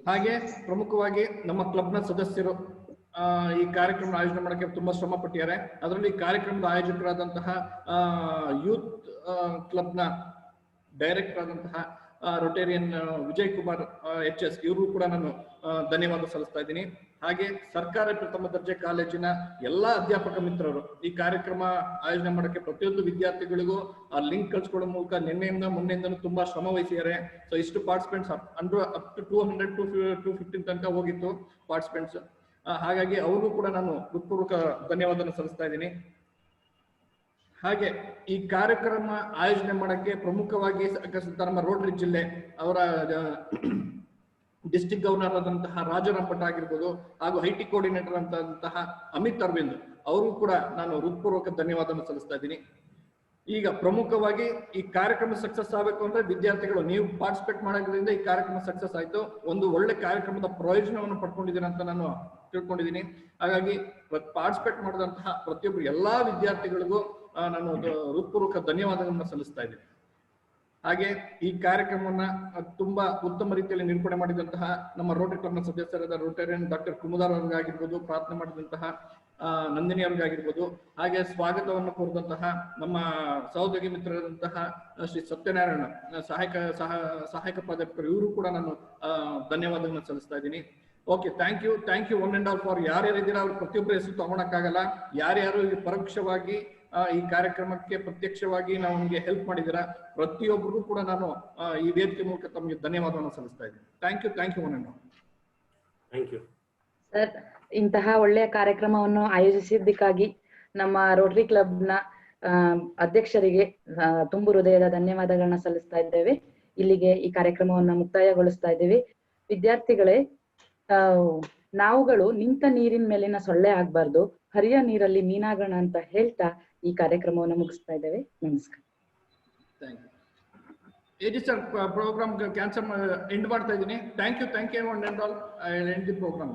ಹಾಗೆ ಪ್ರಮುಖವಾಗಿ ನಮ್ಮ ಕ್ಲಬ್ನ ಸದಸ್ಯರು ಈ ಕಾರ್ಯಕ್ರಮ ಆಯೋಜನೆ ಮಾಡಕ್ಕೆ ತುಂಬಾ ಶ್ರಮ ಪಟ್ಟಿದ್ದಾರೆ. ಅದರಲ್ಲಿ ಕಾರ್ಯಕ್ರಮದ ಆಯೋಜಕರಾದಂತಹ ಯೂತ್ ಕ್ಲಬ್ನ ಡೈರೆಕ್ಟರ್ ಆದಂತಹ ರೊಟೇರಿಯನ್ ವಿಜಯ್ ಕುಮಾರ್ HS ಇವರು ಕೂಡ ನಾನು ಧನ್ಯವಾದ ಸಲ್ಲಿಸ್ತಾ ಇದ್ದೀನಿ. ಹಾಗೆ ಸರ್ಕಾರಿ ಪ್ರಥಮ ದರ್ಜೆ ಕಾಲೇಜಿನ ಎಲ್ಲಾ ಅಧ್ಯಾಪಕ ಮಿತ್ರರು ಈ ಕಾರ್ಯಕ್ರಮ ಆಯೋಜನೆ ಮಾಡಕ್ಕೆ ಪ್ರತಿಯೊಂದು ವಿದ್ಯಾರ್ಥಿಗಳಿಗೂ ಆ ಲಿಂಕ್ ಕಳ್ಸಿಕೊಡೋ ಮೂಲಕ ನಿನ್ನೆಯಿಂದ ಮೊನ್ನೆಯಿಂದನೂ ತುಂಬಾ ಶ್ರಮ ವಹಿಸಿದ್ದಾರೆ. ಸೊ ಇಷ್ಟು ಪಾರ್ಟಿಸಿಪೆಂಟ್ಸ್ ಅಪ್ ಟು 200 to 215 ತನಕ ಹೋಗಿತ್ತು ಪಾರ್ಟಿಸಿಪೆಂಟ್ಸ್. ಹಾಗಾಗಿ ಅವ್ರಿಗೂ ಕೂಡ ನಾನು ಹೃತ್ಪೂರ್ವಕ ಧನ್ಯವಾದ ಸಲ್ಲಿಸ್ತಾ ಇದ್ದೀನಿ. ಹಾಗೆ ಈ ಕಾರ್ಯಕ್ರಮ ಆಯೋಜನೆ ಮಾಡಕ್ಕೆ ಪ್ರಮುಖವಾಗಿ ನಮ್ಮ ರೋಟರಿ ಜಿಲ್ಲೆ ಅವರ ಡಿಸ್ಟ್ರಿಕ್ಟ್ ಗವರ್ನರ್ ಆದಂತಹ ರಾಜಾರಾಮ್ ಭಟ್ ಆಗಿರ್ಬೋದು, ಹಾಗೂ ಐಟಿ ಕೋಆರ್ಡಿನೇಟರ್ ಅಂತಹ ಅಮಿತ್ ಅರವಿಂದ್ ಅವರು ಕೂಡ ನಾನು ಹೃತ್ಪೂರ್ವಕ ಧನ್ಯವಾದ ಸಲ್ಲಿಸ್ತಾ ಇದ್ದೀನಿ. ಈಗ ಪ್ರಮುಖವಾಗಿ ಈ ಕಾರ್ಯಕ್ರಮ ಸಕ್ಸಸ್ ಆಗಬೇಕು ಅಂದ್ರೆ ವಿದ್ಯಾರ್ಥಿಗಳು ನೀವು ಪಾರ್ಟಿಸಿಪೇಟ್ ಮಾಡೋದ್ರಿಂದ ಈ ಕಾರ್ಯಕ್ರಮ ಸಕ್ಸಸ್ ಆಯ್ತು. ಒಂದು ಒಳ್ಳೆ ಕಾರ್ಯಕ್ರಮದ ಪ್ರಯೋಜನವನ್ನು ಪಡ್ಕೊಂಡಿದ್ದೀನಿ ಅಂತ ನಾನು ತಿಳ್ಕೊಂಡಿದ್ದೀನಿ. ಹಾಗಾಗಿ ಪಾರ್ಟಿಸಿಪೇಟ್ ಮಾಡಿದಂತಹ ಪ್ರತಿಯೊಬ್ಬರು ಎಲ್ಲಾ ವಿದ್ಯಾರ್ಥಿಗಳಿಗೂ ನಾನು ಹೃತ್ಪೂರ್ವಕ ಧನ್ಯವಾದಗಳನ್ನ ಸಲ್ಲಿಸ್ತಾ ಇದ್ದೀನಿ. ಹಾಗೆ ಈ ಕಾರ್ಯಕ್ರಮವನ್ನ ತುಂಬಾ ಉತ್ತಮ ರೀತಿಯಲ್ಲಿ ನಿರೂಪಣೆ ಮಾಡಿದಂತಹ ನಮ್ಮ ರೋಟರಿ ಕ್ಲಬ್ನ ಸದಸ್ಯರಾದ ರೋಟೇರಿಯನ್ ಡಾಕ್ಟರ್ ಕುಮುದಾರ್ ಅವ್ರಿಗಾಗಿರ್ಬೋದು, ಪ್ರಾರ್ಥನೆ ಮಾಡಿದಂತಹ ನಂದಿನಿ ಅವ್ರಿಗಾಗಿರ್ಬೋದು, ಹಾಗೆ ಸ್ವಾಗತವನ್ನು ಕೋರಿದಂತಹ ನಮ್ಮ ಸಹೋದ್ಯೋಗಿ ಮಿತ್ರರಾದಂತಹ ಶ್ರೀ ಸತ್ಯನಾರಾಯಣ ಸಹಾಯಕ ಪ್ರಾಧ್ಯಾಪಕರು, ಇವರು ಕೂಡ ನಾನು ಧನ್ಯವಾದಗಳನ್ನ ಸಲ್ಲಿಸ್ತಾ ಇದ್ದೀನಿ. Okay, thank you one and all for ಯಾರ್ಯಾರಿದ್ದೀರಾ ಅವ್ರು ಪ್ರತಿಯೊಬ್ಬರ ಹೆಸರು ತಗೊಳಕ್ಕಾಗಲ್ಲ. ಯಾರ್ಯಾರು ಪರೋಕ್ಷವಾಗಿ ಈ ಕಾರ್ಯಕ್ರಮಕ್ಕೆ ಪ್ರತ್ಯಕ್ಷವಾಗಿ ನಾವು ನಿಮಗೆ ಹೆಲ್ಪ್ ಮಾಡಿದ್ದೀರಾ, ಪ್ರತಿಯೊಬ್ಬರಿಗೂ ಕೂಡ ನಾನು ಈ ವೇದಿಕೆ ಮೂಲಕ ತಮಗೆ ಧನ್ಯವಾದವನ್ನು ಸಲ್ಲಿಸ್ತಾ ಇದ್ದೀನಿ. Thank you one and all. Thank you sir. ಇಂತಹ ಒಳ್ಳೆಯ ಕಾರ್ಯಕ್ರಮವನ್ನು ಆಯೋಜಿಸಿದ್ದಕ್ಕಾಗಿ ನಮ್ಮ ರೋಟರಿ ಕ್ಲಬ್ನ ಅಧ್ಯಕ್ಷರಿಗೆ ತುಂಬು ಹೃದಯದ ಧನ್ಯವಾದಗಳನ್ನ ಸಲ್ಲಿಸ್ತಾ ಇದ್ದೇವೆ. ಇಲ್ಲಿಗೆ ಈ ಕಾರ್ಯಕ್ರಮವನ್ನು ಮುಕ್ತಾಯಗೊಳಿಸ್ತಾ ಇದ್ದೇವೆ. ವಿದ್ಯಾರ್ಥಿಗಳೇ, ನಾವುಗಳು ನಿಂತ ನೀರಿನ ಮೇಲಿನ ಸೊಳ್ಳೆ ಆಗ್ಬಾರ್ದು, ಹರಿಯ ನೀರಲ್ಲಿ ಮೀನಾಗೋಣ ಅಂತ ಹೇಳ್ತಾ ಈ ಕಾರ್ಯಕ್ರಮವನ್ನು ಮುಗಿಸ್ತಾ ಇದ್ದೇವೆ. ನಮಸ್ಕಾರ. ಸರ್, ಪ್ರೋಗ್ರಾಮ್ ಕ್ಯಾನ್ಸಲ್ ಎಂಡ್ ಮಾಡ್ತಾ ಇದ್ದೀನಿ. Thank you one and all. I will end the program.